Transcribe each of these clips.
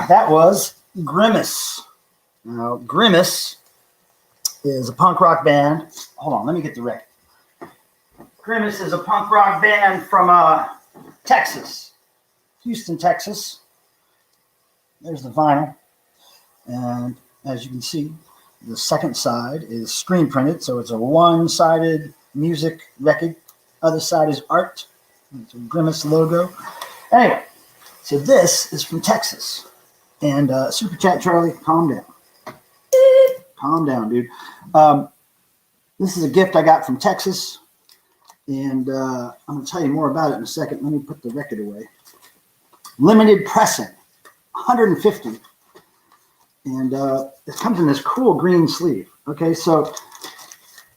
That was Grimace. Now, Grimace is a punk rock band. Hold on, let me get the record. Grimace is a punk rock band from Texas, Houston, Texas. There's the vinyl. And as you can see, the second side is screen printed. So it's a one-sided music record. Other side is art. It's a Grimace logo. Anyway, so this is from Texas. And Super Chat Charlie, calm down. Calm down, dude. This is a gift I got from Texas. And I'm going to tell you more about it in a second. Let me put the record away. Limited pressing, 150. And it comes in this cool green sleeve. Okay, so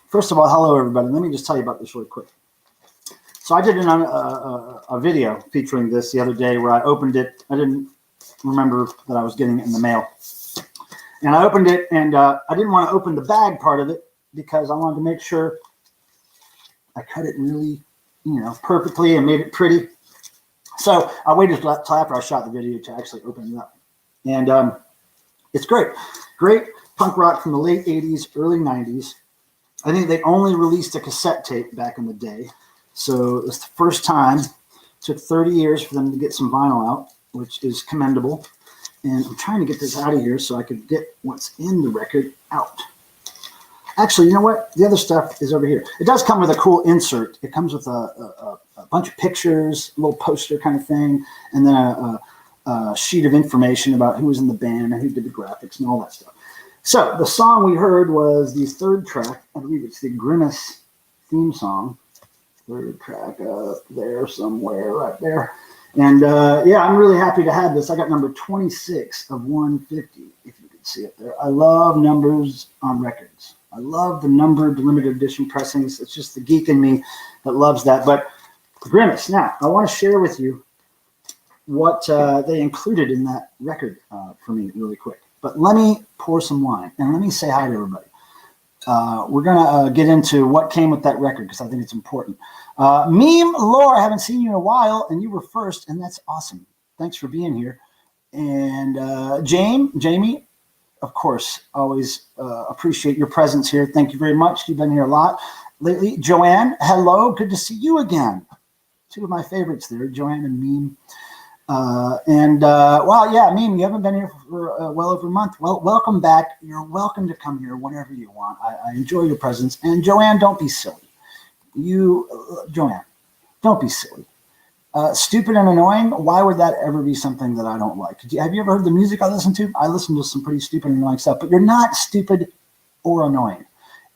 first of all, hello, everybody. Let me just tell you about this really quick. So I did a video featuring this the other day where I opened it. I didn't remember that I was getting it in the mail. And I opened it, and I didn't want to open the bag part of it because I wanted to make sure I cut it really, perfectly and made it pretty. So I waited till after I shot the video to actually open it up. And it's great. Great punk rock from the late 80s, early 90s. I think they only released a cassette tape back in the day. So it's the first time. It took 30 years for them to get some vinyl out, which is commendable. And I'm trying to get this out of here so I could get what's in the record out. Actually, you know what? The other stuff is over here. It does come with a cool insert. It comes with a bunch of pictures, a little poster kind of thing, and then a sheet of information about who was in the band and who did the graphics and all that stuff. So the song we heard was the third track. I believe it's the Grimace theme song. Third track up there somewhere, right there. And yeah, I'm really happy to have this. I got number 26 of 150, if you can see it there. I love numbers on records. I love the numbered limited edition pressings. It's just the geek in me that loves that. But Grimace, now, I want to share with you what they included in that record for me really quick. But let me pour some wine, and let me say hi to everybody. We're going to get into what came with that record because I think it's important. Meme Lore, I haven't seen you in a while, and you were first, and that's awesome. Thanks for being here. And Jamie, of course, always appreciate your presence here. Thank you very much. You've been here a lot lately. Joanne, hello. Good to see you again. Two of my favorites there, Joanne and Meme. Well, yeah, Meme, you haven't been here for well over a month. Well, welcome back. You're welcome to come here whenever you want. I enjoy your presence. And Joanne, don't be silly. Joanne, don't be silly. Stupid and annoying, why would that ever be something that I don't like? Have you ever heard the music I listen to? I listen to some pretty stupid and annoying stuff, but you're not stupid or annoying.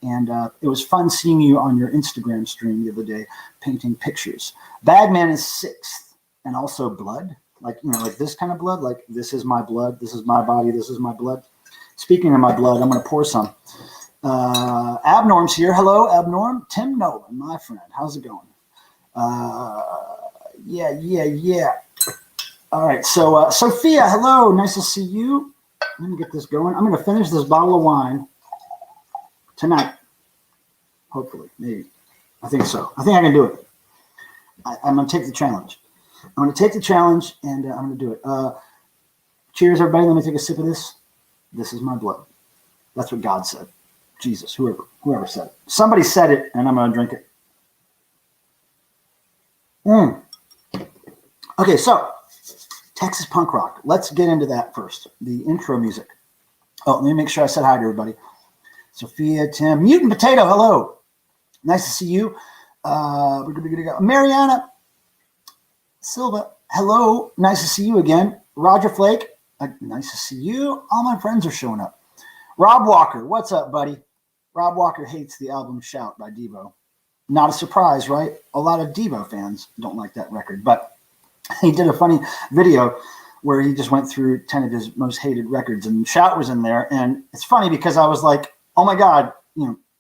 And it was fun seeing you on your Instagram stream the other day, painting pictures. Bagman is 6th, and also blood. Like this kind of blood, like this is my blood, this is my body, this is my blood. Speaking of my blood, I'm going to pour some. Abnorm's here. Hello, Abnorm. Tim Nolan, my friend. How's it going? Yeah. All right. So, Sophia, hello. Nice to see you. Let me get this going. I'm going to finish this bottle of wine tonight. Hopefully, maybe. I think so. I think I can do it. I'm going to take the challenge. I'm going to take the challenge, and I'm going to do it. Cheers, everybody. Let me take a sip of this. This is my blood. That's what God said. Jesus, whoever said it. Somebody said it, and I'm going to drink it. Okay, so Texas punk rock. Let's get into that first. The intro music. Oh, let me make sure I said hi to everybody. Sophia, Tim, Mutant Potato, hello. Nice to see you. Mariana Silva, hello. Nice to see you again. Roger Flake, nice to see you. All my friends are showing up. Rob Walker, what's up, buddy? Rob Walker hates the album Shout by DEVO. Not a surprise, right? A lot of DEVO fans don't like that record, but he did a funny video where he just went through 10 of his most hated records, and Shout was in there. And it's funny because I was like, oh my God,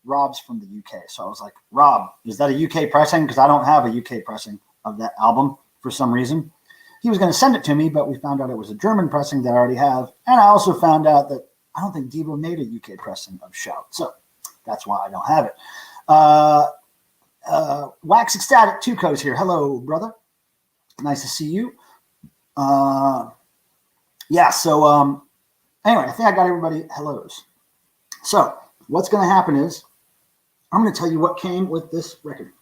Rob's from the UK. So I was like, Rob, is that a UK pressing? Because I don't have a UK pressing of that album for some reason. He was going to send it to me, but we found out it was a German pressing that I already have. And I also found out that I don't think DEVO made a UK pressing of Shout. So that's why I don't have it. Wax Ecstatic Tuco's here. Hello, brother. Nice to see you. So anyway, I think I got everybody hellos. So what's going to happen is I'm going to tell you what came with this record.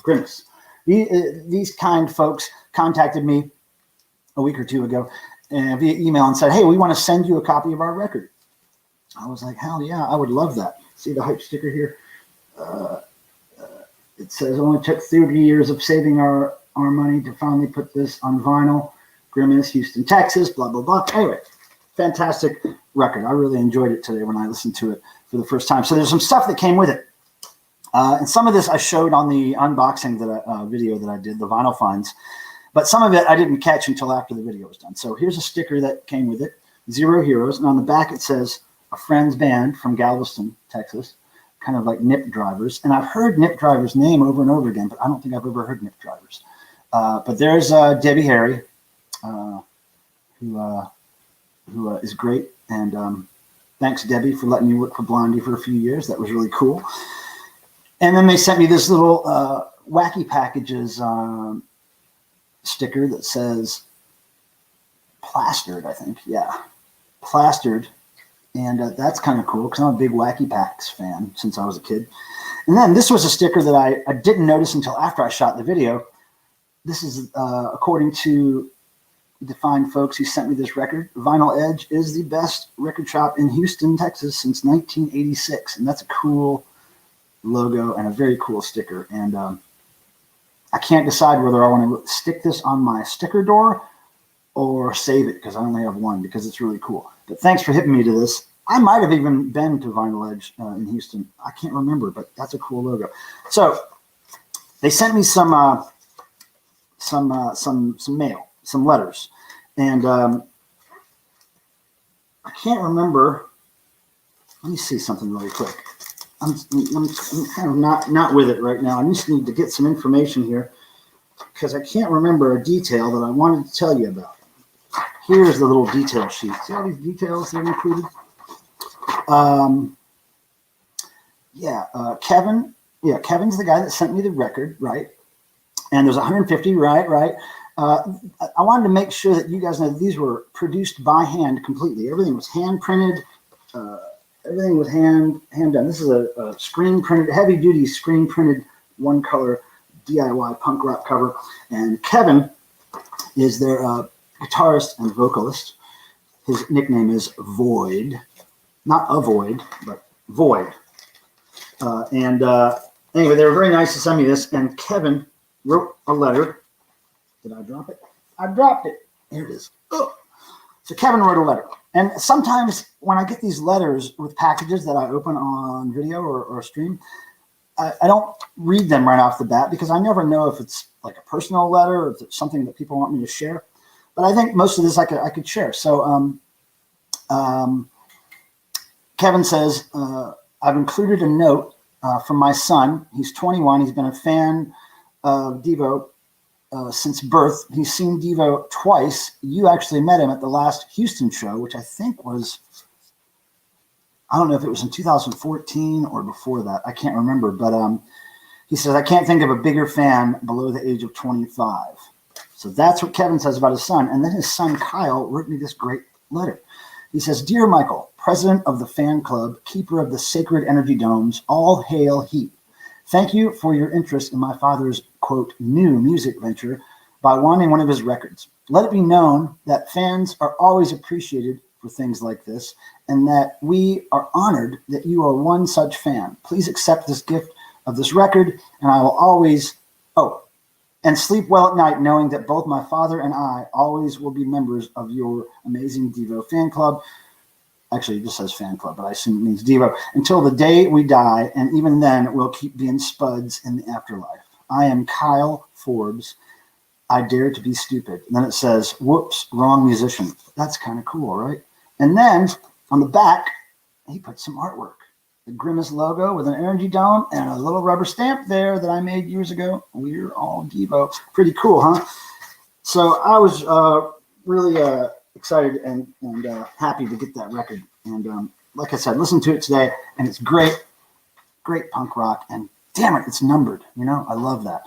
Grimace. These kind folks contacted me a week or two ago via email and said, hey, we want to send you a copy of our record. I was like, hell yeah, I would love that. See the hype sticker here? It says, only took 30 years of saving our money to finally put this on vinyl. Grimace, Houston, Texas, blah, blah, blah. Anyway, fantastic record. I really enjoyed it today when I listened to it for the first time. So there's some stuff that came with it. And some of this I showed on the unboxing video that I did, the vinyl finds. But some of it I didn't catch until after the video was done. So here's a sticker that came with it, Zero Heroes. And on the back it says, a friend's band from Galveston, Texas, kind of like Nip Drivers. And I've heard Nip Drivers' name over and over again, but I don't think I've ever heard Nip Drivers. But there's Debbie Harry, who is great. And thanks, Debbie, for letting me work for Blondie for a few years. That was really cool. And then they sent me this little Wacky Packages sticker that says Plastered, I think. Yeah, Plastered. And that's kind of cool because I'm a big Wacky Packs fan since I was a kid. And then this was a sticker that I didn't notice until after I shot the video. This is according to the fine folks who sent me this record. Vinyl Edge is the best record shop in Houston, Texas since 1986. And that's a cool logo and a very cool sticker. And I can't decide whether I want to stick this on my sticker door or save it because I only have one because it's really cool. But thanks for hitting me to this. I might have even been to Vinyl Edge in Houston. I can't remember, but that's a cool logo. So they sent me some mail, some letters, and I can't remember. Let me see something really quick. I'm kind of not with it right now. I just need to get some information here because I can't remember a detail that I wanted to tell you about. Here's the little detail sheet. See all these details that are included? Kevin. Yeah, Kevin's the guy that sent me the record, right? And there's 150, right? I wanted to make sure that you guys know that these were produced by hand completely. Everything was hand printed. Everything was hand done. This is a screen printed, heavy duty screen printed one color DIY punk rock cover. And Kevin is their guitarist and vocalist. His nickname is Void. Not Avoid, but Void. Anyway, they were very nice to send me this. And Kevin wrote a letter. Did I drop it? I dropped it. Here it is. Oh. So Kevin wrote a letter. And sometimes when I get these letters with packages that I open on video or stream, I don't read them right off the bat because I never know if it's like a personal letter or if it's something that people want me to share. But I think most of this I could share. So Kevin says, I've included a note from my son. He's 21. He's been a fan of DEVO since birth. He's seen Devo twice. You actually met him at the last Houston show, which I think was, I don't know if it was in 2014 or before that. I can't remember. But he says, I can't think of a bigger fan below the age of 25. So that's what Kevin says about his son. And then his son, Kyle, wrote me this great letter. He says, Dear Michael, president of the fan club, keeper of the sacred energy domes, all hail Heat. Thank you for your interest in my father's, quote, new music venture by wanting one of his records. Let it be known that fans are always appreciated for things like this, and that we are honored that you are one such fan. Please accept this gift of this record, and I will always, and sleep well at night knowing that both my father and I always will be members of your amazing Devo fan club. Actually, it just says fan club, but I assume it means Devo. Until the day we die, and even then, we'll keep being spuds in the afterlife. I am Kyle Forbes. I dare to be stupid. And then it says, whoops, wrong musician. That's kind of cool, right? And then on the back, he put some artwork. The Grimace logo with an energy dome and a little rubber stamp there that I made years ago. We're all Devo. Pretty cool, huh? So I was really excited and happy to get that record. And like I said, listen to it today, and it's great punk rock. And damn it, it's numbered. You know, I love that.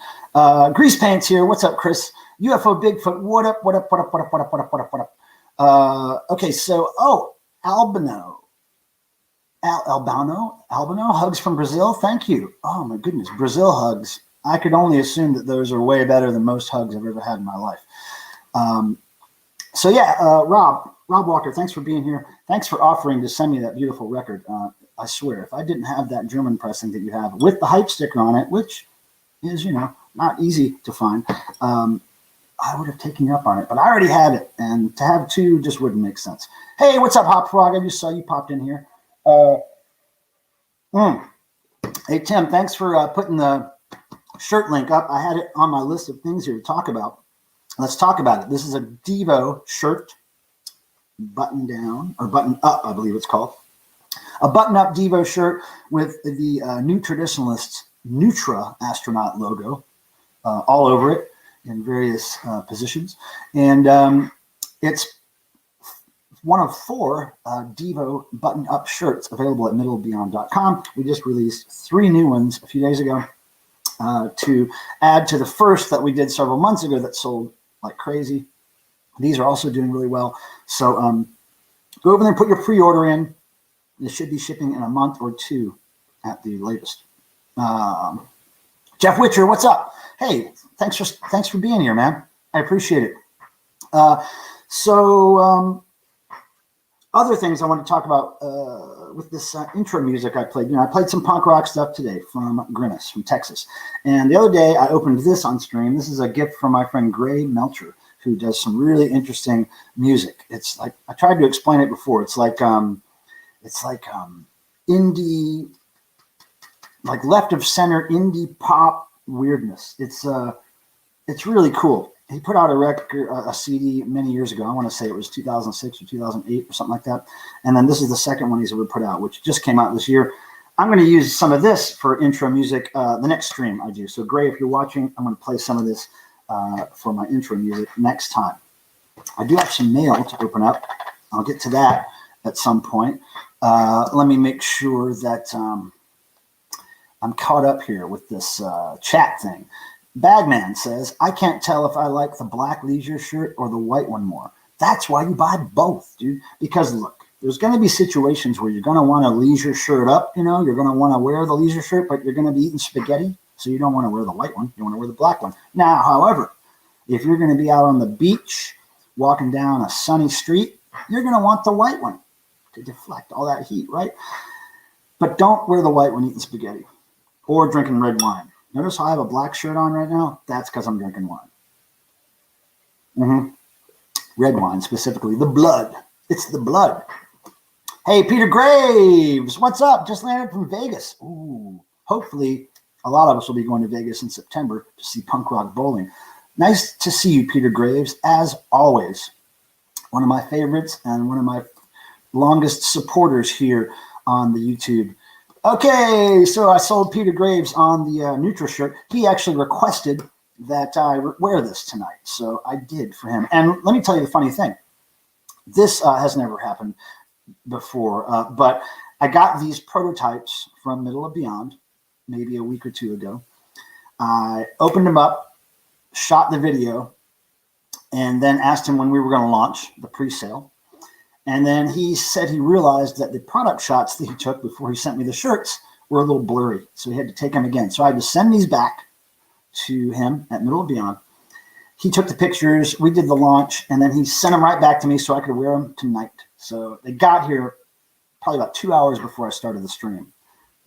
Grease Pants here. What's up, Chris? UFO Bigfoot. What up? What up? What up? What up? What up? What up? What up? What up? Okay, so Albano. Albano, hugs from Brazil. Thank you. Oh my goodness, Brazil hugs. I could only assume that those are way better than most hugs I've ever had in my life. Rob Walker, thanks for being here. Thanks for offering to send me that beautiful record. I swear, if I didn't have that German pressing that you have with the hype sticker on it, which is, not easy to find, I would have taken you up on it, but I already had it, and to have two just wouldn't make sense. Hey, what's up, Hop Frog? I just saw you popped in here. Hey, Tim, thanks for putting the shirt link up. I had it on my list of things here to talk about. Let's talk about it. This is a Devo shirt, button down, or button up, I believe it's called. A button-up Devo shirt with the New Traditionalists Nutra astronaut logo all over it in various positions. And it's one of 4 Devo button-up shirts available at middlebeyond.com. We just released 3 new ones a few days ago to add to the first that we did several months ago that sold like crazy. These are also doing really well. So go over there and put your pre-order in. This should be shipping in a month or 2 at the latest. Jeff Witcher, what's up? Hey, thanks for being here, man. I appreciate it. Other things I want to talk about with this intro music I played. I played some punk rock stuff today from Grimace from Texas. And the other day I opened this on stream. This is a gift from my friend Gray Melcher, who does some really interesting music. It's like, I tried to explain it before. It's like indie, like left of center indie pop weirdness. It's really cool. He put out a CD many years ago. I want to say it was 2006 or 2008 or something like that. And then this is the second one he's ever put out, which just came out this year. I'm going to use some of this for intro music the next stream I do. So Gray, if you're watching, I'm going to play some of this for my intro music next time. I do have some mail to open up. I'll get to that at some point. Let me make sure that I'm caught up here with this chat thing. Bagman says, I can't tell if I like the black leisure shirt or the white one more. That's why you buy both, dude. Because look, there's going to be situations where you're going to want a leisure shirt up. You're going to want to wear the leisure shirt, but you're going to be eating spaghetti. So you don't want to wear the white one. You want to wear the black one. Now, however, if you're going to be out on the beach, walking down a sunny street, you're going to want the white one to deflect all that heat, right? But don't wear the white one eating spaghetti or drinking red wine. Notice how I have a black shirt on right now? That's because I'm drinking wine. Red wine, specifically. The blood. It's the blood. Hey, Peter Graves. What's up? Just landed from Vegas. Ooh. Hopefully, a lot of us will be going to Vegas in September to see punk rock bowling. Nice to see you, Peter Graves, as always. One of my favorites and one of my longest supporters here on the YouTube. Okay, so I sold Peter Graves on the Nutra shirt. He actually requested that I wear this tonight. So I did for him. And let me tell you the funny thing. This has never happened before, but I got these prototypes from Middle of Beyond maybe a week or two ago. I opened them up, shot the video, and then asked him when we were going to launch the pre-sale. And then he said he realized that the product shots that he took before he sent me the shirts were a little blurry. So he had to take them again. So I had to send these back to him at Middle of Beyond. He took the pictures, we did the launch, and then he sent them right back to me so I could wear them tonight. So they got here probably about 2 hours before I started the stream,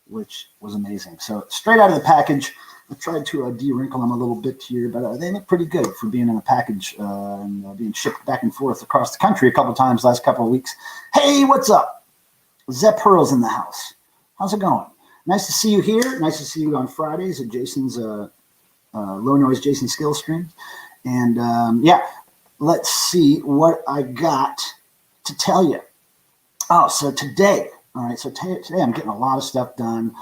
which was amazing. So straight out of the package, I tried to de-wrinkle them a little bit here, but they look pretty good for being in a package and being shipped back and forth across the country a couple of times last couple of weeks. Hey, what's up? Zep Pearl's in the house. How's it going? Nice to see you here. Nice to see you on Fridays at Jason's Low Noise Jason Skills stream. And yeah, let's see what I got to tell you. Oh, so today, all right, so today I'm getting a lot of stuff done.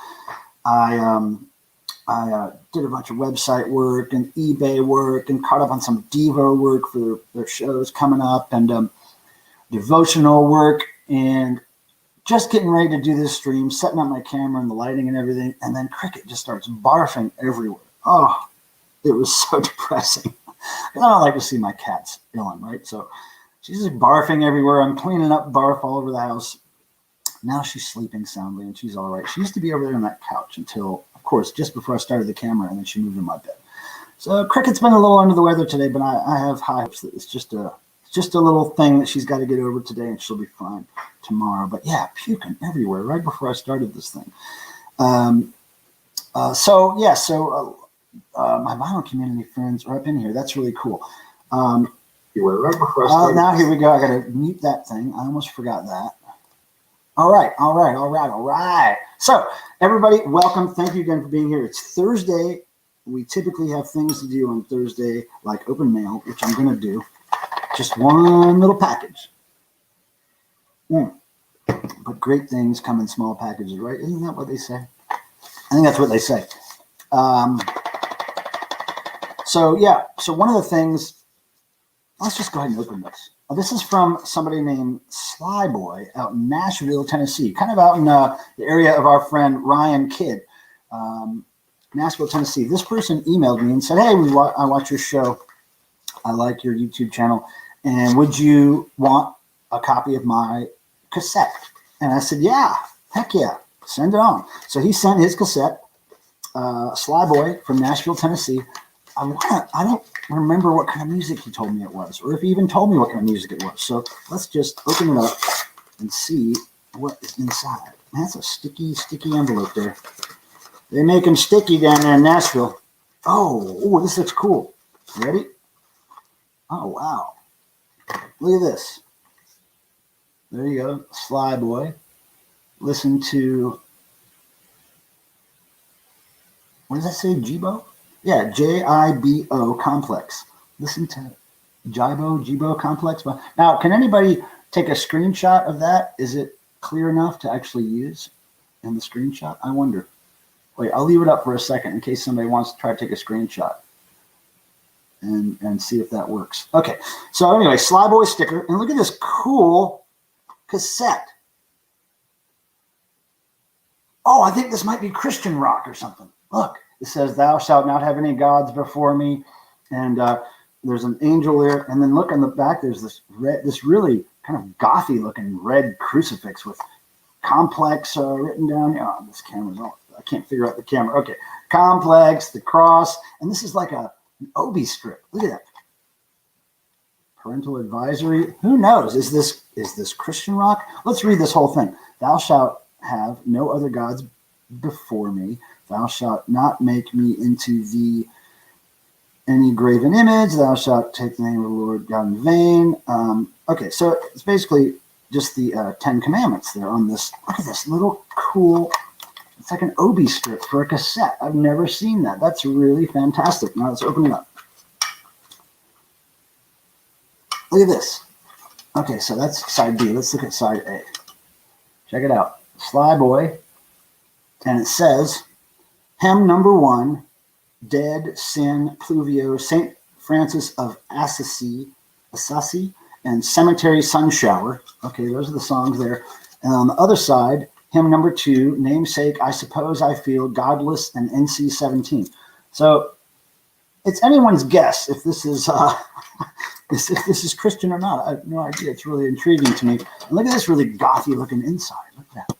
I did a bunch of website work and eBay work and caught up on some DEVO work for their shows coming up and devotional work and just getting ready to do this stream, setting up my camera and the lighting and everything. And then Cricket just starts barfing everywhere. Oh, it was so depressing. I don't like to see my cats yelling, right? So she's just barfing everywhere. I'm cleaning up barf all over the house. Now she's sleeping soundly and she's all right. She used to be over there on that couch until, of course, just before I started the camera, and then she moved in my bed. So Cricket's been a little under the weather today, but I have high hopes that it's just a little thing that she's got to get over today and she'll be fine tomorrow. But yeah, puking everywhere right before I started this thing. My vinyl community friends are up in here. That's really cool. You were right before I started. Now here we go. I got to mute that thing. I almost forgot that. All right. So everybody, welcome. Thank you again for being here. It's Thursday. We typically have things to do on Thursday, like open mail, which I'm going to do. Just one little package. But great things come in small packages, right? Isn't that what they say? I think that's what they say. So one of the things, let's just go ahead and open this. This is from somebody named Sly Boy out in Nashville, Tennessee, kind of out in the area of our friend Ryan Kidd, Nashville, Tennessee. This person emailed me and said, hey, I watch your show. I like your YouTube channel. And would you want a copy of my cassette? And I said, yeah, heck yeah, send it on. So he sent his cassette, Sly Boy from Nashville, Tennessee. I don't remember what kind of music he told me it was, or if he even told me what kind of music it was. So let's just open it up and see what is inside. That's a sticky envelope there. They make them sticky down there in Nashville. Oh, this looks cool. Ready? Oh, wow. Look at this. There you go, Sly Boy. Listen to, what does that say, Jibo? Yeah, Jibo Complex. Listen to Jibo Complex. Now, can anybody take a screenshot of that? Is it clear enough to actually use in the screenshot? I wonder. Wait, I'll leave it up for a second in case somebody wants to try to take a screenshot and see if that works. Okay, so anyway, Sly Boy sticker. And look at this cool cassette. Oh, I think this might be Christian rock or something. Look. It says, thou shalt not have any gods before me. And there's an angel there. And then look on the back, there's this really kind of gothy looking red crucifix with complex written down. Oh, this camera's on. I can't figure out the camera. Okay. Complex, the cross. And this is like an Obi strip. Look at that. Parental advisory. Who knows? Is this Christian rock? Let's read this whole thing. Thou shalt have no other gods before me. Thou shalt not make me into thee any graven image. Thou shalt take the name of the Lord God in vain. Okay, so it's basically just the 10 Commandments there on this. Look at this little cool, it's like an Obi strip for a cassette. I've never seen that. That's really fantastic. Now let's open it up. Look at this. Okay, so that's side B. Let's look at side A. Check it out. Sly Boy. And it says, hymn number 1, Dead, Sin, Pluvio, St. Francis of Assisi, and Cemetery Sun Shower. Okay, those are the songs there. And on the other side, hymn number 2, Namesake, I Suppose I Feel, Godless, and NC-17. So it's anyone's guess if this is if this is Christian or not. I have no idea. It's really intriguing to me. And look at this really gothy looking inside. Look at that.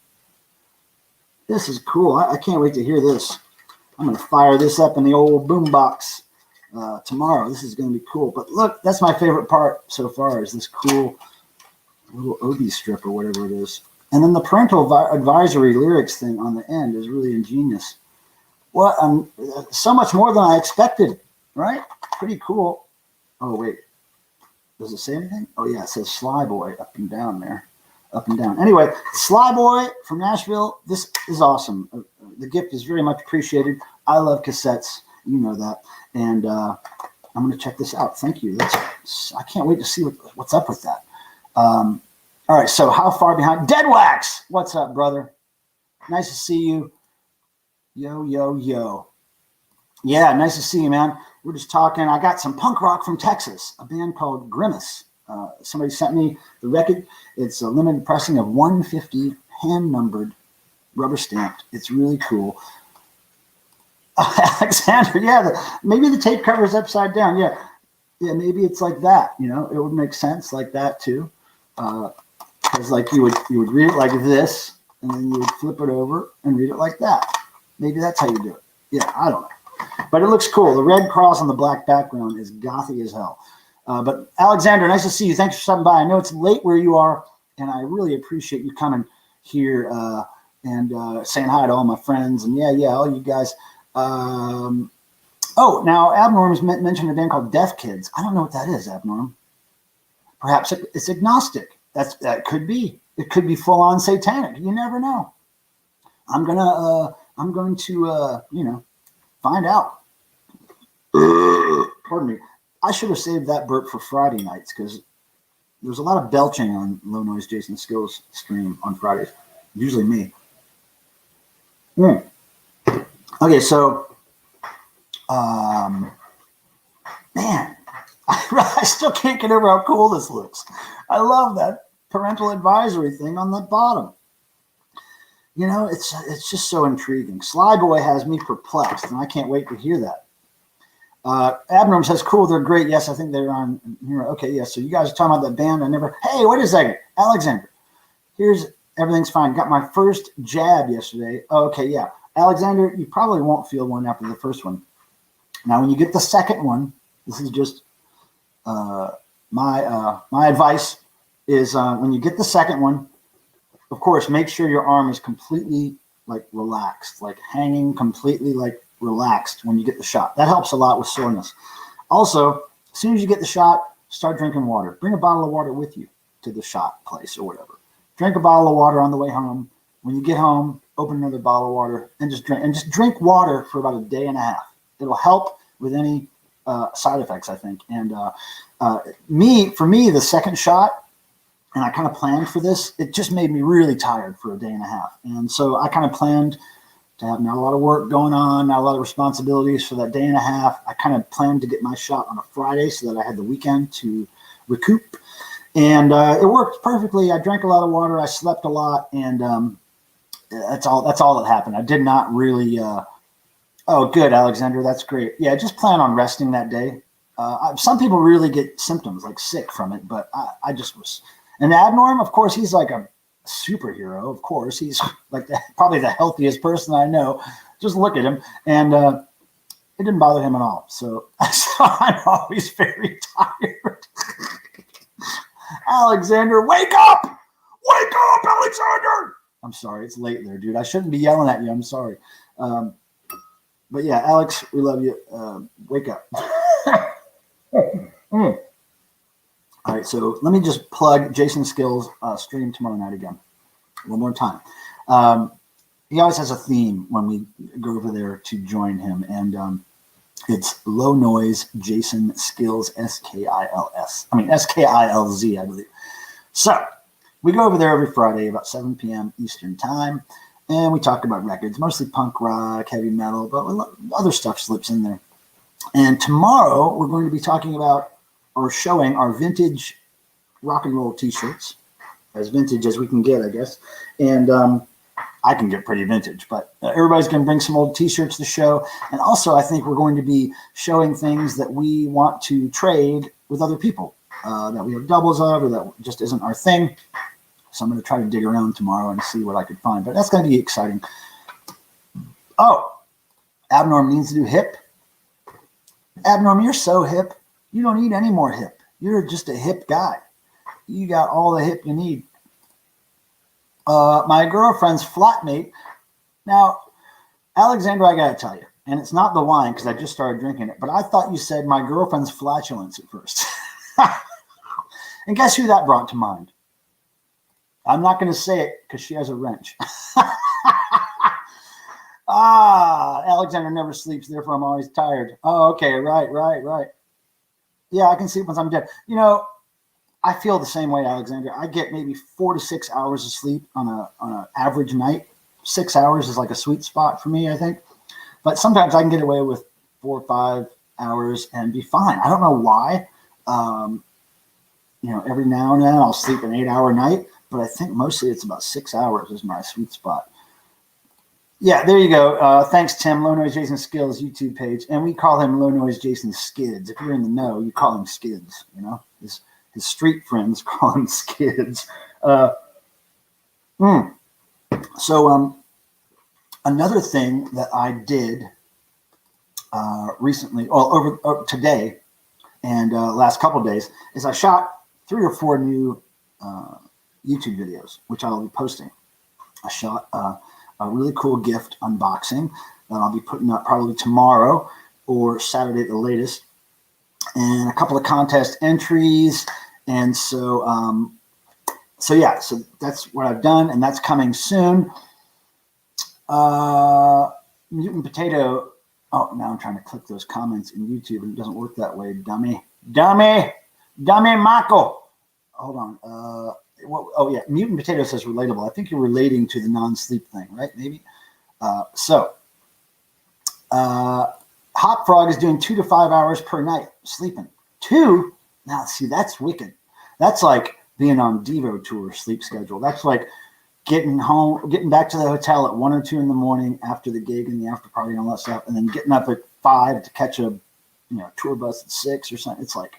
This is cool. I can't wait to hear this. I'm going to fire this up in the old boombox tomorrow. This is going to be cool. But look, that's my favorite part so far is this cool little Obi strip or whatever it is. And then the parental advisory lyrics thing on the end is really ingenious. What? So much more than I expected, right? Pretty cool. Oh, wait. Does it say anything? Oh, yeah, it says Sly Boy up and down there. Up and down. Anyway, Sly Boy from Nashville. This is awesome. The gift is very much appreciated. I love cassettes. You know that. And I'm going to check this out. Thank you. I can't wait to see what's up with that. All right, so how far behind? Dead Wax! What's up, brother? Nice to see you. Yo, yo, yo. Yeah, nice to see you, man. We're just talking. I got some punk rock from Texas, a band called Grimace. Somebody sent me the record. It's a limited pressing of 150, hand-numbered, rubber stamped. It's really cool. Alexander, yeah, maybe the tape cover is upside down. Yeah, maybe it's like that. You know, it would make sense like that too. Because like you would read it like this, and then you would flip it over and read it like that. Maybe that's how you do it. Yeah, I don't know. But it looks cool. The red cross on the black background is gothy as hell. But Alexander, nice to see you. Thanks for stopping by. I know it's late where you are, and I really appreciate you coming here and saying hi to all my friends. And yeah, all you guys. Oh, now Abnorm's mentioned a band called Deaf Kids. I don't know what that is, Abnorm. Perhaps it's agnostic. That could be. It could be full on satanic. You never know. I'm going to find out. Pardon me. I should have saved that burp for Friday nights because there's a lot of belching on Low Noise Jason Skills stream on Fridays. Usually me. Okay, so, man, I still can't get over how cool this looks. I love that parental advisory thing on the bottom. You know, it's just so intriguing. Sly Boy has me perplexed, and I can't wait to hear that. Abnorm says, cool, they're great. Yes, I think they're on here. Okay, yeah, so you guys are talking about that band. Hey, wait a second. Alexander, everything's fine. Got my first jab yesterday. Oh, okay, yeah. Alexander, you probably won't feel one after the first one. Now, when you get the second one, this is just my advice is when you get the second one, of course, make sure your arm is completely like relaxed, like hanging completely like relaxed when you get the shot. That helps a lot with soreness. Also, as soon as you get the shot, start drinking water. Bring a bottle of water with you to the shot place or whatever. Drink a bottle of water on the way home. When you get home, open another bottle of water and just drink. And just drink water for about a day and a half. It'll help with any side effects, I think. And for me, the second shot, and I kind of planned for this, it just made me really tired for a day and a half. And so I kind of planned to have not a lot of work going on, not a lot of responsibilities for that day and a half. I kind of planned to get my shot on a Friday so that I had the weekend to recoup. And it worked perfectly. I drank a lot of water. I slept a lot. And that's all that happened. I did not really. Oh, good, Alexander. That's great. Yeah, just plan on resting that day. Some people really get symptoms like sick from it, but I just was. And Abnorm, of course, he's like a superhero. Of course, he's like probably the healthiest person I know. Just look at him, and it didn't bother him at all. So I'm always very tired. Alexander, wake up! Wake up, Alexander! I'm sorry, it's late there, dude. I shouldn't be yelling at you. I'm sorry. But yeah, Alex, we love you. Wake up. All right, so let me just plug Jason Skills' stream tomorrow night again. One more time. He always has a theme when we go over there to join him, and it's Low Noise Jason Skills, S-K-I-L-Z, I believe. So we go over there every Friday about 7 p.m. Eastern time, And we talk about records, mostly punk rock, heavy metal, but other stuff slips in there. And tomorrow we're going to be talking about or showing our vintage rock and roll t-shirts, as vintage as we can get, I guess. And I can get pretty vintage, but everybody's going to bring some old t-shirts to show. And also, I think we're going to be showing things that we want to trade with other people that we have doubles of or that just isn't our thing. So I'm going to try to dig around tomorrow and see what I could find, but that's going to be exciting. Oh, Abnorm needs to do hip. Abnorm, you're so hip. You don't need any more hip. You're just a hip guy. You got all the hip you need. My girlfriend's flatmate. Now, Alexander, I got to tell you, and it's not the wine because I just started drinking it, but I thought you said my girlfriend's flatulence at first. And guess who that brought to mind? I'm not going to say it because she has a wrench. Alexander never sleeps, therefore I'm always tired. Oh, okay, right. Yeah, I can sleep once I'm dead. You know, I feel the same way, Alexander. I get maybe 4 to 6 hours of sleep on an average night. 6 hours is like a sweet spot for me, I think. But sometimes I can get away with 4 or 5 hours and be fine. I don't know why. Every now and then I'll sleep an 8-hour night, but I think mostly it's about 6 hours is my sweet spot. Yeah, there you go. Thanks, Tim. Low Noise Jason Skills YouTube page. And we call him Low Noise Jason Skids. If you're in the know, you call him Skids, you know. His street friends call him Skids. So another thing that I did recently, over today and last couple of days, is I shot 3 or 4 new YouTube videos, which I'll be posting. I shot a really cool gift unboxing that I'll be putting up probably tomorrow or Saturday at the latest, and a couple of contest entries. And so that's what I've done, and that's coming soon. Mutant Potato. Oh, now I'm trying to click those comments in YouTube, and it doesn't work that way. Dummy, Mako. Hold on. Mutant Potato says relatable. I think you're relating to the non-sleep thing, right? Maybe. Hot Frog is doing 2 to 5 hours per night sleeping. 2? Now, see, that's wicked. That's like being on DEVO tour sleep schedule. That's like getting back to the hotel at 1 or 2 in the morning after the gig and the after party and all that stuff, and then getting up at 5 to catch a tour bus at 6 or something. It's like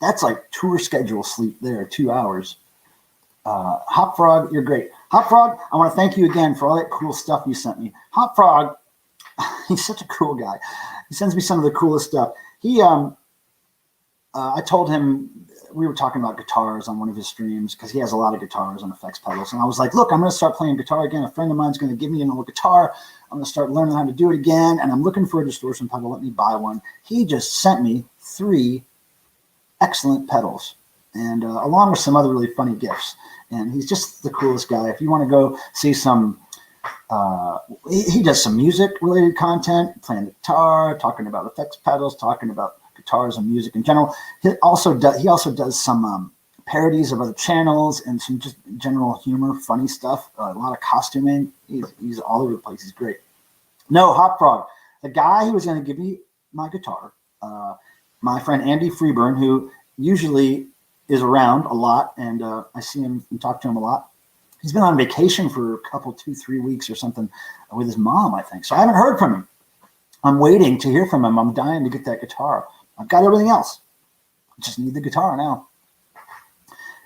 that's like tour schedule sleep there, 2 hours. Hot Frog, you're great. Hot Frog, I want to thank you again for all that cool stuff you sent me. Hot Frog, he's such a cool guy. He sends me some of the coolest stuff. I told him, we were talking about guitars on one of his streams because he has a lot of guitars and effects pedals. And I was like, look, I'm going to start playing guitar again. A friend of mine's going to give me an old guitar. I'm going to start learning how to do it again. And I'm looking for a distortion pedal. Let me buy one. He just sent me 3 excellent pedals and along with some other really funny gifts. And he's just the coolest guy. If you want to go see some, he does some music-related content, playing the guitar, talking about effects pedals, talking about guitars and music in general. He also does some parodies of other channels and some just general humor, funny stuff. A lot of costuming. He's all over the place. He's great. No, Hot Frog, the guy who was going to give me my guitar, my friend Andy Freeburn, who usually is around a lot, and I see him and talk to him a lot. He's been on vacation for a couple, 2-3 weeks or something with his mom, I think. So I haven't heard from him. I'm waiting to hear from him. I'm dying to get that guitar. I've got everything else. I just need the guitar now.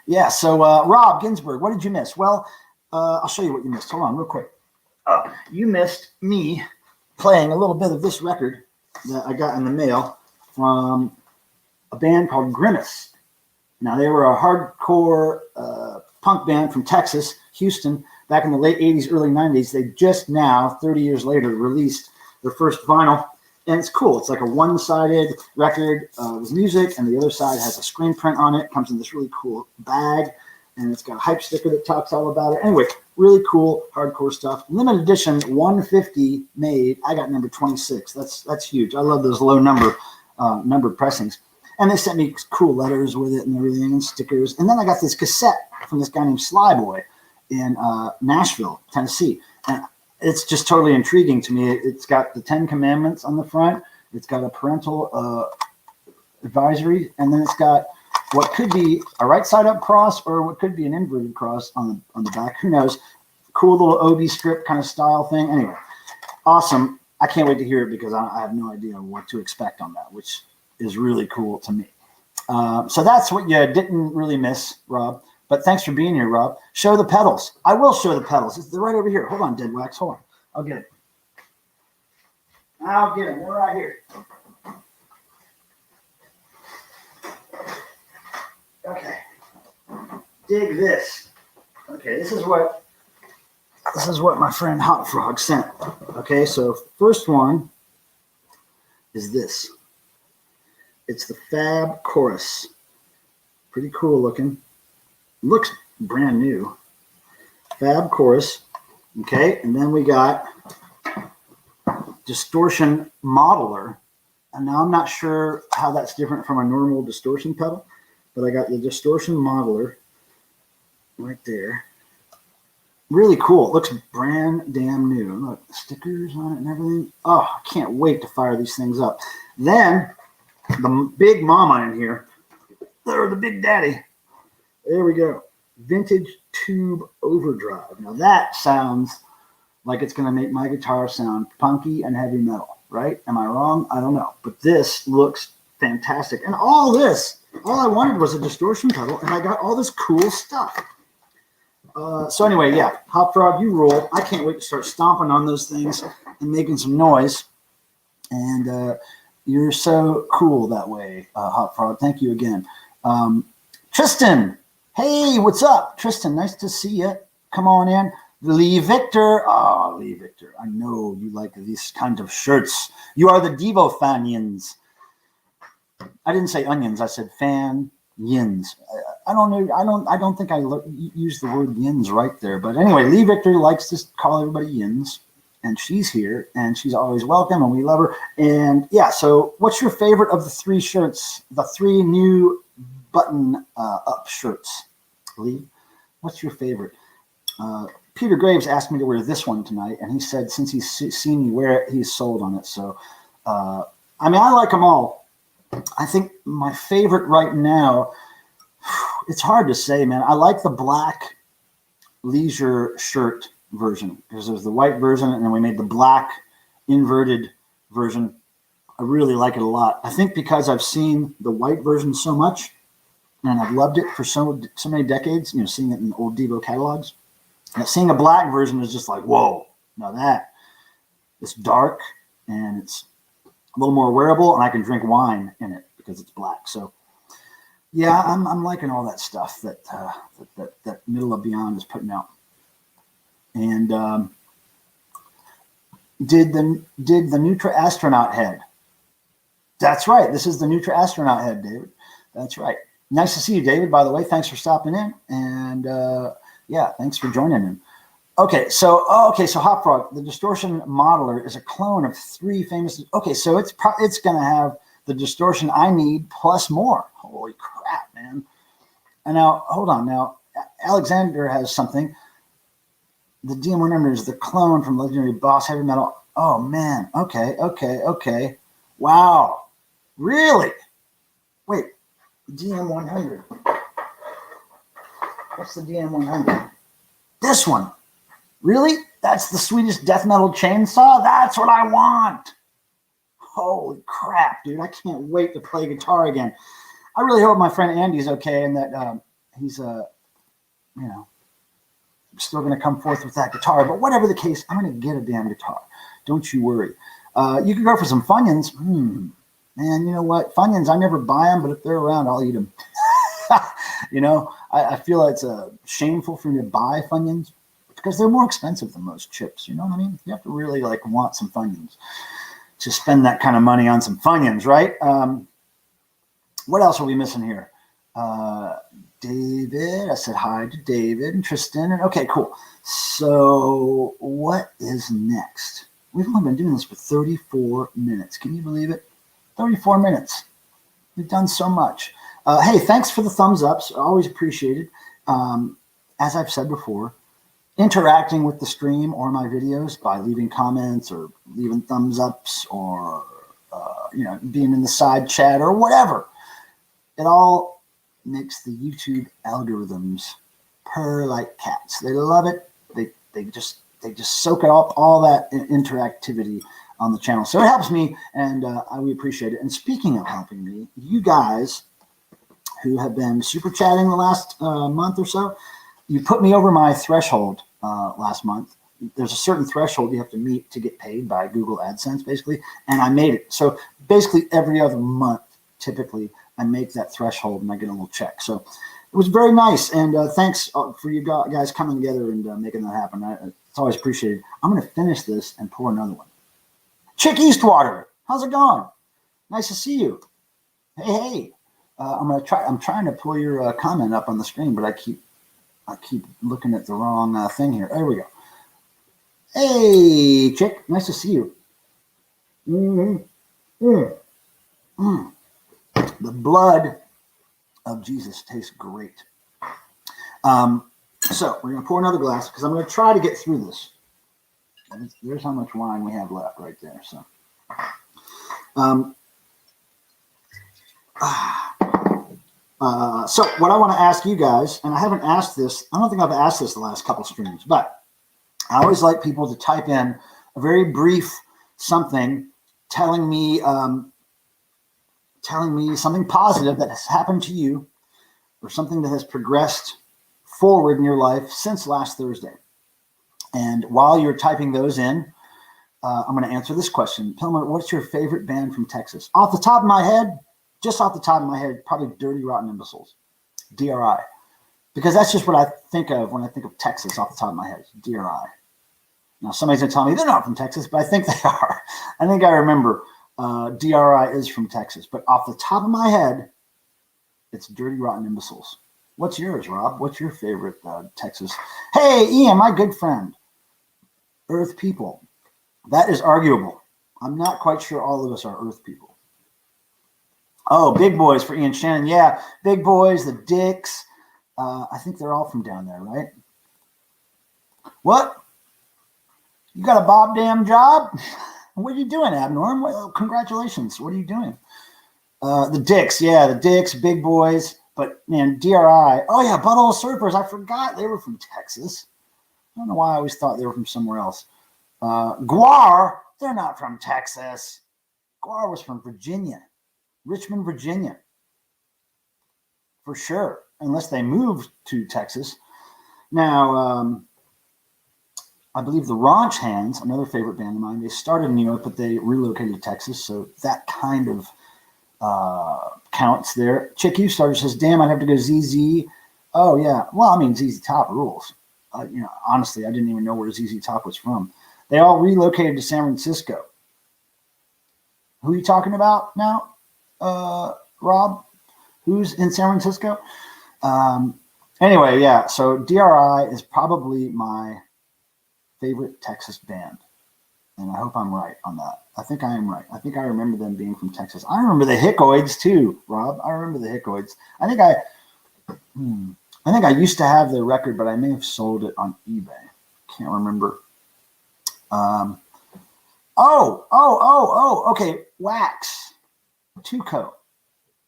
Yeah, so Rob Ginsburg, what did you miss? Well, I'll show you what you missed. Hold on real quick. You missed me playing a little bit of this record that I got in the mail from a band called Grimace. Now, they were a hardcore punk band from Texas, Houston, back in the late 80s, early 90s. They just now, 30 years later, released their first vinyl. And it's cool. It's like a one-sided record with music, and the other side has a screen print on it. It comes in this really cool bag, and it's got a hype sticker that talks all about it. Anyway, really cool hardcore stuff. Limited edition, 150 made. I got number 26. That's huge. I love those low numbered pressings. And they sent me cool letters with it and everything and stickers. And then I got this cassette from this guy named Sly Boy in Nashville, Tennessee. And it's just totally intriguing to me. It's got the 10 commandments on the front. It's got a parental advisory, and then it's got what could be a right side up cross or what could be an inverted cross on the back. Who knows? Cool little OB strip kind of style thing. Anyway, awesome. I can't wait to hear it because I have no idea what to expect on that, which is really cool to me. So that's what you didn't really miss, Rob. But thanks for being here, Rob. Show the pedals. I will show the pedals. They're right over here. Hold on, Dead Wax. Hold on. I'll get it. I'll get them. They're right here. Okay. Dig this. Okay, this is what my friend Hot Frog sent. Okay, so first one is this. It's the Fab Chorus. Pretty cool looking. Looks brand new. Fab Chorus. Okay, and then we got Distortion Modeler. And now I'm not sure how that's different from a normal distortion pedal, but I got the Distortion Modeler right there. Really cool. It looks brand damn new. Look, stickers on it and everything. Oh, I can't wait to fire these things up. Then the big mama in here, or the big daddy. There we go. Vintage Tube Overdrive. Now that sounds like it's going to make my guitar sound punky and heavy metal, right? Am I wrong? I don't know. But this looks fantastic. And all I wanted was a distortion pedal, and I got all this cool stuff. So anyway, yeah, Hot Frog, you rule. I can't wait to start stomping on those things and making some noise. And you're so cool that way, Hot Frog. Thank you again. Tristan, hey, what's up? Tristan, nice to see you. Come on in. Lee Victor. Oh, Lee Victor, I know you like these kinds of shirts. You are the DEVO fanians. I didn't say onions. I said fan-yins. I don't know. I don't think I used the word yins right there. But anyway, Lee Victor likes to call everybody yins, and she's here, and she's always welcome, and we love her. And yeah, so what's your favorite of the 3 shirts, the 3 new button-up shirts, Lee? What's your favorite? Peter Graves asked me to wear this one tonight, and he said since he's seen me wear it, he's sold on it. So, I mean, I like them all. I think my favorite right now, it's hard to say, man. I like the black leisure shirt version because there's the white version, and then we made the black inverted version. I really like it a lot. I think because I've seen the white version so much, and I've loved it for so many decades, seeing it in old DEVO catalogs. And seeing a black version is just like, whoa, now it's dark and it's a little more wearable, and I can drink wine in it because it's black. So yeah, I'm liking all that stuff that Middle of Beyond is putting out. And did the Nutra Astronaut head. That's right. This is the Nutra Astronaut head, David. That's right. Nice to see you, David, by the way. Thanks for stopping in. And yeah, thanks for joining in. Okay, so Hot Frog, the Distortion Modeler is a clone of 3 famous. Okay, so it's going to have the distortion I need plus more. Holy crap, man! And now, hold on. Now, Alexander has something. The DM100 is the clone from legendary Boss Heavy Metal. Oh man. Okay. Wow. Really? Wait. DM100. What's the DM100? This one. Really? That's the Swedish death metal chainsaw? That's what I want. Holy crap, dude. I can't wait to play guitar again. I really hope my friend Andy's okay and that he's, still going to come forth with that guitar. But whatever the case, I'm going to get a damn guitar. Don't you worry. You can go for some Funyuns. Man, you know what? Funyuns, I never buy them, but if they're around, I'll eat them. I feel it's shameful for me to buy Funyuns because they're more expensive than most chips. You know what I mean? You have to really want some Funyuns to spend that kind of money on some Funyuns, right? What else are we missing here? David, I said hi to David and Tristan. Okay, cool. So what is next? We've only been doing this for 34 minutes. Can you believe it? 34 minutes. We've done so much. Hey, thanks for the thumbs ups. Always appreciated. As I've said before, interacting with the stream or my videos by leaving comments or leaving thumbs ups or being in the side chat or whatever. It all makes the YouTube algorithms purr like cats. They love it. They just soak it up, all that interactivity on the channel. So it helps me, and we appreciate it. And speaking of helping me, you guys who have been super chatting the last month or so, you put me over my threshold last month. There's a certain threshold you have to meet to get paid by Google AdSense, basically, and I made it. So basically every other month, typically, I make that threshold and I get a little check. So it was very nice, and thanks for you guys coming together and making that happen. It's always appreciated. I'm going to finish this and pour another one. Chick Eastwater, how's it going? Nice to see you. Hey. I'm trying to pull your comment up on the screen, but I keep looking at the wrong thing here. There we go. Hey, Chick, nice to see you. The blood of Jesus tastes great. So we're gonna pour another glass because I'm gonna try to get through this. There's how much wine we have left right there. So. So what I want to ask you guys, and I haven't asked this, I don't think I've asked this the last couple streams, but I always like people to type in a very brief something telling me something positive that has happened to you or something that has progressed forward in your life since last Thursday. And while you're typing those in, I'm going to answer this question. Pilmer, what's your favorite band from Texas? Off the top of my head, just off the top of my head, probably Dirty Rotten Imbeciles, DRI. Because that's just what I think of when I think of Texas off the top of my head, DRI. Now, somebody's going to tell me they're not from Texas, but I think they are. I think I remember DRI is from Texas. But off the top of my head, it's Dirty Rotten Imbeciles. What's yours, Rob? What's your favorite Texas? Hey, Ian, my good friend. Earth people. That is arguable. I'm not quite sure all of us are Earth people. Oh, Big Boys for Ian Shannon. Yeah, Big Boys, the Dicks. I think they're all from down there, right? What? You got a Bob damn job? What are you doing, Abnorm? Well, congratulations. What are you doing? The Dicks. Yeah, the Dicks, Big Boys. But, man, DRI. Oh, yeah, Butthole Surfers. I forgot they were from Texas. I don't know why I always thought they were from somewhere else. Guar. They're not from Texas. Guar was from Virginia. Richmond, Virginia, for sure, unless they moved to Texas. Now, I believe the Ranch Hands, another favorite band of mine, they started in New York, but they relocated to Texas, so that kind of counts there. Chick U Starter says, damn, I'd have to go ZZ. Oh, yeah. Well, I mean, ZZ Top rules. Honestly, I didn't even know where ZZ Top was from. They all relocated to San Francisco. Who are you talking about now? Rob, who's in San Francisco? Anyway, yeah, so DRI is probably my favorite Texas band, and I hope I'm right on that. I think I am right. I think I remember them being from Texas. I remember the Hickoids too, Rob. I remember the Hickoids. I think I used to have their record, but I may have sold it on eBay. Can't remember. Okay, Wax. Tuco,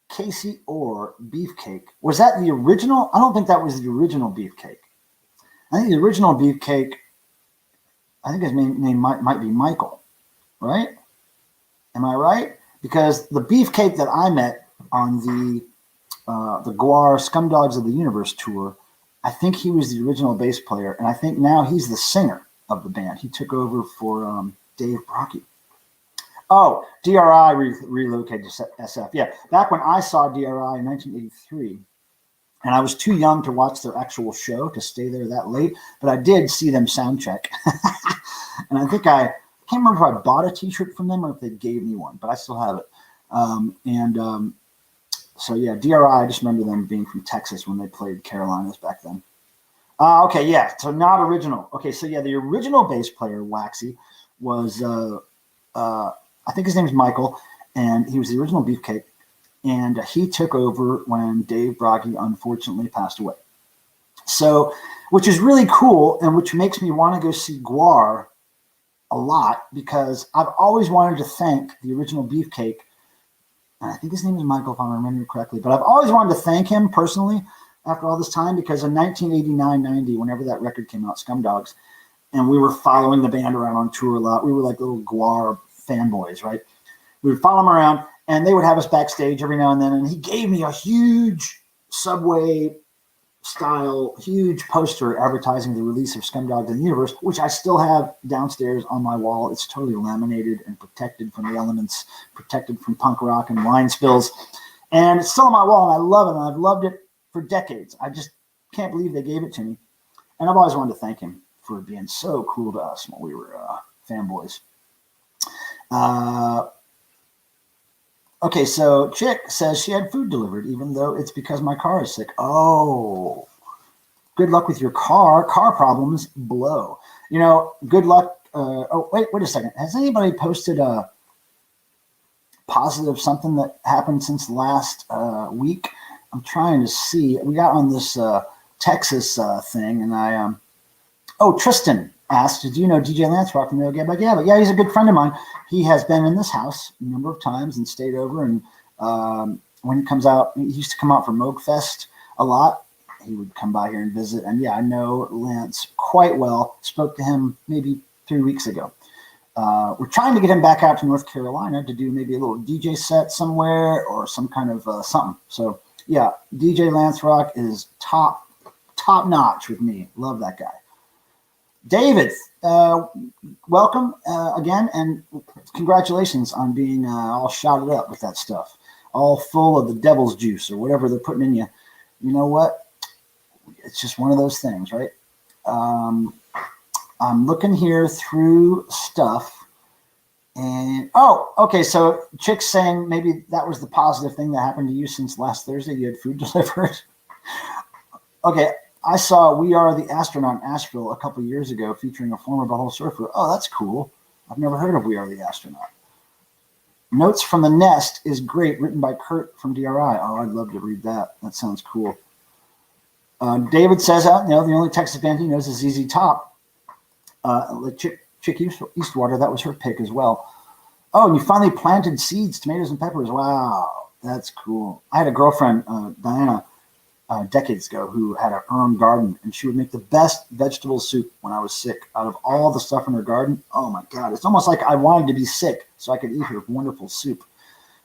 Casey Orr, Beefcake. Was that the original? I don't think that was the original Beefcake. I think the original Beefcake, I think his name might be Michael, right? Am I right? Because the Beefcake that I met on the Guar Scumdogs of the Universe tour, I think he was the original bass player, and I think now he's the singer of the band. He took over for Dave Brocky. Oh, DRI relocated to SF. Yeah, back when I saw DRI in 1983, and I was too young to watch their actual show to stay there that late, but I did see them sound check. And I think I can't remember if I bought a T-shirt from them or if they gave me one, but I still have it. So, yeah, DRI, I just remember them being from Texas when they played Carolinas back then. Okay, yeah, so not original. Okay, so, yeah, the original bass player, Waxy, was I think his name is Michael, and he was the original Beefcake, and he took over when Dave Brocky unfortunately passed away. So, which is really cool, and which makes me want to go see Guar a lot, because I've always wanted to thank the original Beefcake. And I think his name is Michael, if I'm remembering correctly, but I've always wanted to thank him personally after all this time, because in 1989-90, whenever that record came out, Scumdogs, and we were following the band around on tour a lot. We were like little Guar fanboys, right? We would follow them around, and they would have us backstage every now and then. And he gave me a huge Subway style, huge poster advertising the release of Scumdogs in the Universe, which I still have downstairs on my wall. It's totally laminated and protected from the elements, protected from punk rock and wine spills. And it's still on my wall, and I love it, and I've loved it for decades. I just can't believe they gave it to me. And I've always wanted to thank him for being so cool to us when we were fanboys. Okay, so Chick says she had food delivered, even though it's because my car is sick. Oh, good luck with your car. Car problems blow. You know, good luck. Wait a second. Has anybody posted a positive something that happened since last week? I'm trying to see. We got on this Texas thing, and Tristan asked, "Did you know DJ Lance Rock from No Get Back?" Yeah, but yeah, he's a good friend of mine. He has been in this house a number of times and stayed over. And when he comes out, he used to come out for Moog Fest a lot. He would come by here and visit. And yeah, I know Lance quite well. Spoke to him maybe 3 weeks ago. We're trying to get him back out to North Carolina to do maybe a little DJ set somewhere or some kind of something. So yeah, DJ Lance Rock is top notch with me. Love that guy. David, welcome again, and congratulations on being all shotted up with that stuff, all full of the devil's juice or whatever they're putting in you. You know what? It's just one of those things, right? I'm looking here through stuff, and okay. So Chick's saying maybe that was the positive thing that happened to you since last Thursday. You had food delivered. Okay. I saw We Are the Astronaut in Asheville a couple years ago featuring a former Butthole Surfer. Oh, that's cool. I've never heard of We Are the Astronaut. Notes from the Nest is great, written by Kurt from DRI. Oh, I'd love to read that. That sounds cool. David says, the only Texas band he knows is ZZ Top. Chick Eastwater, that was her pick as well. Oh, and you finally planted seeds, tomatoes and peppers. Wow, that's cool. I had a girlfriend, Diana, decades ago, who had her own garden, and she would make the best vegetable soup when I was sick out of all the stuff in her garden. Oh my God. It's almost like I wanted to be sick so I could eat her wonderful soup,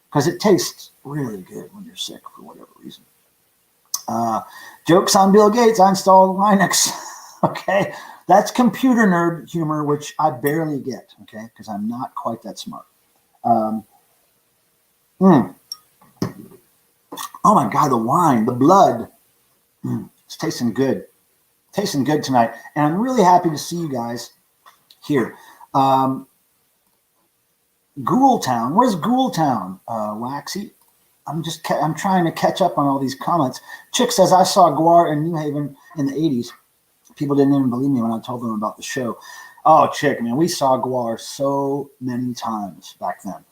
because it tastes really good when you're sick for whatever reason. Jokes on Bill Gates. I installed Linux. Okay. That's computer nerd humor, which I barely get. Okay. Because I'm not quite that smart. Oh my God, the wine, the blood. It's tasting good. Tasting good tonight. And I'm really happy to see you guys here. Ghoul Town. Where's Ghoul Town, Waxy? I'm trying to catch up on all these comments. Chick says, I saw Guar in New Haven in the 80s. People didn't even believe me when I told them about the show. Oh, Chick, man, we saw Guar so many times back then.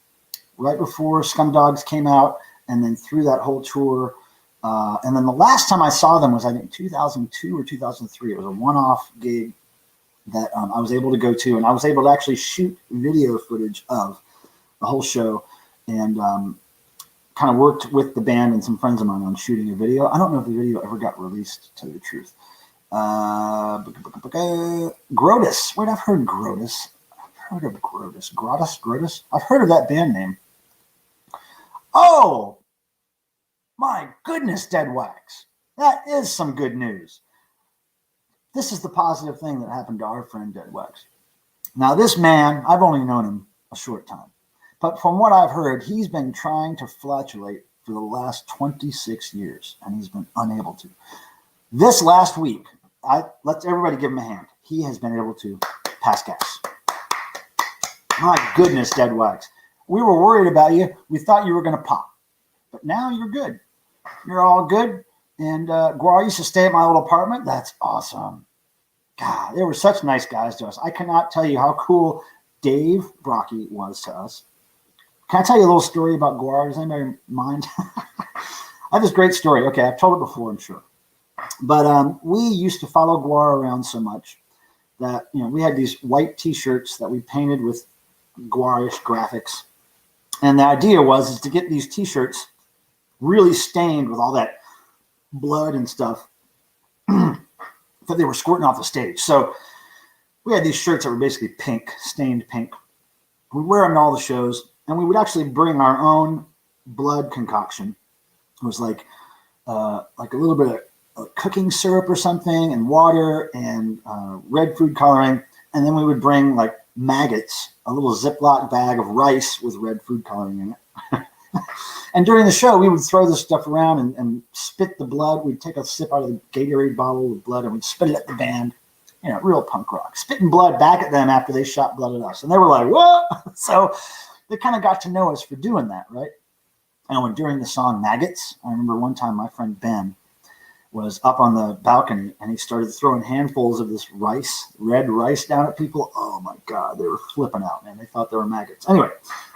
Right before Scumdogs came out, and then through that whole tour. And then the last time I saw them was, I think, 2002 or 2003. It was a one-off gig that I was able to go to, and I was able to actually shoot video footage of the whole show, and kind of worked with the band and some friends of mine on shooting a video. I don't know if the video ever got released, to tell you the truth. Grotus. Wait, I've heard Grotus. I've heard of Grotus. Grotus? I've heard of that band name. Oh, my goodness, Dead Wax. That is some good news. This is the positive thing that happened to our friend Dead Wax. Now, this man, I've only known him a short time, but from what I've heard, he's been trying to flatulate for the last 26 years, and he's been unable to. This last week, let's everybody give him a hand. He has been able to pass gas. My goodness, Dead Wax. We were worried about you. We thought you were going to pop, but now you're good. You're all good. And Guar used to stay at my old apartment. That's awesome. God, they were such nice guys to us. I cannot tell you how cool Dave Brocky was to us. Can I tell you a little story about Guar? Does anybody mind? I have this great story. Okay, I've told it before, I'm sure. But we used to follow Guar around so much that, we had these white T-shirts that we painted with Guarish graphics. And the idea is to get these T-shirts really stained with all that blood and stuff that they were squirting off the stage. So we had these shirts that were basically pink, stained pink. We'd wear them to all the shows, and we would actually bring our own blood concoction. It was like a little bit of cooking syrup or something, and water, and red food coloring. And then we would bring like maggots, a little Ziploc bag of rice with red food coloring in it. And during the show, we would throw this stuff around and spit the blood. We'd take a sip out of the Gatorade bottle with blood, and we'd spit it at the band. Real punk rock. Spitting blood back at them after they shot blood at us. And they were like, what? So they kind of got to know us for doing that, right? And during the song Maggots, I remember one time my friend Ben was up on the balcony, and he started throwing handfuls of this rice, red rice, down at people. Oh, my God. They were flipping out, man. They thought they were maggots. Anyway,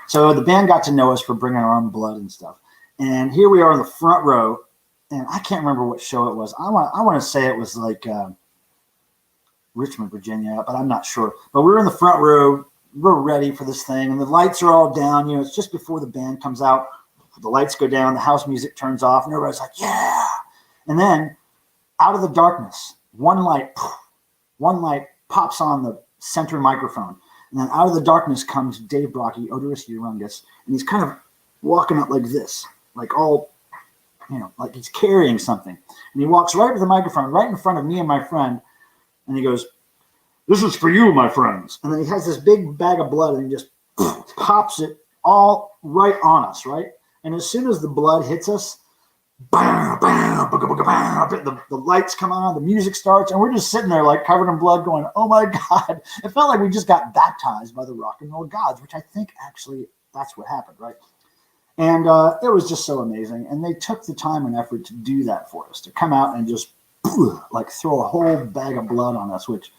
so the band got to know us for bringing our own blood and stuff. And here we are in the front row, and I can't remember what show it was. I want to say it was like Richmond, Virginia, but I'm not sure. But we're in the front row. We're ready for this thing, and the lights are all down. It's just before the band comes out. The lights go down, the house music turns off, and everybody's like, yeah. And then out of the darkness, one light pops on the center microphone. And then out of the darkness comes Dave Brocky, Odorous Urungus, and he's kind of walking up like this, like all, like he's carrying something. And he walks right to the microphone, right in front of me and my friend, and he goes, "This is for you, my friends." And then he has this big bag of blood, and he just pops it all right on us, right? And as soon as the blood hits us, bam, bam, the lights come on, the music starts, and we're just sitting there like covered in blood going, oh my God. It felt like we just got baptized by the rock and roll gods, which I think actually that's what happened, right? And it was just so amazing. And they took the time and effort to do that for us, to come out and just like throw a whole bag of blood on us, which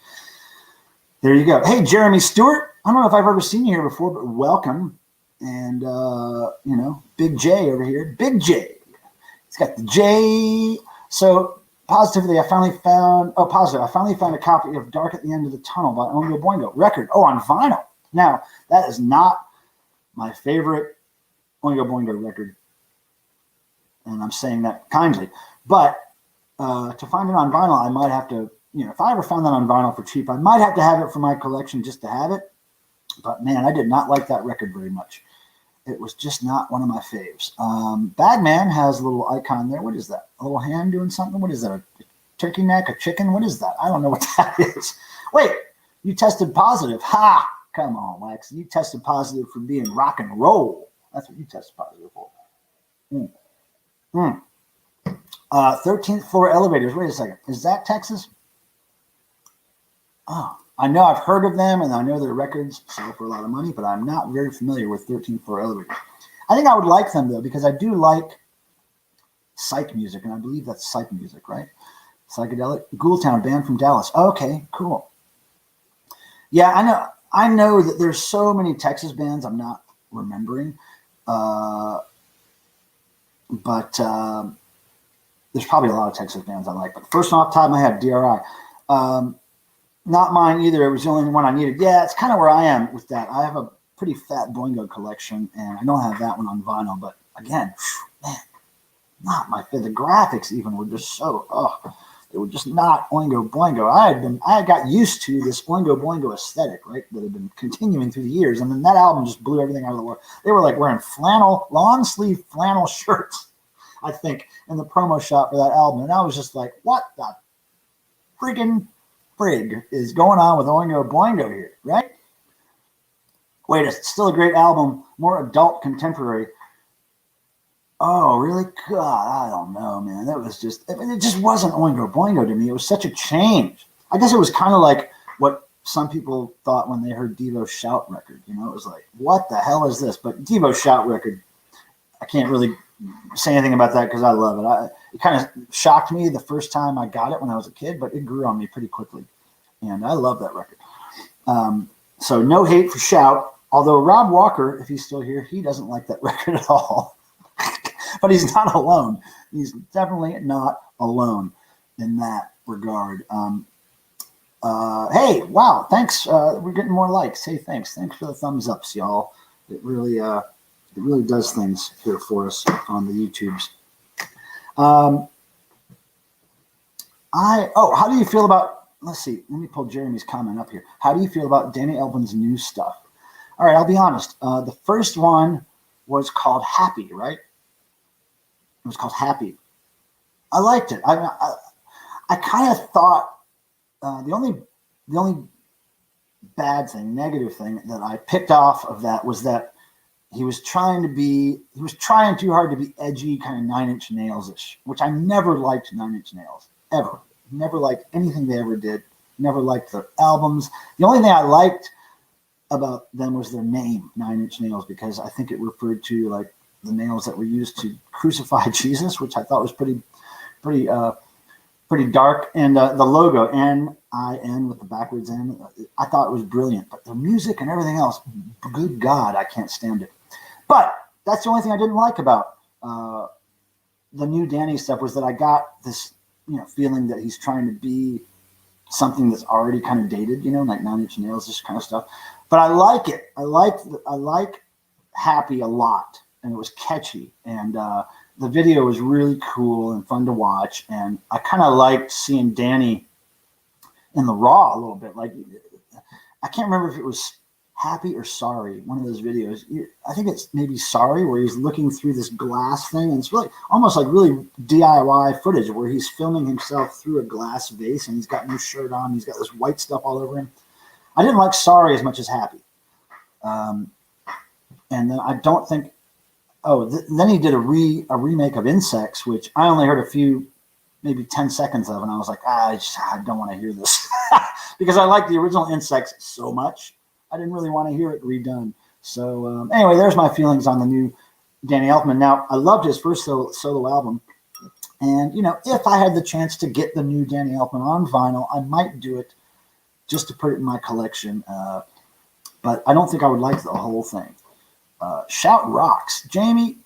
there you go. Hey, Jeremy Stewart. I don't know if I've ever seen you here before, but welcome. And, Big J over here. Big J. It's got the J. So positively, I finally found a copy of Dark at the End of the Tunnel by Oingo Boingo record. Oh, on vinyl. Now, that is not my favorite Oingo Boingo record. And I'm saying that kindly. But to find it on vinyl, I might have to, if I ever found that on vinyl for cheap, I might have to have it for my collection just to have it. But man, I did not like that record very much. It was just not one of my faves. Bagman has a little icon there. What is that? A little hand doing something? What is that? A turkey neck? A chicken? What is that? I don't know what that is. Wait, you tested positive. Ha! Come on, Lex. You tested positive for being rock and roll. That's what you tested positive for. 13th floor elevators. Wait a second. Is that Texas? Oh, I know I've heard of them, and I know their records sell for a lot of money, but I'm not very familiar with 13th floor elevators. I think I would like them, though, because I do like psych music, and I believe that's psych music, right? Psychedelic. Ghoultown, band from Dallas. Okay, cool. Yeah, I know that there's so many Texas bands I'm not remembering, but there's probably a lot of Texas bands I like. But first off the top of my head, DRI. Not mine either. It was the only one I needed. Yeah, it's kind of where I am with that. I have a pretty fat Boingo collection, and I don't have that one on vinyl. But again, man, not my favorite. The graphics even were just so, they were just not Oingo Boingo. I had got used to this Oingo Boingo aesthetic, right, that had been continuing through the years, and then that album just blew everything out of the water. They were like wearing long sleeve flannel shirts, I think, in the promo shot for that album, and I was just like, what the freaking frig is going on with Oingo Boingo here, right? Wait, it's still a great album, more adult contemporary. Oh, really? God, I don't know, man. That was just, it just wasn't Oingo Boingo to me. It was such a change. I guess it was kind of like what some people thought when they heard DEVO Shout record. It was like, what the hell is this? But DEVO Shout record, I can't really say anything about that because I love it. It kind of shocked me the first time I got it when I was a kid, but it grew on me pretty quickly. And I love that record. So no hate for Shout. Although Rob Walker, if he's still here, he doesn't like that record at all. But he's not alone. He's definitely not alone. in that regard. Hey, wow, thanks. We're getting more likes. Hey, thanks for the thumbs ups, y'all. It really does things here for us on the YouTubes. How do you feel about, let's see, let me pull Jeremy's comment up here. How do you feel about Danny Elfman's new stuff? All right, I'll be honest. The first one was called Happy, right? It was called Happy. I liked it. I kind of thought the only bad thing, negative thing that I picked off of that was that he was trying too hard to be edgy, kind of 9 Inch Nails-ish, which I never liked 9 Inch Nails, ever. Never liked anything they ever did. Never liked their albums. The only thing I liked about them was their name, 9 Inch Nails, because I think it referred to like the nails that were used to crucify Jesus, which I thought was pretty dark. And the logo, N-I-N with the backwards N, I thought it was brilliant. But the music and everything else, good God, I can't stand it. But that's the only thing I didn't like about the new Danny stuff, was that I got this, feeling that he's trying to be something that's already kind of dated, like 9 Inch Nails, this kind of stuff. But I like it. I like Happy a lot, and it was catchy, and the video was really cool and fun to watch. And I kind of liked seeing Danny in the raw a little bit. Like, I can't remember if it was Happy or Sorry, one of those videos. I think it's maybe Sorry, where he's looking through this glass thing, and it's really almost like really DIY footage where he's filming himself through a glass vase, and he's got no shirt on. He's got this white stuff all over him. I didn't like Sorry as much as Happy. And then I don't think, then he did a remake of Insects, which I only heard a few, maybe 10 seconds of, and I was like, I don't want to hear this. Because I like the original Insects so much. I didn't really want to hear it redone. So anyway, there's my feelings on the new Danny Elfman. Now, I loved his first solo album. And, if I had the chance to get the new Danny Elfman on vinyl, I might do it just to put it in my collection. But I don't think I would like the whole thing. Shout rocks. Jamie.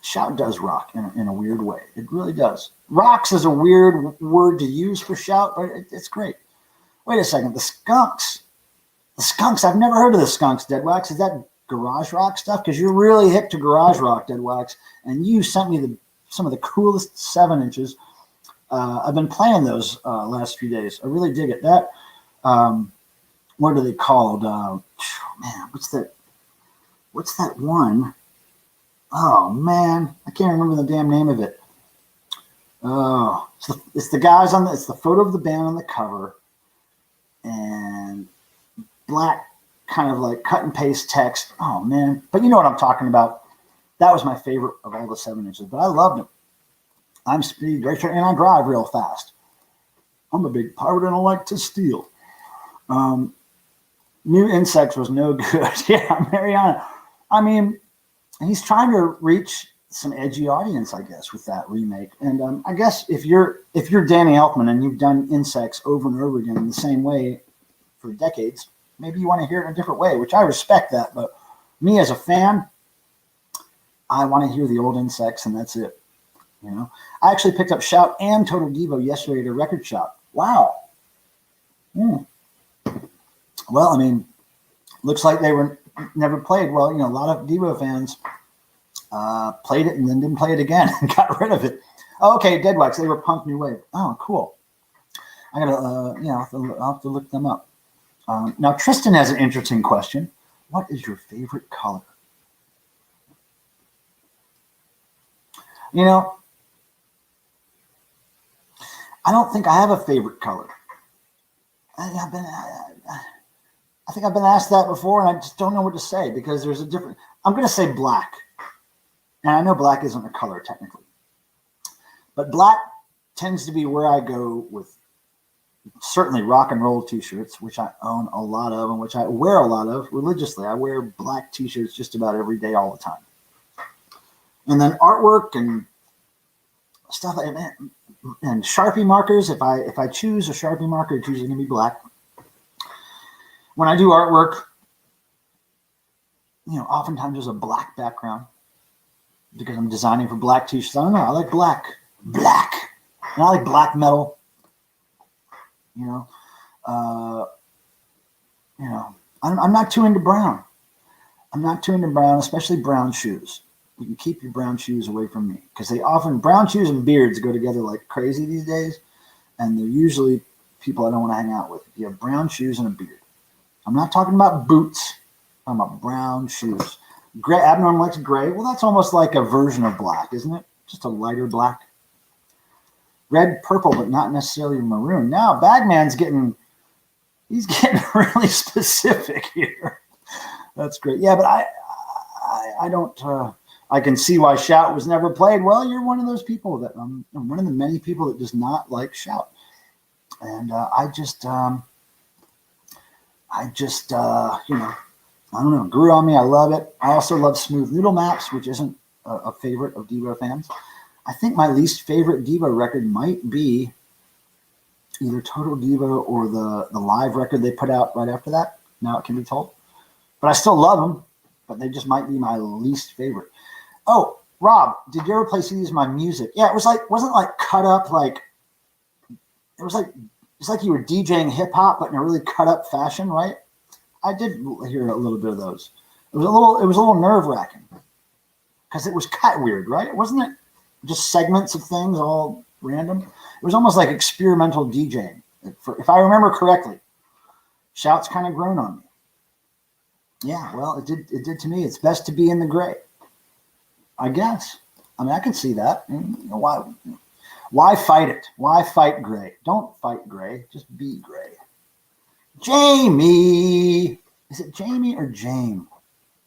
Shout does rock in a weird way. It really does. Rocks is a weird word to use for shout, but it's great. Wait a second. The Skunks. I've never heard of the Skunks, Deadwax. Is that garage rock stuff? Because you're really hip to garage rock, Deadwax. And you sent me some of the coolest 7 inches. I've been playing those last few days. I really dig it. That, what are they called? Man, what's that one? Oh, man. I can't remember the damn name of it. Oh, it's the guys it's the photo of the band on the cover, and black kind of like cut and paste text. Oh, man. But you know what I'm talking about. That was my favorite of all the 7 inches, but I loved them. I'm speed racer, and I drive real fast. I'm a big pirate, and I like to steal. New Insects was no good. Yeah, Mariana. I mean, he's trying to reach some edgy audience, I guess, with that remake. And I guess if you're Danny Elfman and you've done Insects over and over again in the same way for decades, maybe you want to hear it in a different way, which I respect that. But me as a fan, I want to hear the old Insects, and that's it. I actually picked up Shout and Total DEVO yesterday at a record shop. Wow. Well, I mean, looks like they were never played. Well, a lot of DEVO fans played it and then didn't play it again and got rid of it. Oh, okay, Deadwax, they were punk new wave. Oh, cool. I gotta, I'll have to look them up. Now, Tristan has an interesting question. What is your favorite color? I don't think I have a favorite color. I think I've been asked that before, and I just don't know what to say, because there's a different. I'm going to say black. And I know black isn't a color technically. But black tends to be where I go with certainly rock and roll t-shirts, which I own a lot of and which I wear a lot of religiously. I wear black t-shirts just about every day, all the time. And then artwork and stuff like that. And Sharpie markers, if I choose a Sharpie marker, it's usually going to be black. When I do artwork, oftentimes there's a black background because I'm designing for black t-shirts. I don't know. I like black. black. And I like black metal. You know, I'm not too into brown. I'm not too into brown, especially brown shoes. You can keep your brown shoes away from me because brown shoes and beards go together like crazy these days. And they're usually people I don't want to hang out with. If you have brown shoes and a beard. I'm not talking about boots. I'm talking about brown shoes. Gray, Abnorm likes gray. Well, that's almost like a version of black, isn't it? Just a lighter black. Red, purple, but not necessarily maroon. Now, Bagman's he's getting really specific here. That's great. Yeah, but I don't, I can see why Shout was never played. Well, you're one of those people that, I'm one of the many people that does not like Shout. And I don't know, grew on me. I love it. I also love Smooth Noodle Maps, which isn't a favorite of DEVO fans. I think my least favorite DEVO record might be either Total DEVO or the live record they put out right after that. Now It Can Be Told. But I still love them, but they just might be my least favorite. Oh, Rob, did you ever play CDs of my music? Yeah, it wasn't like cut up like, it's like you were DJing hip hop, but in a really cut up fashion, right? I did hear a little bit of those. It was a little nerve wracking because it was cut weird, right? Wasn't it just segments of things all random? It was almost like experimental DJing, if I remember correctly. Shout's kind of grown on me. Yeah, well, it did to me. It's best to be in the gray, I guess. I mean, I can see that. Why fight it? Why fight gray? Don't fight gray. Just be gray. Jamie. Is it Jamie or Jame?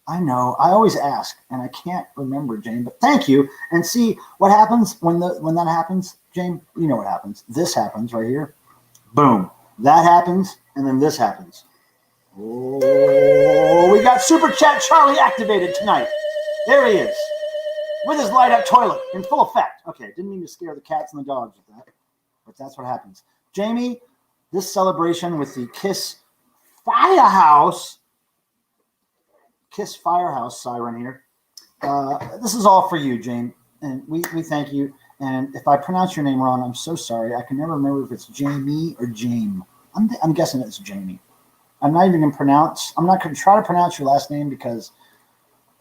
I know. I always ask, and I can't remember, Jame. But thank you. And see what happens when that happens, Jame. You know what happens. This happens right here. Boom. That happens, and then this happens. Oh, we got Super Chat Charlie activated tonight. There he is, with his light up toilet in full effect. Okay, didn't mean to scare the cats and the dogs with that, but that's what happens. Jamie, this celebration with the Kiss Firehouse siren here. This is all for you, Jane, and we thank you. And if I pronounce your name wrong, I'm so sorry. I can never remember if it's Jamie or Jame. I'm guessing it's Jamie. I'm not going to try to pronounce your last name because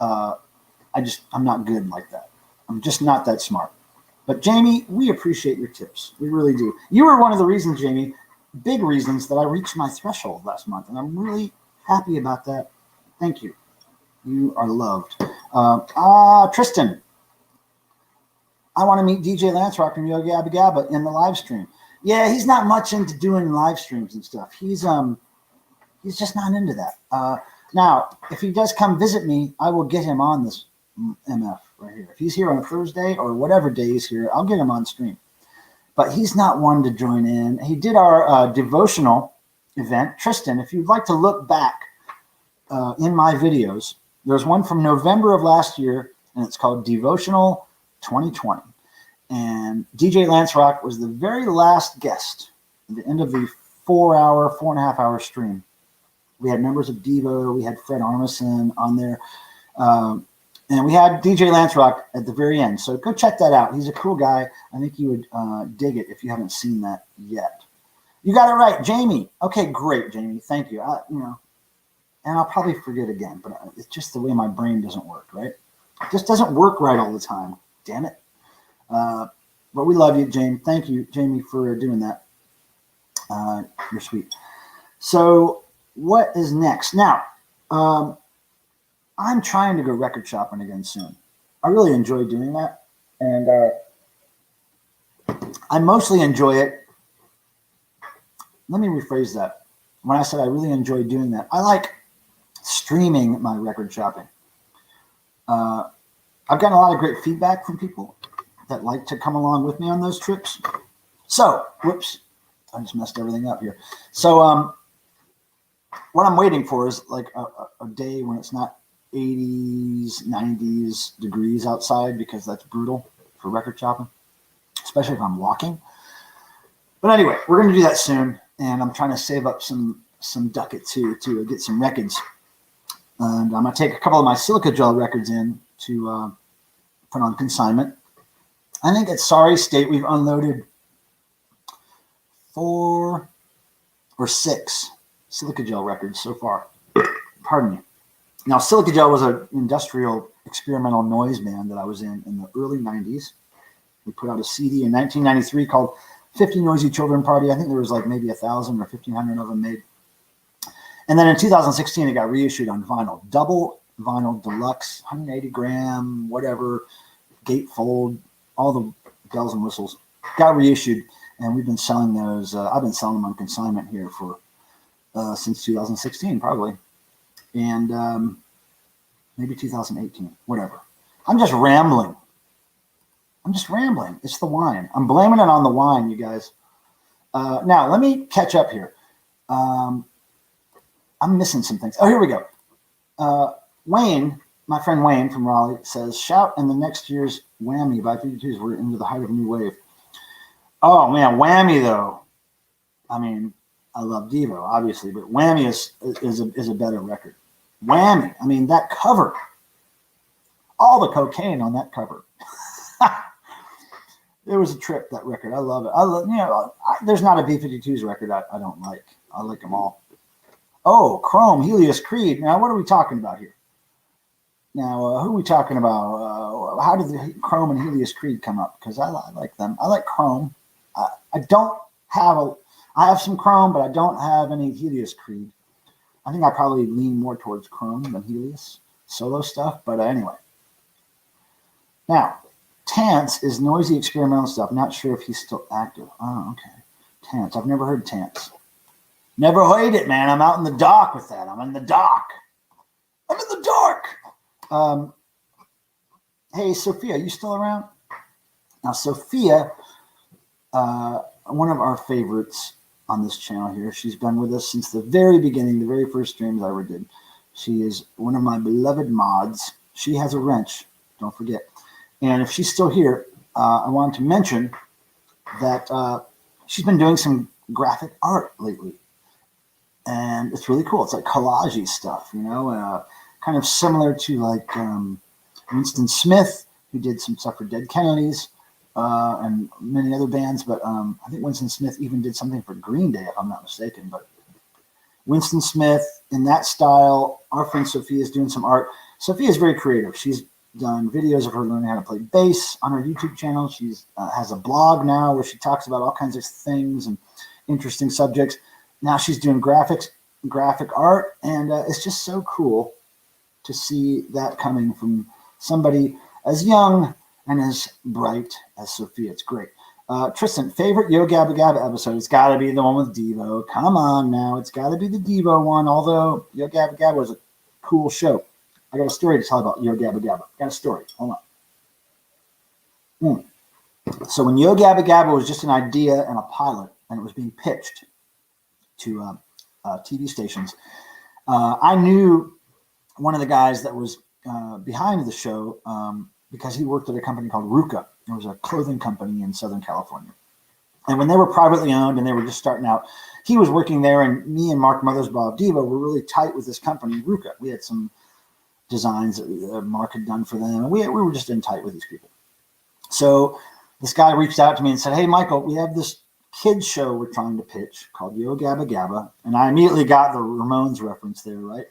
I'm not good like that. I'm just not that smart. But Jamie, we appreciate your tips. We really do. You were one of the reasons, Jamie, big reasons that I reached my threshold last month. And I'm really happy about that. Thank you. You are loved. Tristan, I want to meet DJ Lance Rock from Yogi Abba Gabba in the live stream. Yeah, he's not much into doing live streams and stuff. He's just not into that. Now, if he does come visit me, I will get him on this MF right here. If he's here on a Thursday or whatever day he's here, I'll get him on stream. But he's not one to join in. He did our devotional event. Tristan, if you'd like to look back in my videos, there's one from November of last year, and it's called Devotional 2020. And DJ Lance Rock was the very last guest at the end of the 4.5 hour stream. We had members of DEVO. We had Fred Armisen on there. And we had DJ Lance Rock at the very end. So go check that out. He's a cool guy. I think you would dig it if you haven't seen that yet. You got it right, Jamie. Okay, great, Jamie. Thank you. And I'll probably forget again, but it's just the way my brain doesn't work, right? It just doesn't work right all the time. Damn it. But we love you, Jamie. Thank you, Jamie, for doing that. You're sweet. So what is next? Now, I'm trying to go record shopping again soon. I really enjoy doing that. And I mostly enjoy it. Let me rephrase that. When I said I really enjoy doing that, I like streaming my record shopping. I've gotten a lot of great feedback from people that like to come along with me on those trips. So, whoops, I just messed everything up here. So, what I'm waiting for is like a day when it's not 80s, 90s degrees outside, because that's brutal for record shopping, especially if I'm walking. But anyway, we're going to do that soon, and I'm trying to save up some ducats to get some records. And I'm going to take a couple of my silica gel records in to put on consignment. I think at Sorry State, we've unloaded 4 or 6 Silica Gel records so far. Pardon me. Now, Silica Gel was an industrial experimental noise band that I was in the early 90s. We put out a CD in 1993 called 50 Noisy Children Party. I think there was like maybe 1,000 or 1,500 of them made. And then in 2016, it got reissued on vinyl. Double vinyl deluxe, 180 gram, whatever, gatefold, all the bells and whistles. Got reissued, and we've been selling those. I've been selling them on consignment here for since 2016, probably. And maybe 2018, whatever. I'm just rambling. It's the wine. I'm blaming it on the wine, you guys. Now, let me catch up here. I'm missing some things. Oh, here we go. Wayne, my friend Wayne from Raleigh, says, shout in the next year's Whammy by 52s. We're into the height of a new wave. Oh, man, Whammy, though. I mean, I love Devo, obviously, but Whammy is a better record. Whammy. I mean, that cover. All the cocaine on that cover. It was a trip, that record. I love it. There's not a B-52s record I don't like. I like them all. Oh, Chrome, Helios, Creed. Now, what are we talking about here? Now, who are we talking about? How did the Chrome and Helios Creed come up? Because I like them. I like Chrome. I have some Chrome, but I don't have any Helios Creed. I think I probably lean more towards Chrome than Helios solo stuff. But anyway. Now, Tance is noisy experimental stuff. Not sure if he's still active. Oh, okay. Tance. I've never heard Tance. Never heard it, man. I'm out in the dark with that. I'm in the dark. Hey, Sophia, you still around? Now, Sophia, one of our favorites on this channel here. She's been with us since the very beginning, the very first streams I ever did. She is one of my beloved mods. She has a wrench. Don't forget. And if she's still here, I wanted to mention that she's been doing some graphic art lately. And it's really cool. It's like collage-y stuff, kind of similar to like Winston Smith, who did some stuff for Dead Kennedys and many other bands. But I think Winston Smith even did something for Green Day, if I'm not mistaken. But Winston Smith, in that style, our friend Sophia is doing some art. Sophia is very creative. She's done videos of her learning how to play bass on her YouTube channel. She's has a blog now where she talks about all kinds of things and interesting subjects. Now she's doing graphic art, and it's just so cool to see that coming from somebody as young and as bright as Sophia. It's great. Tristan, favorite Yo Gabba Gabba episode? It's got to be the one with Devo. Come on now. It's got to be the Devo one, although Yo Gabba Gabba was a cool show. I got a story to tell about Yo Gabba Gabba. Got a story. Hold on. So when Yo Gabba Gabba was just an idea and a pilot, and it was being pitched to TV stations, I knew one of the guys that was behind the show because he worked at a company called Ruka. It was a clothing company in Southern California. And when they were privately owned and they were just starting out, he was working there, and me and Mark Mothersbaugh of DEVO were really tight with this company, Ruka. We had some designs that Mark had done for them, and we were just in tight with these people. So this guy reached out to me and said, hey, Michael, we have this kids show we're trying to pitch called Yo Gabba Gabba. And I immediately got the Ramones reference there, right?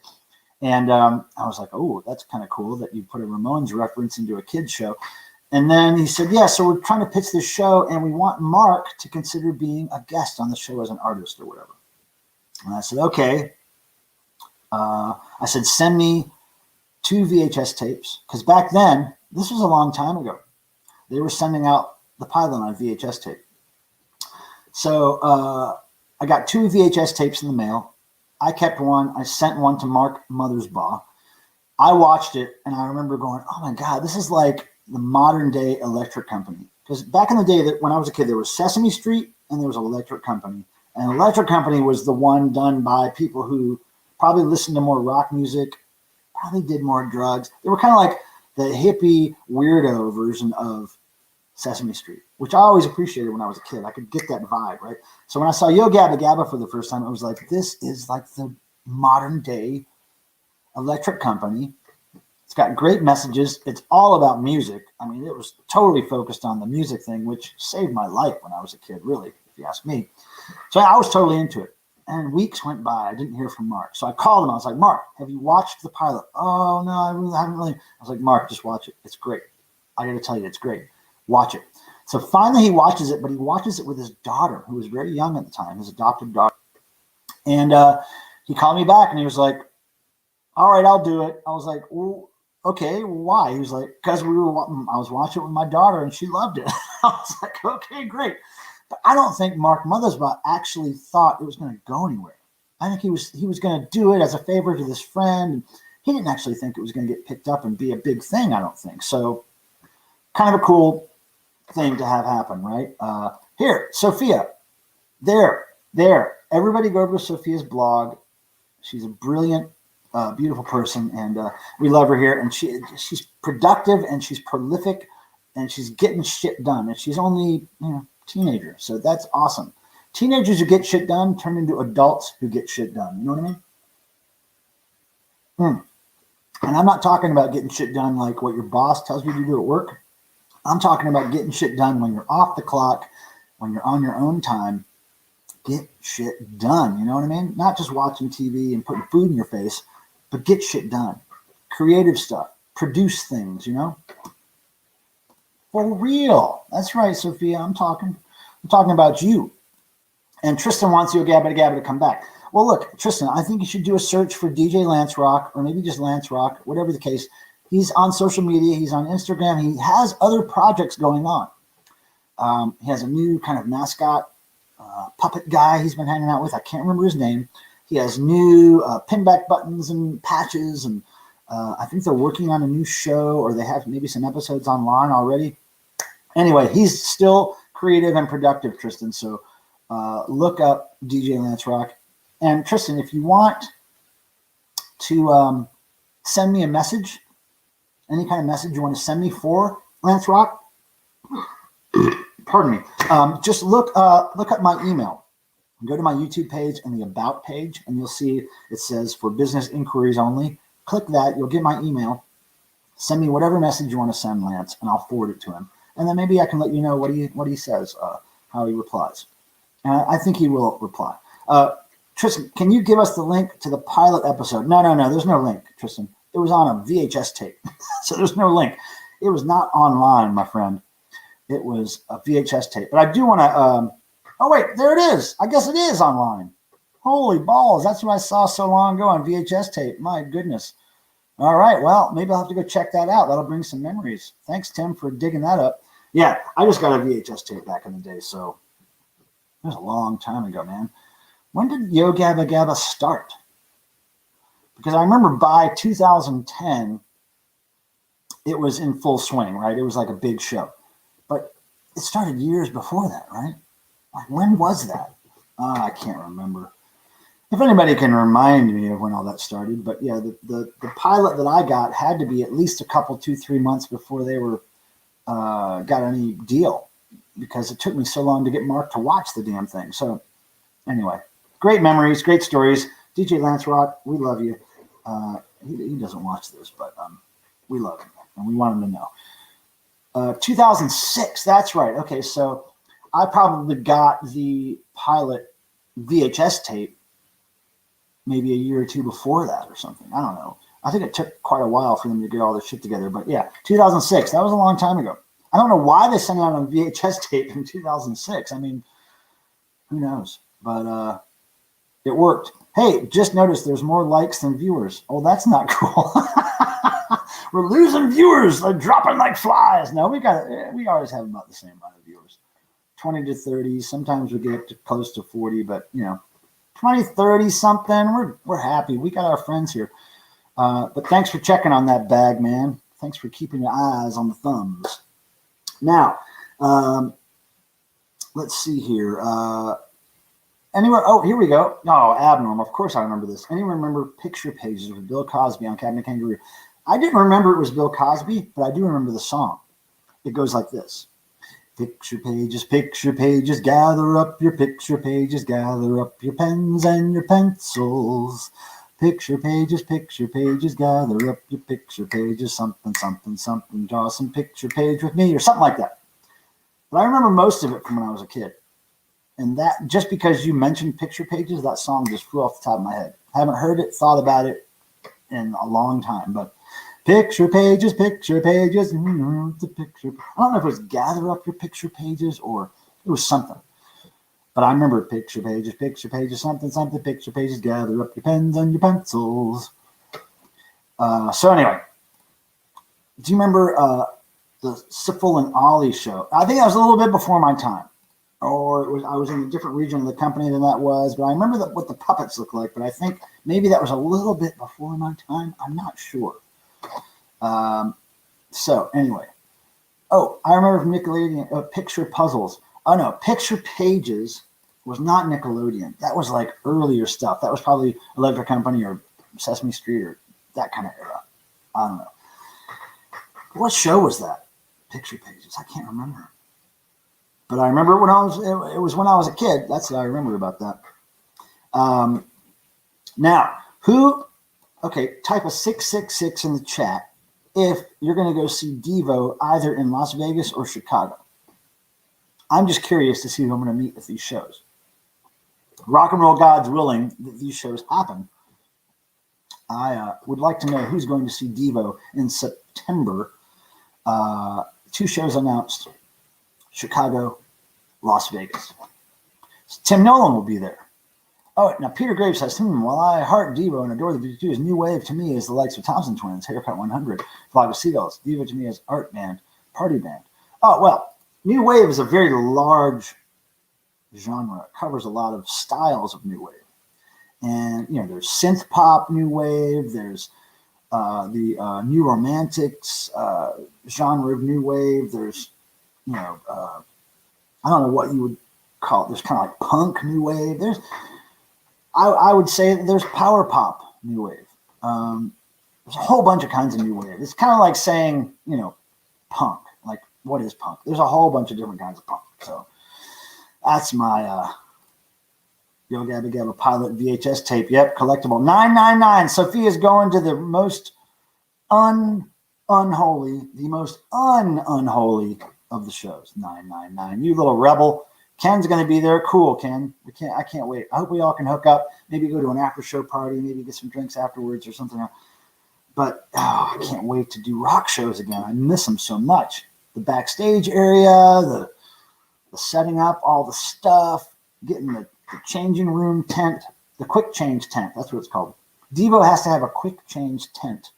And I was like, oh, that's kind of cool that you put a Ramones reference into a kids show. And then he said, yeah, so we're trying to pitch this show, and we want Mark to consider being a guest on the show as an artist or whatever. And I said, okay. I said, send me 2 VHS tapes. Because back then, this was a long time ago, they were sending out the pilot on VHS tape. So I got 2 VHS tapes in the mail. I kept one. I sent one to Mark Mothersbaugh. I watched it, and I remember going, oh, my God, this is like the modern-day Electric Company. Because back in the day, that when I was a kid, there was Sesame Street, and there was Electric Company. And Electric Company was the one done by people who probably listened to more rock music, probably did more drugs. They were kind of like the hippie, weirdo version of Sesame Street, which I always appreciated when I was a kid. I could get that vibe, right? So when I saw Yo Gabba Gabba for the first time, I was like, this is like the modern day Electric Company. It's got great messages. It's all about music. I mean, it was totally focused on the music thing, which saved my life when I was a kid, really, if you ask me. So I was totally into it. And weeks went by. I didn't hear from Mark. So I called him. I was like, Mark, have you watched the pilot? Oh, no, I haven't really. I was like, Mark, just watch it. It's great. I got to tell you, it's great. Watch it. So finally he watches it, but he watches it with his daughter, who was very young at the time, his adopted daughter. And he called me back and he was like, all right, I'll do it. I was like, well, okay, why? He was like, because I was watching it with my daughter and she loved it. I was like, okay, great. But I don't think Mark Mothersbaugh actually thought it was going to go anywhere. I think he was going to do it as a favor to this friend. He didn't actually think it was going to get picked up and be a big thing, I don't think. So kind of a cool thing to have happen, right? Here, Sophia. There. Everybody go over to Sophia's blog. She's a brilliant, beautiful person, and we love her here. And she's productive, and she's prolific, and she's getting shit done. And she's only, teenager, so that's awesome. Teenagers who get shit done turn into adults who get shit done. You know what I mean? And I'm not talking about getting shit done like what your boss tells you to do at work. I'm talking about getting shit done when you're off the clock, when you're on your own time. Get shit done. You know what I mean? Not just watching TV and putting food in your face, but get shit done. Creative stuff. Produce things, For real. That's right, Sophia. I'm talking about you. And Tristan wants you, Gabba to come back. Well, look, Tristan, I think you should do a search for DJ Lance Rock, or maybe just Lance Rock, whatever the case. He's on social media. He's on Instagram. He has other projects going on. He has a new kind of mascot puppet guy he's been hanging out with. I can't remember his name. He has new pinback buttons and patches, and I think they're working on a new show, or they have maybe some episodes online already. Anyway, he's still creative and productive, Tristan. So look up DJ Lance Rock. And Tristan, if you want to send me a message, any kind of message you want to send me for Lance Rock, pardon me, just look up my email. Go to my YouTube page and the About page, and you'll see it says for business inquiries only. Click that. You'll get my email. Send me whatever message you want to send Lance, and I'll forward it to him. And then maybe I can let you know what he says, how he replies. And I think he will reply. Tristan, can you give us the link to the pilot episode? No. There's no link, Tristan. It was on a VHS tape. So there's no link. It was not online, my friend. It was a VHS tape. But I do want to... oh, wait. There it is. I guess it is online. Holy balls. That's what I saw so long ago on VHS tape. My goodness. All right. Well, maybe I'll have to go check that out. That'll bring some memories. Thanks, Tim, for digging that up. Yeah, I just got a VHS tape back in the day, so it was a long time ago, man. When did Yo Gabba Gabba start? Because I remember by 2010, it was in full swing, right? It was like a big show. But it started years before that, right? Like, when was that? I can't remember. If anybody can remind me of when all that started. But yeah, the pilot that I got had to be at least a couple, 2-3 months before they were got any deal, because it took me so long to get Mark to watch the damn thing. So anyway, great memories, great stories. DJ Lance Rock, we love you. He doesn't watch this, but we love him and we want him to know. 2006, that's right. Okay, so I probably got the pilot VHS tape maybe a year or two before that or something. I don't know. I think it took quite a while for them to get all their shit together. But yeah, 2006, that was a long time ago. I don't know why they sent it out on VHS tape in 2006. I mean, who knows? But it worked. Hey, just noticed there's more likes than viewers. Oh, that's not cool. We're losing viewers. They're dropping like flies. No, we always have about the same amount of viewers. 20 to 30. Sometimes we get up to close to 40, but 20, 30 something. We're happy. We got our friends here. But thanks for checking on that bag, man. Thanks for keeping your eyes on the thumbs. Now, let's see here. Here we go. Oh, Abnormal. Of course I remember this. Anyone remember picture pages with Bill Cosby on Cabinet Kangaroo? I didn't remember it was Bill Cosby, but I do remember the song. It goes like this. Picture pages, gather up your picture pages, gather up your pens and your pencils. Picture pages, gather up your picture pages, something, something, something, draw some picture page with me, or something like that. But I remember most of it from when I was a kid. And that, just because you mentioned picture pages, that song just flew off the top of my head. I haven't heard it, thought about it in a long time, but picture pages, the picture. I don't know if it was gather up your picture pages or it was something. But I remember picture pages, something, something, picture pages, gather up your pens and your pencils. So anyway, do you remember the Sifel and Ollie show? I think that was a little bit before my time. Or I was in a different region of the company than that was. But I remember what the puppets looked like. But I think maybe that was a little bit before my time. I'm not sure. So anyway. Oh, I remember from Nickelodeon, Picture Puzzles. Oh, no, Picture Pages was not Nickelodeon. That was like earlier stuff. That was probably Electric Company or Sesame Street or that kind of era. I don't know. What show was that? Picture Pages. I can't remember. But I remember it was when I was a kid. That's what I remember about that. Now, type a 666 in the chat if you're going to go see DEVO either in Las Vegas or Chicago. I'm just curious to see who I'm going to meet at these shows. Rock and roll God's willing that these shows happen. I would like to know who's going to see DEVO in September. 2 shows announced. Chicago, Las Vegas. Tim Nolan will be there. Oh, now Peter Graves says, while I heart DEVO and adore the V2s, New Wave to me is the likes of Thompson Twins, Haircut 100, Flock of Seagulls. DEVO to me is art band, party band. Oh, well, New Wave is a very large genre. It covers a lot of styles of New Wave. And, there's synth pop New Wave. There's the New Romantics genre of New Wave. There's, I don't know what you would call it. There's kind of like punk New Wave. I would say that there's power pop New Wave. There's a whole bunch of kinds of New Wave. It's kind of like saying, punk. Like, what is punk? There's a whole bunch of different kinds of punk. So that's my Yo Gabba Gabba Pilot VHS tape. Yep, collectible. 999. Sophia's going to the most unholy of the shows. 999. You little rebel. Ken's going to be there. Cool, Ken. I can't wait. I hope we all can hook up. Maybe go to an after-show party. Maybe get some drinks afterwards or something. But I can't wait to do rock shows again. I miss them so much. The backstage area, the setting up, all the stuff, getting the changing room tent, the quick change tent. That's what it's called. DEVO has to have a quick change tent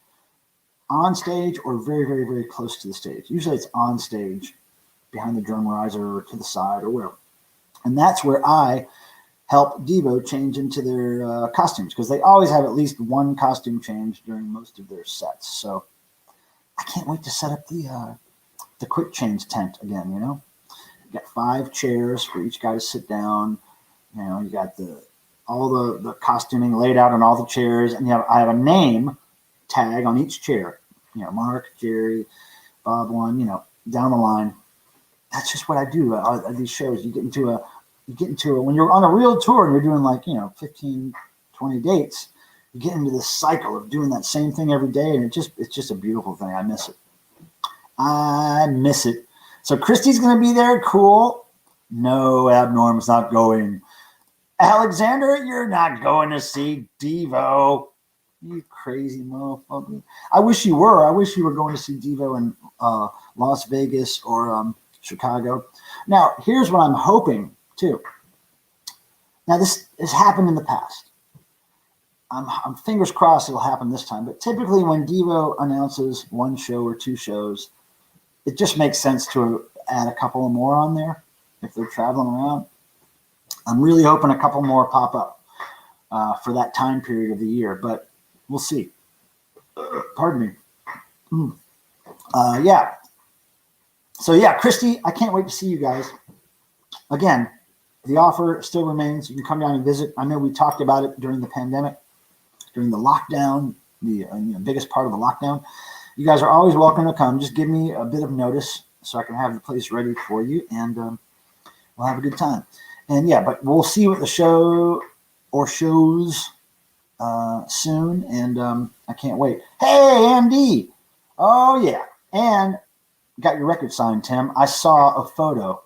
on stage or very, very, very close to the stage. Usually it's on stage, behind the drum riser or to the side or wherever. And that's where I help DEVO change into their costumes, because they always have at least one costume change during most of their sets. So I can't wait to set up the quick change tent again. You got 5 chairs for each guy to sit down. You got all the costuming laid out on all the chairs, and I have a name tag on each chair. Mark, Jerry, Bob, one. Down the line. That's just what I do at these shows. You get into when you're on a real tour and you're doing like 15, 20 dates. You get into this cycle of doing that same thing every day, and it's just a beautiful thing. I miss it. So Christy's going to be there. Cool. No, Abnorm's not going. Alexander, you're not going to see DEVO. You crazy motherfucker. I wish you were. I wish you were going to see DEVO in Las Vegas or Chicago. Now, here's what I'm hoping, too. Now, this has happened in the past. I'm fingers crossed it'll happen this time. But typically when DEVO announces 1 show or 2 shows, it just makes sense to add a couple more on there if they're traveling around. I'm really hoping a couple more pop up for that time period of the year, but we'll see. Pardon me. Yeah. So, yeah, Christy, I can't wait to see you guys. Again, the offer still remains. You can come down and visit. I know we talked about it during the pandemic, during the lockdown, the biggest part of the lockdown. You guys are always welcome to come. Just give me a bit of notice so I can have the place ready for you, and we'll have a good time. And, yeah, but we'll see what the show or shows soon, and I can't wait. Hey, Andy! Oh, yeah. And got your record signed, Tim. I saw a photo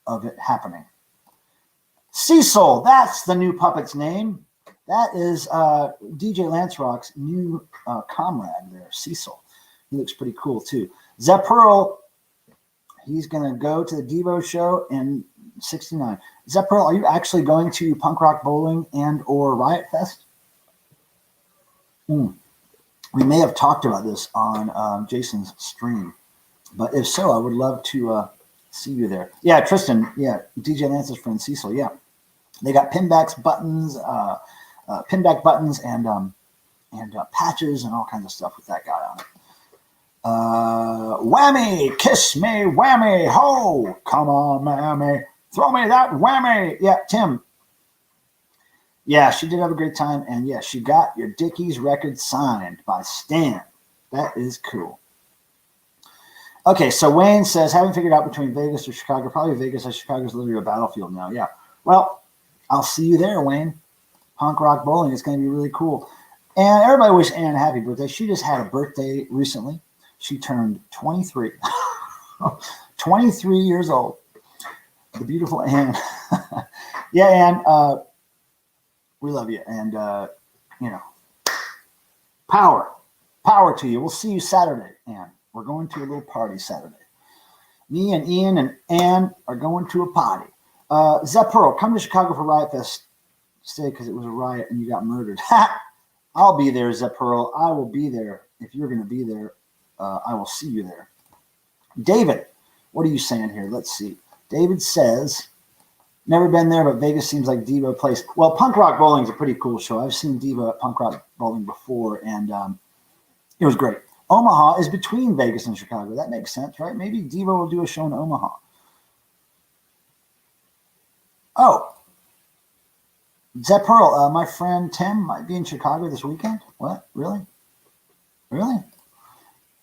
of it happening. Cecil, that's the new puppet's name. That is DJ Lance Rock's new comrade there, Cecil. He looks pretty cool, too. Zep Pearl, he's going to go to the DEVO show in 69. Zep Pearl, are you actually going to Punk Rock Bowling and or Riot Fest? We may have talked about this on Jason's stream, but if so, I would love to see you there. Yeah, Tristan, yeah, DJ Lance's friend Cecil, yeah. They got pinback buttons and patches and all kinds of stuff with that guy on it. Whammy, kiss me, whammy, ho, come on, mammy, throw me that whammy. Yeah, Tim. Yeah, she did have a great time, and yeah, she got your Dickies record signed by Stan. That is cool. Okay, so Wayne says, haven't figured out between Vegas or Chicago. Probably Vegas, as Chicago's literally a battlefield now. Yeah, well, I'll see you there, Wayne. Punk Rock Bowling. It's going to be really cool. And everybody wish Ann a happy birthday. She just had a birthday recently. She turned 23. 23 years old. The beautiful Ann. Yeah, Ann, we love you. And, power to you. We'll see you Saturday, Ann. We're going to a little party Saturday. Me and Ian and Ann are going to a party. Zep Pearl, come to Chicago for Riot Fest. Stay because it was a riot and you got murdered. I'll be there, Zep Pearl. I will be there. If you're going to be there, I will see you there. David, what are you saying here? Let's see. David says, never been there, but Vegas seems like DEVO place. Well, Punk Rock Bowling is a pretty cool show. I've seen DEVO at Punk Rock Bowling before, and it was great. Omaha is between Vegas and Chicago. That makes sense, right? Maybe DEVO will do a show in Omaha. Oh, Zep Pearl, my friend Tim might be in Chicago this weekend. What? Really?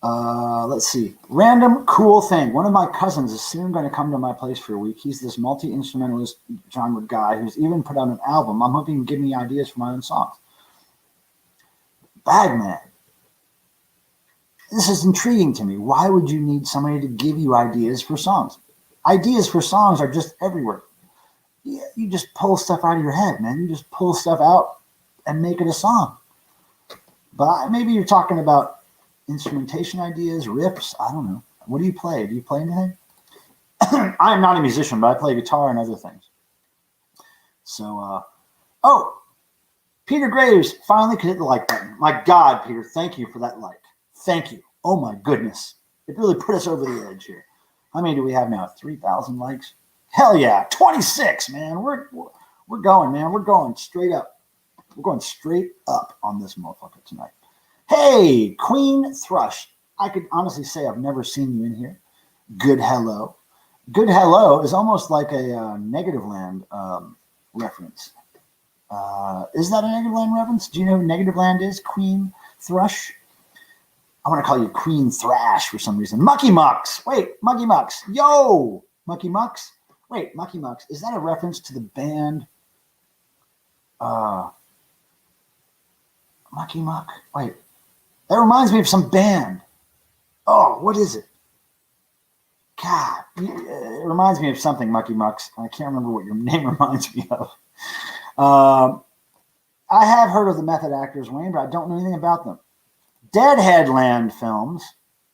Let's see. Random cool thing. One of my cousins is soon going to come to my place for a week. He's this multi-instrumentalist genre guy who's even put out an album. I'm hoping he can give me ideas for my own songs. Bagman. This is intriguing to me. Why would you need somebody to give you ideas for songs? Ideas for songs are just everywhere. You just pull stuff out of your head, man. You just pull stuff out and make it a song. But maybe you're talking about instrumentation ideas, riffs. I don't know. What do you play? Do you play anything? I'm not a musician, but I play guitar and other things. So, Peter Graves finally could hit the like button. My God, Peter, thank you for that like. Thank you. Oh my goodness. It really put us over the edge here. How many do we have now? 3,000 likes? Hell yeah. 26, man. We're going, man. We're going straight up. We're going straight up on this motherfucker tonight. Hey, Queen Thrush. I could honestly say I've never seen you in here. Good hello. Good hello is almost like a Negative Land reference. Is that a Negative Land reference? Do you know who Negative Land is? Queen Thrush? I want to call you Queen Thrash for some reason. Mucky Mucks. Wait, Mucky Mucks. Yo, Mucky Mucks. Wait, Mucky Mucks. Is that a reference to the band? Mucky Muck. Wait. That reminds me of some band. Oh, what is it? God, it reminds me of something, Mucky Mucks. I can't remember what your name reminds me of. I have heard of the Method Actors, Wayne, but I don't know anything about them. Deadheadland Films.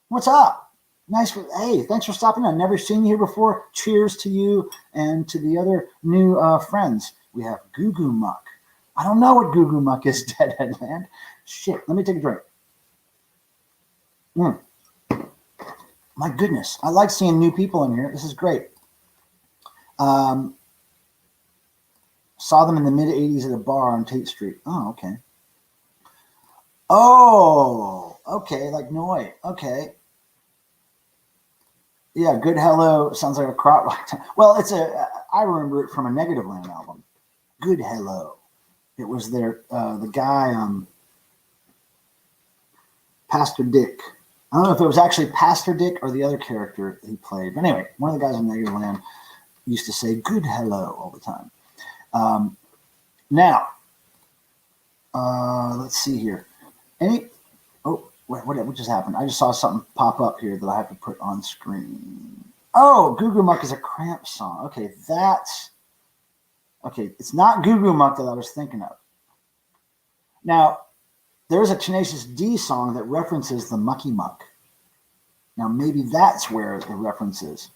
What's up? Nice. Hey, thanks for stopping in. Never seen you here before. Cheers to you and to the other new friends. We have Goo Goo Muck. I don't know what Goo Goo Muck is, Deadheadland. Shit, let me take a drink. My goodness. I like seeing new people in here. This is great. Saw them in the mid-'80s at a bar on Tate Street. Oh, okay. Oh, okay, like Noi. Okay. Yeah, Good Hello sounds like a crowd rock. Well, I remember it from a Negative Land album. Good Hello. It was the guy, Pastor Dick. I don't know if it was actually Pastor Dick or the other character he played. But anyway, one of the guys in Negative Land used to say Good Hello all the time. Now, Let's see here. What just happened? I just saw something pop up here that I have to put on screen. Oh, Goo Goo Muck is a Cramp song. Okay, it's not Goo Goo Muck that I was thinking of. Now, there's a Tenacious D song that references the Mucky Muck. Now, maybe that's where the reference is.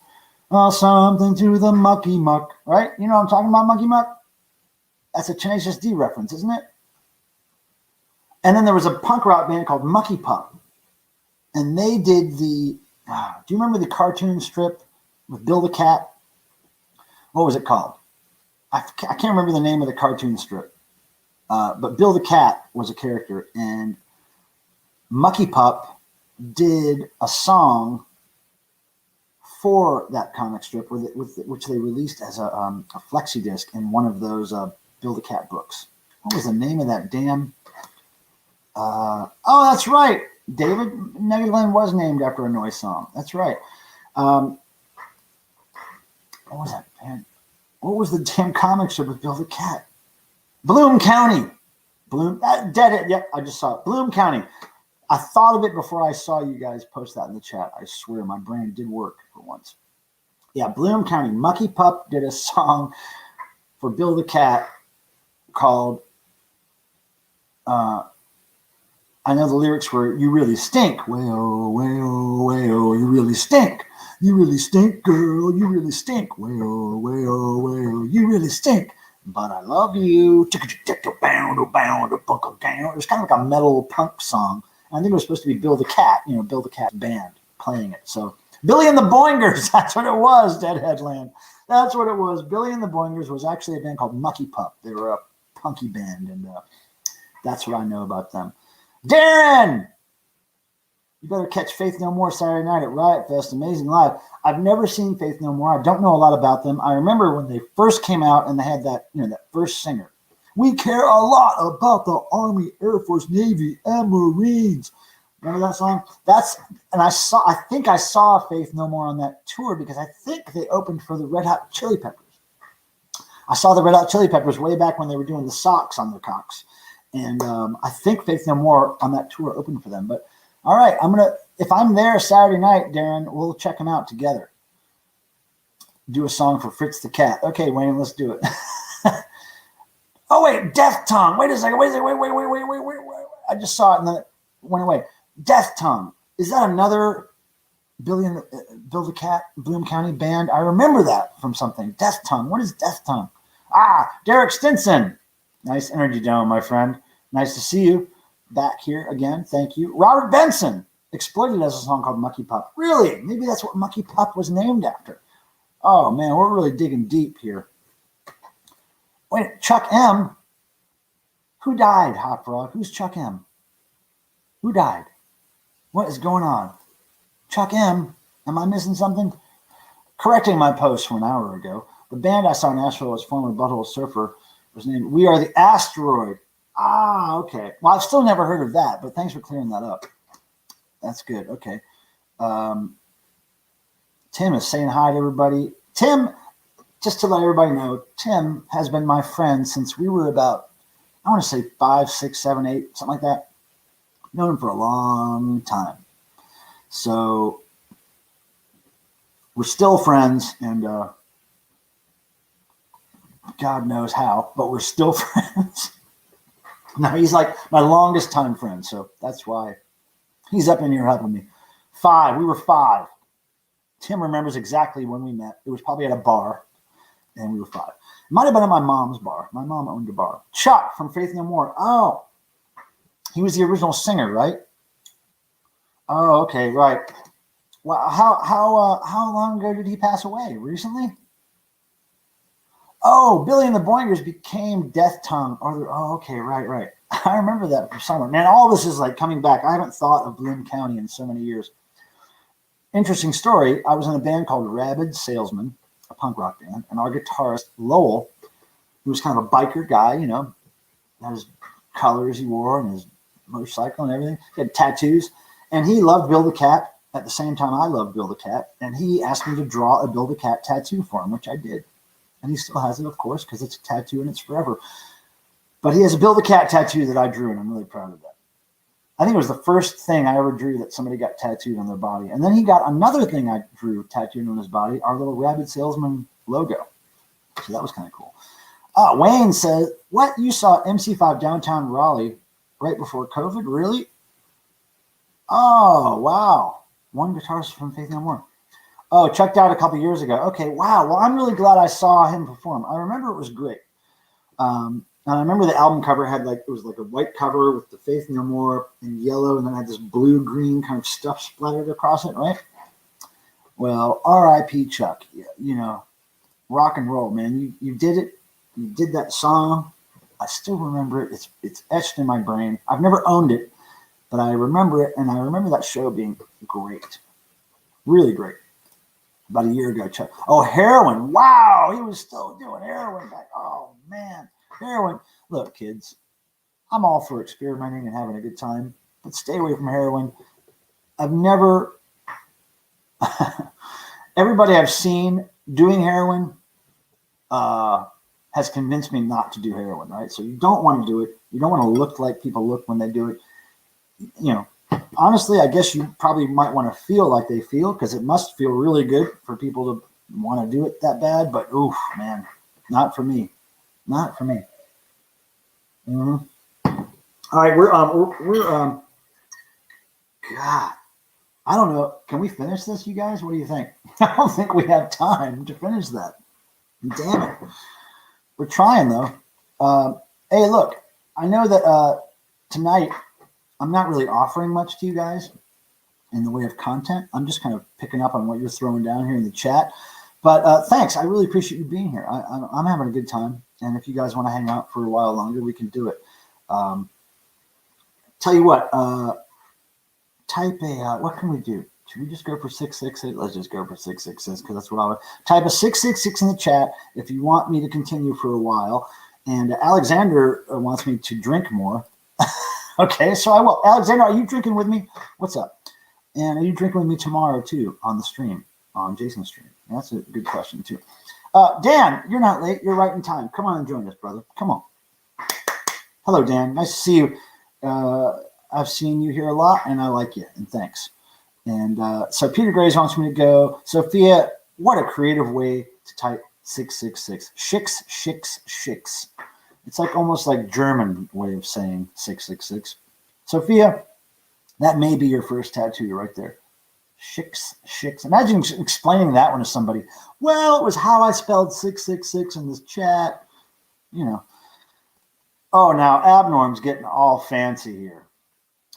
Oh, something to the Mucky Muck, right? You know what I'm talking about, Mucky Muck? That's a Tenacious D reference, isn't it? And then there was a punk rock band called Mucky Pup. And they did do you remember the cartoon strip with Bill the Cat? What was it called? I can't remember the name of the cartoon strip. But Bill the Cat was a character. And Mucky Pup did a song for that comic strip which they released as a flexi disc in one of those Bill the Cat books. What was the name of that damn... that's right. David, Negativland was named after a noise song. That's right. What was that, man? What was the damn comic strip with Bill the Cat? Bloom County. Deadhead. Yep, I just saw it. Bloom County. I thought of it before I saw you guys post that in the chat. I swear my brain did work for once. Yeah, Bloom County. Mucky Pup did a song for Bill the Cat called... I know the lyrics were, you really stink. Well, well, well, you really stink. You really stink, girl. You really stink. Well, well, well, you really stink. But I love you. It was kind of like a metal punk song. I think it was supposed to be Bill the Cat, Bill the Cat's band playing it. So Billy and the Boingers, that's what it was, Deadhead Land. That's what it was. Billy and the Boingers was actually a band called Mucky Pup. They were a punky band, and that's what I know about them. Darren, you better catch Faith No More Saturday night at Riot Fest. Amazing live. I've never seen Faith No More. I don't know a lot about them. I remember when they first came out and they had that, that first singer. We care a lot about the Army, Air Force, Navy, and Marines. Remember that song? I think I saw Faith No More on that tour because I think they opened for the Red Hot Chili Peppers. I saw the Red Hot Chili Peppers way back when they were doing the socks on their cocks. And I think Faith No More on that tour opened for them. But all right, if I'm there Saturday night, Darren, we'll check them out together. Do a song for Fritz the Cat. Okay, Wayne, let's do it. Oh wait, Death Tongue. Wait a second. Wait. I just saw it and then it went away. Death Tongue. Is that another Bill the Cat, Bloom County band? I remember that from something. Death Tongue. What is Death Tongue? Derek Stinson. Nice energy dome, my friend. Nice to see you back here again. Thank you. Robert Benson. Exploited as a song called Mucky Pup. Really? Maybe that's what Mucky Pup was named after. Oh, man, we're really digging deep here. Wait, Chuck M. Who died, Hot Frog? Who's Chuck M? Who died? What is going on? Chuck M. Am I missing something? Correcting my post from an hour ago. The band I saw in Nashville was former Butthole Surfer. Was named We Are the Asteroid. Okay. Well, I've still never heard of that, but thanks for clearing that up. That's good. Okay. Tim is saying hi to everybody. Tim, just to let everybody know, Tim has been my friend since we were about, I want to say 5, 6, 7, 8, something like that. Known him for a long time. So we're still friends, and God knows how, but we're still friends. Now he's like my longest time friend, so that's why he's up in here helping me. 5. We were 5. Tim remembers exactly when we met. It was probably at a bar, and we were 5. It might have been at my mom's bar. My mom owned a bar. Chuck from Faith No More. Oh, he was the original singer, right? Oh, okay, right. Well, how long ago did he pass away? Recently? Oh, Billy and the Boingers became Death Tongue. Okay, right. I remember that from somewhere. Man, all this is like coming back. I haven't thought of Bloom County in so many years. Interesting story. I was in a band called Rabid Salesman, a punk rock band, and our guitarist, Lowell, who was kind of a biker guy, had his colors he wore and his motorcycle and everything. He had tattoos, and he loved Bill the Cat at the same time I loved Bill the Cat, and he asked me to draw a Bill the Cat tattoo for him, which I did. And he still has it, of course, because it's a tattoo and it's forever. But he has a Build a Cat tattoo that I drew, and I'm really proud of that. I think it was the first thing I ever drew that somebody got tattooed on their body. And then he got another thing I drew tattooed on his body, our little Rabid Salesman logo. So that was kind of cool. Wayne says, what? You saw MC5 downtown Raleigh right before COVID? Really? Oh, wow. One guitarist from Faith No More. Oh, checked out a couple years ago. Okay, wow. Well, I'm really glad I saw him perform. I remember it was great. And I remember the album cover had it was like a white cover with the Faith No More in yellow, and then had this blue-green kind of stuff splattered across it, right? Well, R.I.P. Chuck. You know, rock and roll, man. You did it. You did that song. I still remember it. It's etched in my brain. I've never owned it, but I remember it, and I remember that show being great. Really great. About a year ago, Chuck. Oh, heroin. Wow, he was still doing heroin back. Oh, man. Heroin. Look, kids, I'm all for experimenting and having a good time, but stay away from heroin. I've never, everybody I've seen doing heroin has convinced me not to do heroin, right? So you don't want to do it. You don't want to look like people look when they do it. You know, honestly, I guess you probably might want to feel like they feel, because it must feel really good for people to want to do it that bad. But oof, man, not for me. Not for me. Mm-hmm. All right, we're God, I don't know. Can we finish this, you guys? What do you think? I don't think we have time to finish that. Damn it. We're trying though. Hey, look, I know that tonight I'm not really offering much to you guys in the way of content. I'm just kind of picking up on what you're throwing down here in the chat. But thanks. I really appreciate you being here. I'm having a good time. And if you guys want to hang out for a while longer, we can do it. Tell you what, type a, what can we do? Should we just go for 666? Let's just go for 666, because that's what I would type a 666 in the chat if you want me to continue for a while. And Alexander wants me to drink more. Okay, so I will. Alexander, are you drinking with me? What's up? And are you drinking with me tomorrow too on the stream, on Jason's stream? That's a good question too. Dan, you're not late. You're right in time. Come on and join us, brother. Come on. Hello, Dan. Nice to see you. I've seen you here a lot, and I like you, and thanks. And so Peter Graves wants me to go. Sophia, what a creative way to type 666. Shix. It's like almost like German way of saying 666. Sophia, that may be your first tattoo right there. Shix. Imagine explaining that one to somebody. Well, it was how I spelled 666 in this chat. You know. Oh, now Abnorm's getting all fancy here.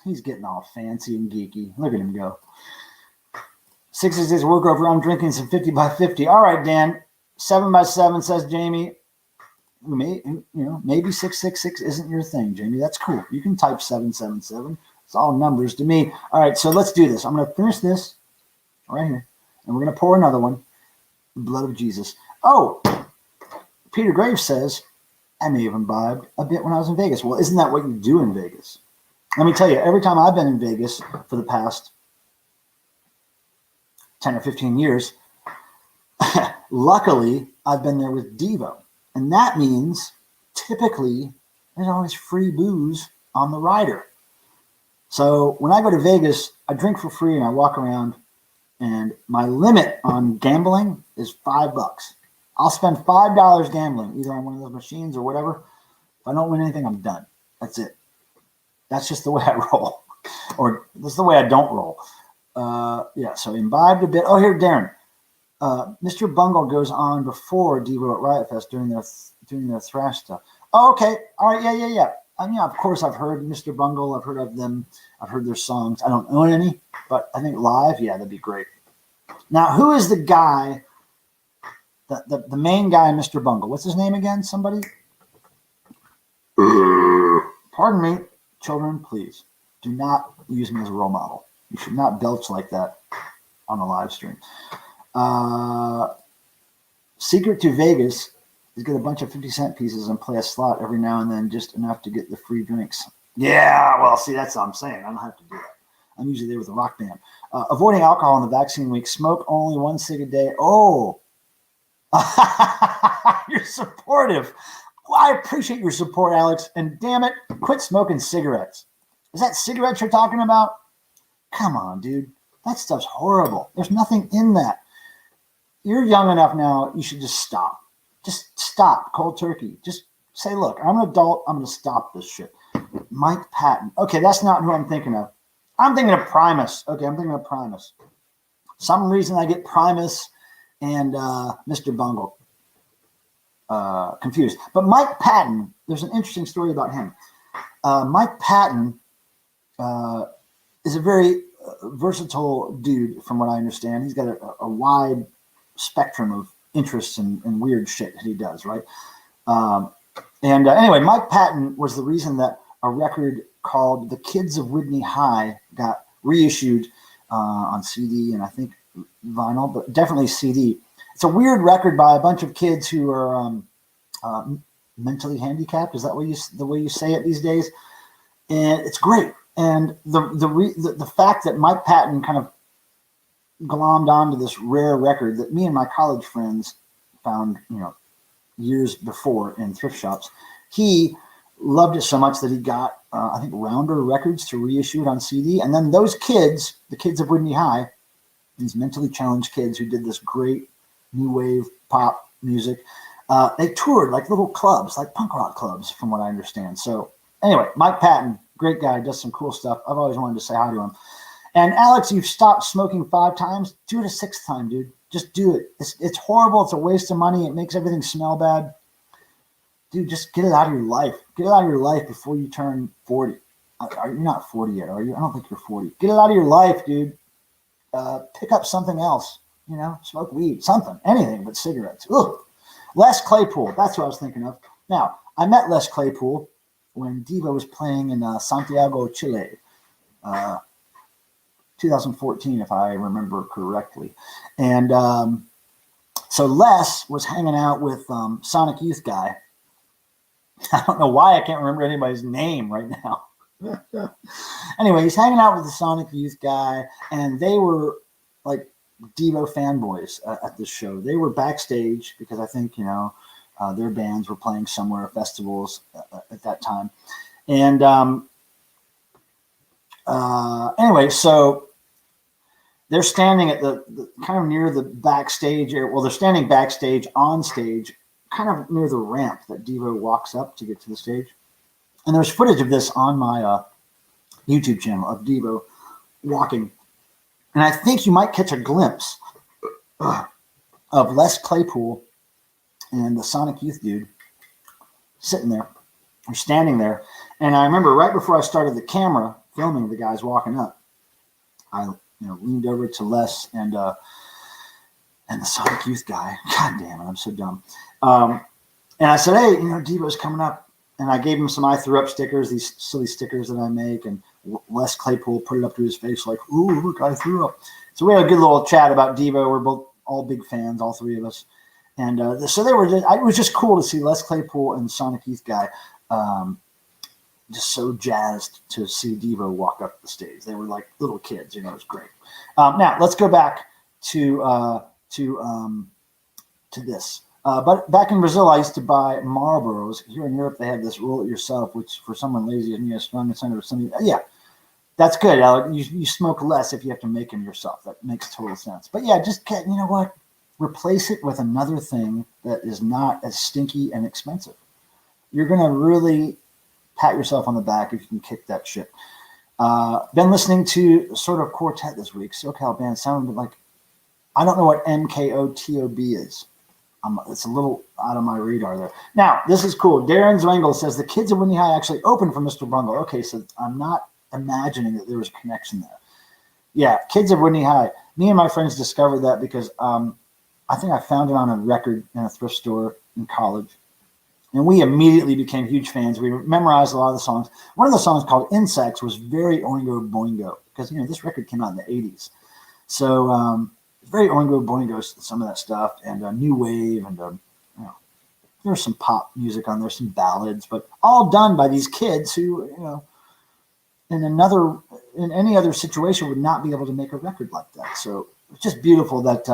He's getting all fancy and geeky. Look at him go. 666 work over. I'm drinking some 50 by 50. All right, Dan. 7 by 7 says Jamie. Maybe 666 isn't your thing, Jamie. That's cool. You can type 777. It's all numbers to me. All right, so let's do this. I'm going to finish this right here, and we're going to pour another one. The blood of Jesus. Oh, Peter Graves says, I may have imbibed a bit when I was in Vegas. Well, isn't that what you do in Vegas? Let me tell you, every time I've been in Vegas for the past 10 or 15 years, luckily, I've been there with DEVO. And that means typically there's always free booze on the rider. So when I go to Vegas, I drink for free and I walk around, and my limit on gambling is $5. I'll spend $5 gambling, either on one of those machines or whatever. If I don't win anything, I'm done. That's it. That's just the way I roll. Or that's the way I don't roll. Yeah, so imbibed a bit. Oh, here, Darren. Mr. Bungle goes on before DEVO at Riot Fest during their thrash stuff. Oh, okay. All right. Yeah. Of course, I've heard Mr. Bungle. I've heard of them. I've heard their songs. I don't own any, but I think live, yeah, that'd be great. Now, who is the guy, the main guy, Mr. Bungle? What's his name again? Somebody? Pardon me, children, please. Do not use me as a role model. You should not belch like that on a live stream. Secret to Vegas is get a bunch of 50-cent pieces and play a slot every now and then, just enough to get the free drinks. Yeah, well, see, that's what I'm saying. I don't have to do that. I'm usually there with a rock band. Avoiding alcohol in the vaccine week. Smoke only 1 cig a day. Oh, you're supportive. I appreciate your support, Alex. And damn it, quit smoking cigarettes. Is that cigarettes you're talking about? Come on, dude. That stuff's horrible. There's nothing in that. You're young enough now. You should just stop. Just stop cold turkey. Just say, look, I'm an adult. I'm going to stop this shit. Mike Patton. Okay, that's not who I'm thinking of. I'm thinking of Primus. Okay, I'm thinking of Primus. Some reason I get Primus and Mr. Bungle confused. But Mike Patton, there's an interesting story about him. Mike Patton is a very versatile dude, from what I understand. He's got a wide spectrum of interests and weird shit that he does, right? Anyway, Mike Patton was the reason that a record called The Kids of Whitney High got reissued on CD and I think vinyl, but definitely CD. It's a weird record by a bunch of kids who are mentally handicapped. Is that the way you say it these days? And it's great. And the fact that Mike Patton kind of glommed onto this rare record that me and my college friends found, years before in thrift shops, he loved it so much that he got, I think, Rounder Records to reissue it on CD. And then those kids, the kids of Whitney High, these mentally challenged kids who did this great new wave pop music, they toured like little clubs, like punk rock clubs, from what I understand. So anyway, Mike Patton, great guy, does some cool stuff. I've always wanted to say hi to him. And Alex, you've stopped smoking 5 times. Do it a 6th time, dude. Just do it. It's horrible. It's a waste of money. It makes everything smell bad. Dude, just get it out of your life. Get it out of your life before you turn 40. You're not 40 yet, are you? I don't think you're 40. Get it out of your life, dude. Pick up something else. Smoke weed, something, anything but cigarettes. Ugh. Les Claypool. That's what I was thinking of. Now, I met Les Claypool when DEVO was playing in Santiago, Chile. 2014, if I remember correctly. And so Les was hanging out with Sonic Youth guy. I don't know why I can't remember anybody's name right now. Anyway, he's hanging out with the Sonic Youth guy, and they were like DEVO fanboys at this show. They were backstage because I think, their bands were playing somewhere, festivals at that time. And anyway, so they're standing at the kind of near the backstage area. Well, they're standing backstage on stage, kind of near the ramp that DEVO walks up to get to the stage. And there's footage of this on my YouTube channel of DEVO walking. And I think you might catch a glimpse of Les Claypool and the Sonic Youth dude sitting there or standing there. And I remember right before I started the camera filming the guys walking up, I leaned over to Les and the Sonic Youth guy. God damn it, I'm so dumb. And I said, hey, DEVO's coming up. And I gave him some I Threw Up stickers, these silly stickers that I make. And Les Claypool put it up to his face like, ooh, look, I threw up. So we had a good little chat about DEVO. We're both all big fans, all three of us. And so they were it was just cool to see Les Claypool and Sonic Youth guy just so jazzed to see DEVO walk up the stage. They were like little kids, it was great. Now let's go back to this. But back in Brazil, I used to buy Marlboros. Here in Europe, they have this roll it yourself, which for someone lazy and a strong incentive or something. Yeah, that's good, Alec. You smoke less if you have to make them yourself. That makes total sense. But yeah, just get, replace it with another thing that is not as stinky and expensive. You're going to really pat yourself on the back if you can kick that shit. Been listening to sort of quartet this week. SoCal band sounded like, I don't know what MKOTOB is. It's a little out of my radar there. Now, this is cool. Darren Zwengel says the kids of Whitney High actually opened for Mr. Bungle. Okay, so I'm not imagining that there was a connection there. Yeah, kids of Whitney High. Me and my friends discovered that because I think I found it on a record in a thrift store in college. And we immediately became huge fans. We memorized a lot of the songs. One of the songs called Insects was very Oingo Boingo because, this record came out in the 80s. So, very Oingo Boingo, some of that stuff, and new wave, and there's some pop music on there, some ballads, but all done by these kids who, in any other situation would not be able to make a record like that. So it's just beautiful that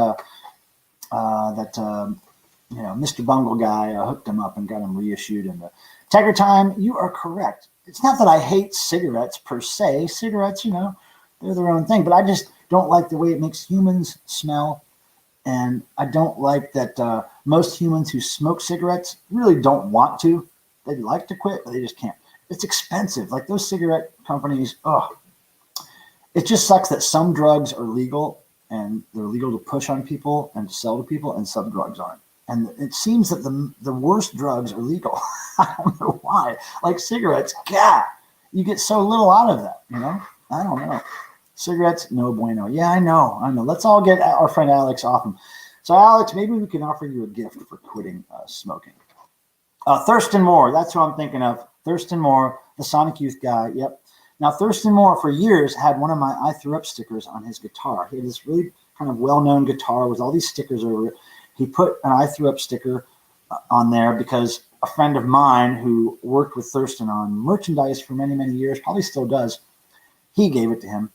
Mr. Bungle guy hooked him up and got him reissued. And Tiger Time, you are correct. It's not that I hate cigarettes per se. Cigarettes, they're their own thing. But I just don't like the way it makes humans smell. And I don't like that most humans who smoke cigarettes really don't want to. They'd like to quit, but they just can't. It's expensive. Like those cigarette companies, it just sucks that some drugs are legal and they're legal to push on people and to sell to people, and some drugs aren't. And it seems that the worst drugs are legal. I don't know why. Like cigarettes, God, you get so little out of that, I don't know. Cigarettes, no bueno. Yeah, I know. Let's all get our friend Alex off him. So, Alex, maybe we can offer you a gift for quitting smoking. Thurston Moore, that's who I'm thinking of. Thurston Moore, the Sonic Youth guy. Yep. Now, Thurston Moore, for years, had one of my I Threw Up stickers on his guitar. He had this really kind of well-known guitar with all these stickers over it. He put an I Threw Up sticker on there because a friend of mine who worked with Thurston on merchandise for many, many years, probably still does, he gave it to him.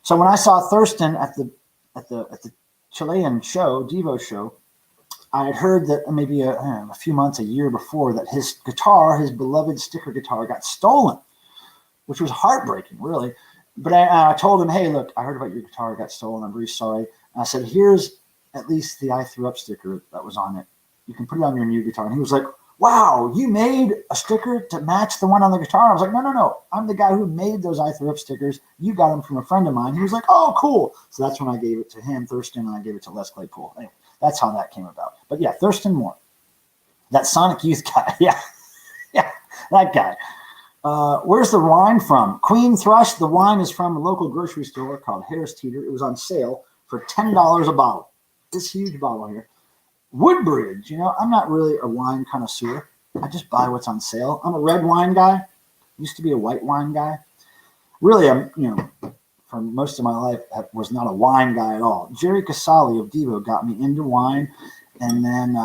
So when I saw Thurston at the Chilean show, DEVO show, I had heard that maybe a few months, a year before, that his guitar, his beloved sticker guitar, got stolen, which was heartbreaking, really. But I told him, hey, look, I heard about your guitar got stolen. I'm very sorry. And I said, here's at least the I Threw Up sticker that was on it. You can put it on your new guitar. And he was like, wow, you made a sticker to match the one on the guitar? I was like, no. I'm the guy who made those I Threw Up stickers. You got them from a friend of mine. He was like, oh, cool. So that's when I gave it to him, Thurston, and I gave it to Les Claypool. Anyway, that's how that came about. But yeah, Thurston Moore, that Sonic Youth guy. Yeah, that guy. Where's the wine from? Queen Thrush. The wine is from a local grocery store called Harris Teeter. It was on sale for $10 a bottle. This huge bottle here. Woodbridge. I'm not really a wine connoisseur. I just buy what's on sale. I'm a red wine guy. Used to be a white wine guy. Really, for most of my life, I was not a wine guy at all. Jerry Casali of DEVO got me into wine. And then,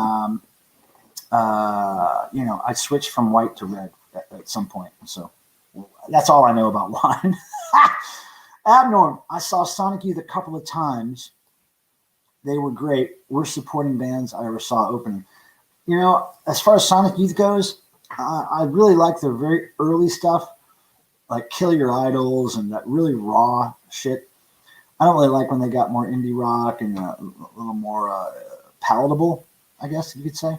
I switched from white to red at some point. So that's all I know about wine. Abnorm. I saw Sonic Youth a couple of times. They were great. Worst supporting bands I ever saw opening. As far as Sonic Youth goes, I really like their very early stuff, like Kill Your Idols and that really raw shit. I don't really like when they got more indie rock and a little more palatable, I guess you could say.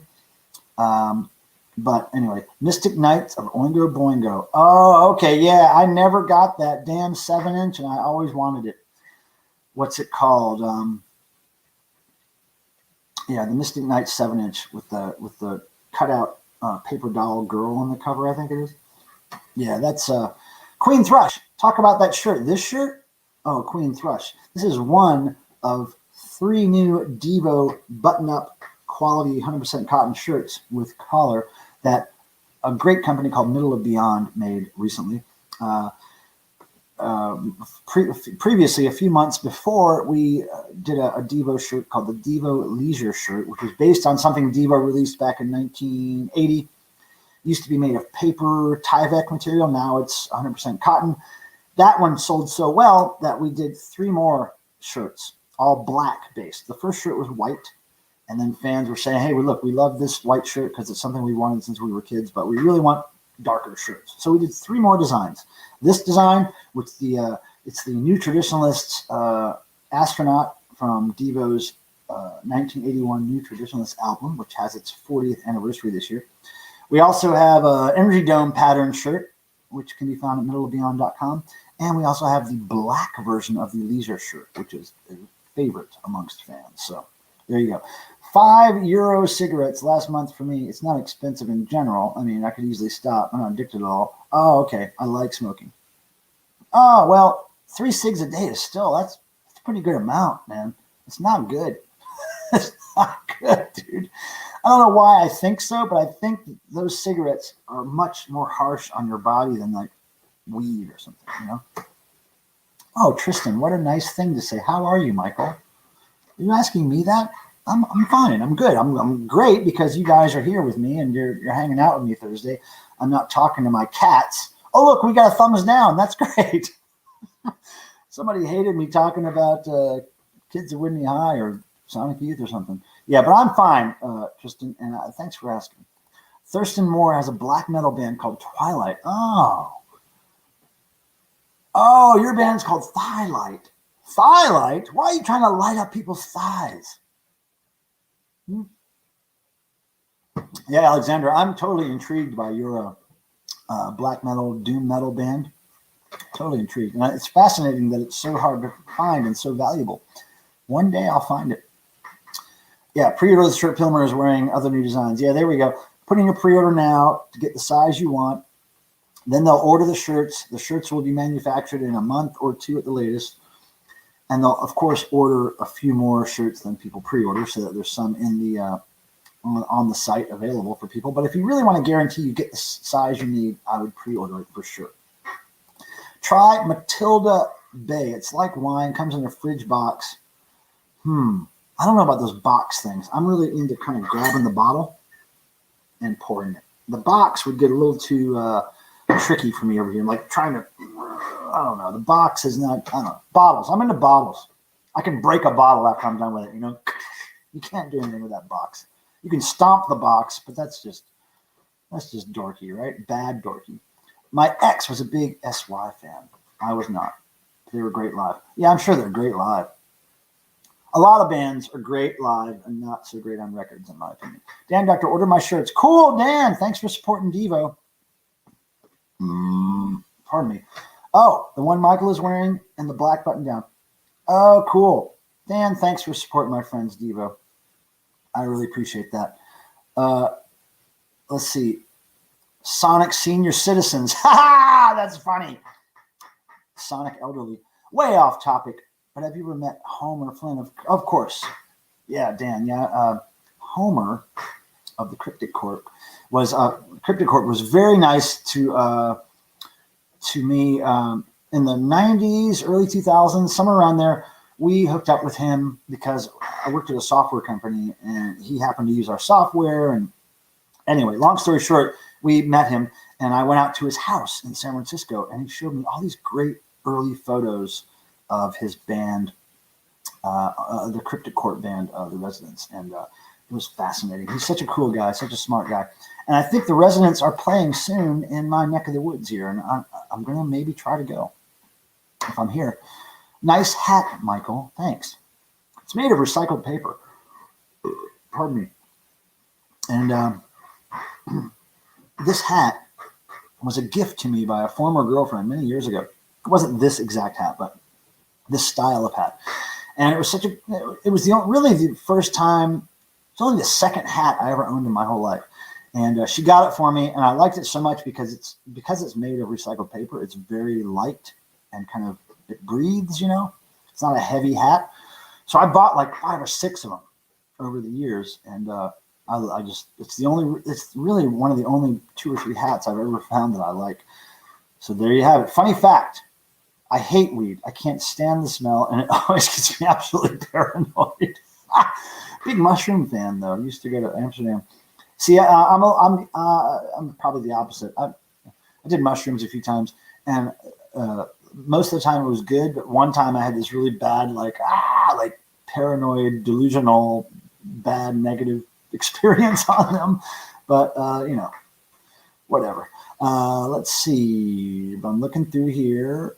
But anyway, Mystic Knights of Oingo Boingo. Oh, okay, yeah. I never got that damn 7-inch, and I always wanted it. What's it called? The Mystic Knights 7-inch with the cutout paper doll girl on the cover, I think it is. Yeah, that's Queen Thrush. Talk about that shirt. This shirt? Oh, Queen Thrush. This is one of 3 new DEVO button-up quality 100% cotton shirts with collar that a great company called Middle of Beyond made recently. Previously, a few months before, we did a DEVO shirt called the DEVO Leisure shirt, which was based on something DEVO released back in 1980. It used to be made of paper Tyvek material. Now it's 100% cotton. That one sold so well that we did 3 more shirts, all black based. The first shirt was white. And then fans were saying, hey, we love this white shirt because it's something we wanted since we were kids, but we really want darker shirts. So we did 3 more designs. This design, which it's the New Traditionalists astronaut from DEVO's 1981 New Traditionalist album, which has its 40th anniversary this year. We also have an Energy Dome pattern shirt, which can be found at middleofbeyond.com. And we also have the black version of the Leisure shirt, which is a favorite amongst fans. So there you go. €5 cigarettes last month for me. It's not expensive in general. I mean, I could easily stop. I'm not addicted at all. Oh, okay. I like smoking. Oh, well, 3 cigs a day is still, that's a pretty good amount, man. It's not good. It's not good, dude. I don't know why I think so, but I think those cigarettes are much more harsh on your body than like weed or something, Oh, Tristan, what a nice thing to say. How are you, Michael? Are you asking me that? I'm fine. I'm good. I'm great because you guys are here with me and you're hanging out with me Thursday. I'm not talking to my cats. Oh, look, we got a thumbs down. That's great. Somebody hated me talking about Kids at Whitney High or Sonic Youth or something. Yeah, but I'm fine, Tristan, and thanks for asking. Thurston Moore has a black metal band called Twilight. Oh, your band's called Thigh-Light. Thigh-Light? Why are you trying to light up people's thighs? Yeah, Alexander, I'm totally intrigued by your black metal, doom metal band. Totally intrigued. And it's fascinating that it's so hard to find and so valuable. One day I'll find it. Yeah, pre-order the shirt Pilmer is wearing, other new designs. Yeah, there we go. Put in your pre-order now to get the size you want. Then they'll order the shirts. The shirts will be manufactured in a month or two at the latest. And they'll, of course, order a few more shirts than people pre-order so that there's some in the on the site available for people. But if you really want to guarantee you get the size you need, I would pre-order it for sure. Try Matilda Bay. It's like wine, comes in a fridge box. I don't know about those box things. I'm really into kind of grabbing the bottle and pouring it. The box would get a little too tricky for me over here. I'm like trying to, I don't know. The box is not, I don't know. Bottles. I'm into bottles. I can break a bottle after I'm done with it, you know. You can't do anything with that box. You can stomp the box, but that's just dorky, right? Bad dorky. My ex was a big SY fan. I was not. They were great live. Yeah, I'm sure they're great live. A lot of bands are great live and not so great on records, in my opinion. Dan Doctor, order my shirts. Cool, Dan. Thanks for supporting DEVO. Pardon me. Oh, the one Michael is wearing and the black button down. Oh, cool. Dan, thanks for supporting my friends, DEVO. I really appreciate that. Let's see. Sonic Senior Citizens. Ha ha! That's funny. Sonic Elderly. Way off topic. But have you ever met Homer Flynn? Of course. Yeah, Dan. Yeah. Homer of the Cryptic Corp was very nice to me in the 90s, early 2000s, somewhere around there. We hooked up with him because I worked at a software company and he happened to use our software. And anyway, long story short, we met him and I went out to his house in San Francisco and he showed me all these great early photos of his band, the Cryptic Court band, The Residents. And it was fascinating. He's such a cool guy, such a smart guy. And I think the Residents are playing soon in my neck of the woods here. And I'm going to maybe try to go if I'm here. Nice hat, Michael. Thanks. It's made of recycled paper. Pardon me. And this hat was a gift to me by a former girlfriend many years ago. It wasn't this exact hat, but this style of hat. And it was really the first time, it's only the second hat I ever owned in my whole life. And she got it for me, and I liked it so much because it's made of recycled paper. It's very light and kind of, it breathes, you know. It's not a heavy hat. So I bought like 5 or 6 of them over the years, and it's really one of the only 2 or 3 hats I've ever found that I like. So there you have it. Funny fact. I hate weed. I can't stand the smell, and it always gets me absolutely paranoid. Big mushroom fan, though. I used to go to Amsterdam. See, I'm probably the opposite. I did mushrooms a few times, and most of the time it was good. But one time I had this really bad, like paranoid, delusional, bad, negative experience on them. But whatever. Let's see. I'm looking through here.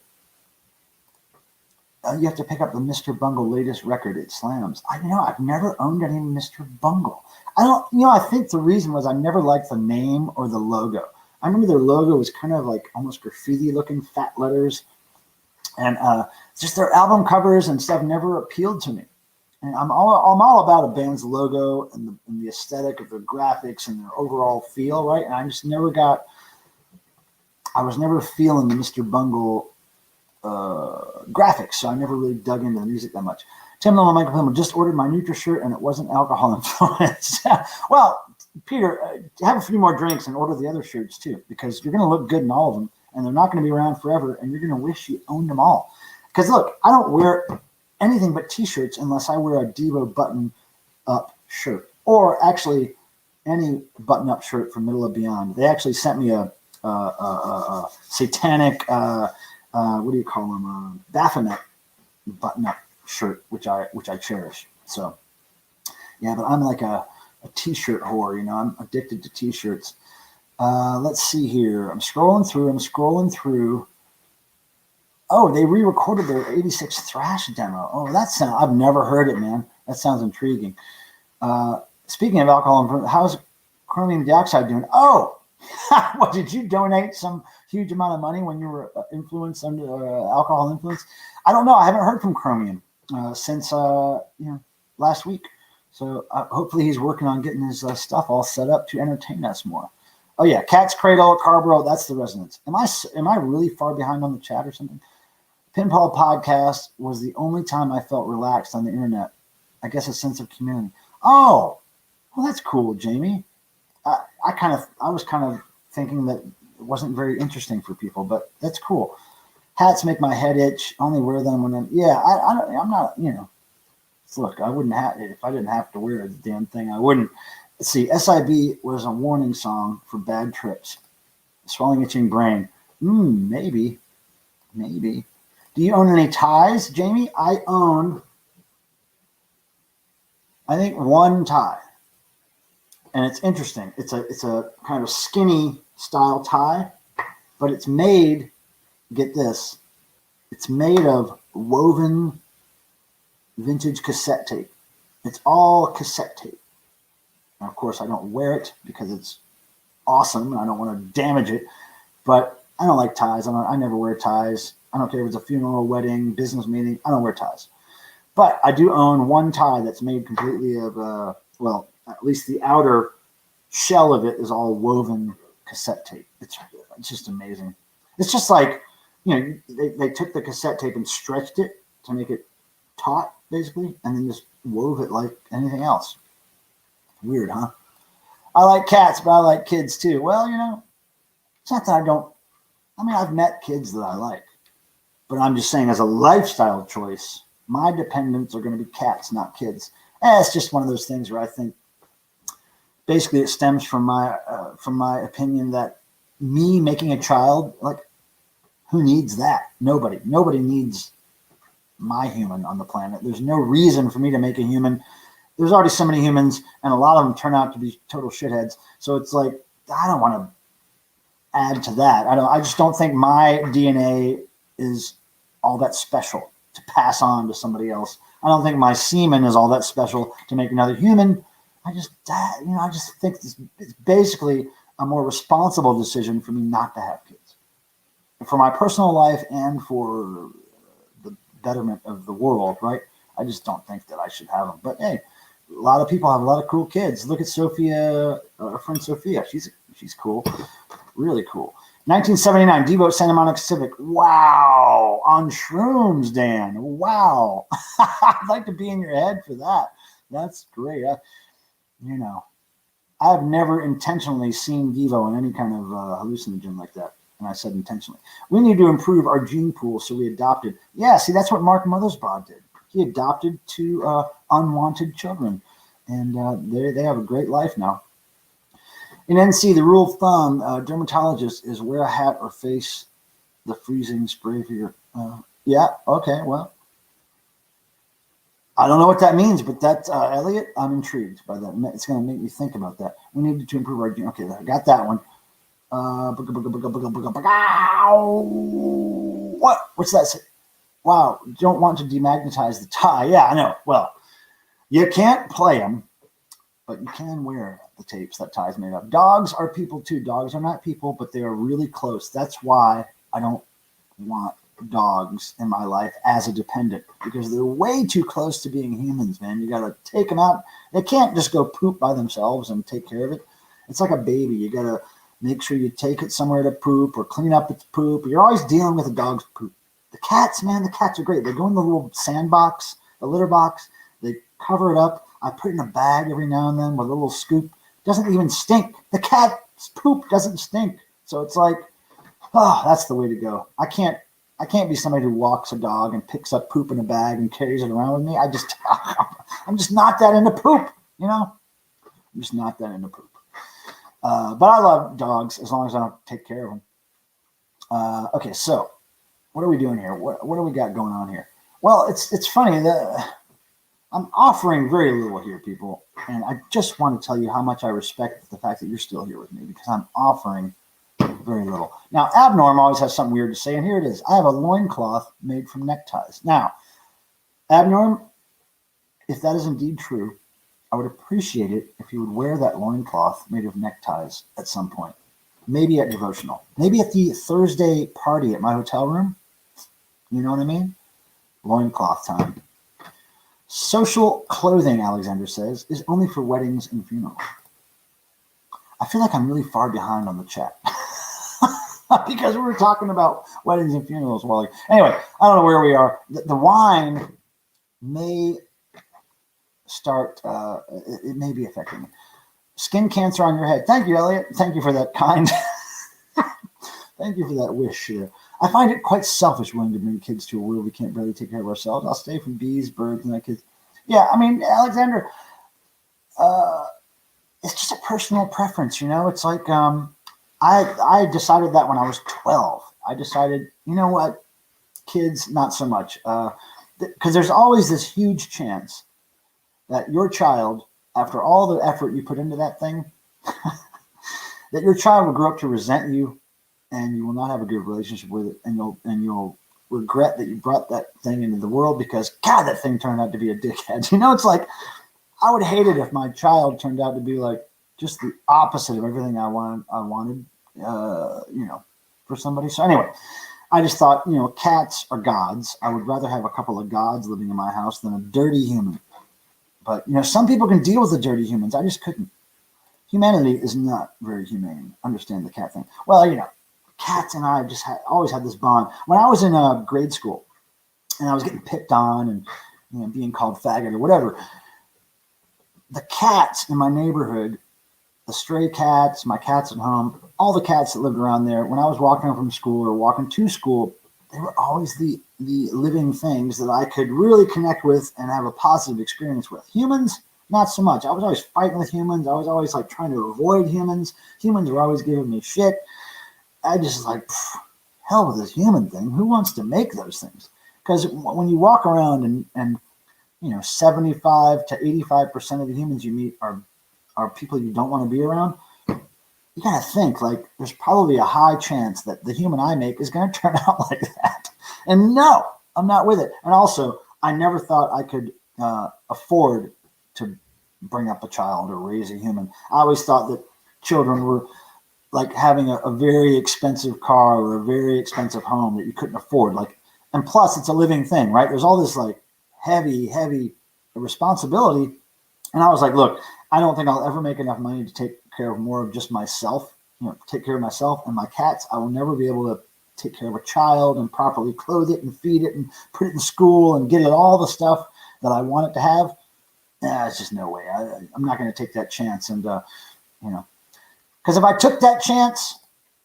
You have to pick up the Mr. Bungle latest record. It slams. I've never owned any Mr. Bungle. I think the reason was I never liked the name or the logo. I remember their logo was kind of like almost graffiti looking, fat letters. And just their album covers and stuff never appealed to me. And I'm all about a band's logo and the aesthetic of their graphics and their overall feel, right? And I was never feeling the Mr. Bungle graphics, so I never really dug into the music that much. Tim Nolan, Michael Pilmer, just ordered my Nutra shirt and it wasn't alcohol influenced. Well, Peter, have a few more drinks and order the other shirts too, because you're going to look good in all of them and they're not going to be around forever and you're going to wish you owned them all. Because look, I don't wear anything but t-shirts unless I wear a DEVO button-up shirt, or actually any button-up shirt from Middle of Beyond. They actually sent me a satanic what do you call them? Baphomet button-up shirt, which I cherish. So, Yeah, but I'm like a t-shirt whore, you know. I'm addicted to t-shirts. Let's see here. I'm scrolling through. Oh, they re-recorded their 86 Thrash demo. Oh, I've never heard it, man. That sounds intriguing. Speaking of alcohol, how's chromium dioxide doing? Oh, what, did you donate some huge amount of money when you were influenced under alcohol influence? I don't know. I haven't heard from Chromium since last week. So hopefully he's working on getting his stuff all set up to entertain us more. Oh yeah, Cat's Cradle, Carborough, that's the resonance. Am I really far behind on the chat or something? Pinball Podcast was the only time I felt relaxed on the internet. I guess a sense of community. Oh, well, that's cool, Jamie. I was kind of thinking that it wasn't very interesting for people, but that's cool. Hats make my head itch. Only wear them when I'm not, look, I wouldn't have, if I didn't have to wear the damn thing, I wouldn't. Let's see, SIB was a warning song for bad trips. Swelling, itching brain. Maybe. Do you own any ties, Jamie? I own, I think, one tie. And it's interesting. It's a kind of skinny style tie, but it's made, get this, it's made of woven vintage cassette tape. It's all cassette tape. And of course, I don't wear it because it's awesome and I don't want to damage it, but I don't like ties. I never wear ties. I don't care if it's a funeral, wedding, business meeting. I don't wear ties. But I do own one tie that's made completely of, at least the outer shell of it is all woven cassette tape. It's just amazing. It's just like, they took the cassette tape and stretched it to make it taut, basically, and then just wove it like anything else. Weird, huh? I like cats, but I like kids too. Well, it's not that I've met kids that I like, but I'm just saying as a lifestyle choice, my dependents are going to be cats, not kids. It's just one of those things where I think basically it stems from my opinion that me making a child, like, who needs that? Nobody needs my human on the planet. There's no reason for me to make a human. There's already so many humans, and a lot of them turn out to be total shitheads. So it's like, I don't want to add to that. I just don't think my DNA is all that special to pass on to somebody else. I don't think my semen is all that special to make another human. I just think it's basically a more responsible decision for me not to have kids, for my personal life and for the betterment of the world, right? I just don't think that I should have them. But hey, a lot of people have a lot of cool kids. Look at Sophia, our friend Sophia. She's cool, really cool. 1979, DEVO Santa Monica Civic. Wow, on shrooms, Dan. Wow, I'd like to be in your head for that. That's great. I've never intentionally seen DEVO in any kind of hallucinogen like that. And I said intentionally. We need to improve our gene pool, so we adopted. Yeah, see, that's what Mark Mothersbaugh did. He adopted two unwanted children, and they have a great life now. In NC, the rule of thumb, dermatologist, is wear a hat or face the freezing spray for your... yeah, okay, well. I don't know what that means, but that, Elliot, I'm intrigued by that. It's going to make me think about that. We need to improve our... Okay, I got that one. What? What's that say? Wow, don't want to demagnetize the tie. Yeah, I know. Well, you can't play them, but you can wear the tapes that tie's made of. Dogs are people too. Dogs are not people, but they are really close. That's why I don't want dogs in my life as a dependent, because they're way too close to being humans, man. You got to take them out. They can't just go poop by themselves and take care of it. It's like a baby. You got to make sure you take it somewhere to poop or clean up its poop. You're always dealing with a dog's poop. The cats, man, the cats are great. They go in the little sandbox, the litter box. They cover it up. I put it in a bag every now and then with a little scoop. It doesn't even stink. The cat's poop doesn't stink. So it's like, oh, that's the way to go. I can't be somebody who walks a dog and picks up poop in a bag and carries it around with me. I'm just not that into poop, I'm just not that into poop. But I love dogs as long as I don't take care of them. Okay, so what are we doing here? What do we got going on here? Well, it's funny that I'm offering very little here, people. And I just want to tell you how much I respect the fact that you're still here with me because I'm offering very little. Now, Abnorm always has something weird to say, and here it is. I have a loincloth made from neckties. Now, Abnorm, if that is indeed true, I would appreciate it if you would wear that loincloth made of neckties at some point. Maybe at devotional. Maybe at the Thursday party at my hotel room. You know what I mean? Loincloth time. Social clothing, Alexander says, is only for weddings and funerals. I feel like I'm really far behind on the chat. Because we were talking about weddings and funerals. Anyway, I don't know where we are. The wine may start, it may be affecting me. Skin cancer on your head. Thank you, Elliot. Thank you for that kind. Thank you for that wish. I find it quite selfish willing to bring kids to a world we can't barely take care of ourselves. I'll stay from bees, birds, and that kids. Yeah, I mean, Alexander, it's just a personal preference, you know? It's like I decided that when I was 12. I decided, you know what? Kids, not so much. Because there's always this huge chance that your child, after all the effort you put into that thing, that your child will grow up to resent you and you will not have a good relationship with it, and you'll regret that you brought that thing into the world because, God, that thing turned out to be a dickhead. You know, it's like, I would hate it if my child turned out to be like just the opposite of everything I wanted, you know, for somebody. So anyway, I just thought, you know, cats are gods. I would rather have a couple of gods living in my house than a dirty human. But, you know, some people can deal with the dirty humans. I just couldn't. Humanity is not very humane. Understand the cat thing. Well, you know, cats and I just always had this bond. When I was in grade school and I was getting picked on and, you know, being called faggot or whatever, the cats in my neighborhood, the stray cats, my cats at home, all the cats that lived around there, when I was walking home from school or walking to school, they were always the living things that I could really connect with and have a positive experience with. Humans, not so much. I was always fighting with humans. I was always like trying to avoid humans. Humans were always giving me shit. I just like, hell with this human thing. Who wants to make those things? Because when you walk around and you know, 75 to 85% of the humans you meet are people you don't want to be around, you got to think, like, there's probably a high chance that the human I make is going to turn out like that. And no, I'm not with it. And also, I never thought I could afford to bring up a child or raise a human. I always thought that children were like having a very expensive car or a very expensive home that you couldn't afford. Like, and plus, it's a living thing, right? There's all this like heavy responsibility. And I was like, look, I don't think I'll ever make enough money to take care of more of just myself, you know, take care of myself and my cats. I will never be able to take care of a child and properly clothe it and feed it and put it in school and get it all the stuff that I want it to have. It's just no way. I'm not going to take that chance. And, you know, because if I took that chance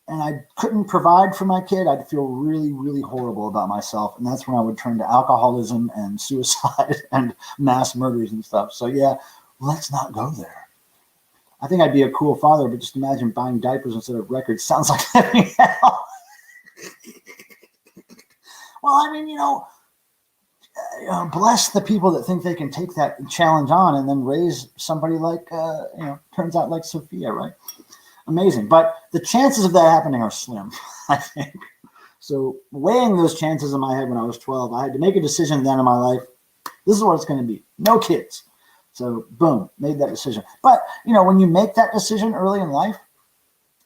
and I couldn't provide for my kid, I'd feel really, really horrible about myself. And that's when I would turn to alcoholism and suicide and mass murders and stuff. So, yeah, let's not go there. I think I'd be a cool father, but just imagine buying diapers instead of records. Sounds like living hell. Well, I mean, you know, bless the people that think they can take that challenge on and then raise somebody like, you know, turns out like Sophia, right? Amazing. But the chances of that happening are slim, I think. So weighing those chances in my head when I was 12, I had to make a decision at the end of my life. This is what it's going to be. No kids. So boom, made that decision. But, you know, when you make that decision early in life,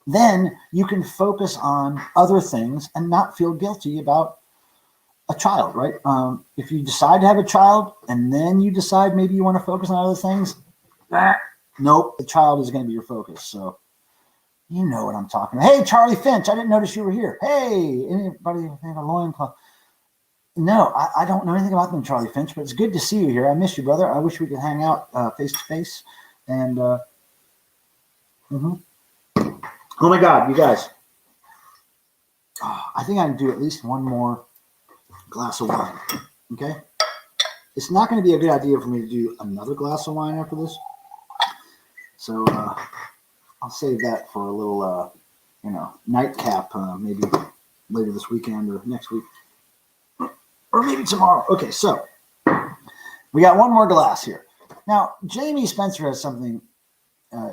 then you can focus on other things and not feel guilty about a child, right? If you decide to have a child and then you decide maybe you want to focus on other things, nope, the child is going to be your focus. So you know what I'm talking about. Hey, Charlie Finch, I didn't notice you were here. Hey, anybody have a loincloth? No, I don't know anything about them, Charlie Finch, but it's good to see you here. I miss you, brother. I wish we could hang out face to face. And oh my God, you guys. Oh, I think I can do at least one more glass of wine. Okay? It's not going to be a good idea for me to do another glass of wine after this. So I'll save that for a little, you know, nightcap, maybe later this weekend or next week. Or maybe tomorrow. Okay, so We got one more glass here. Now, Jamie Spencer has something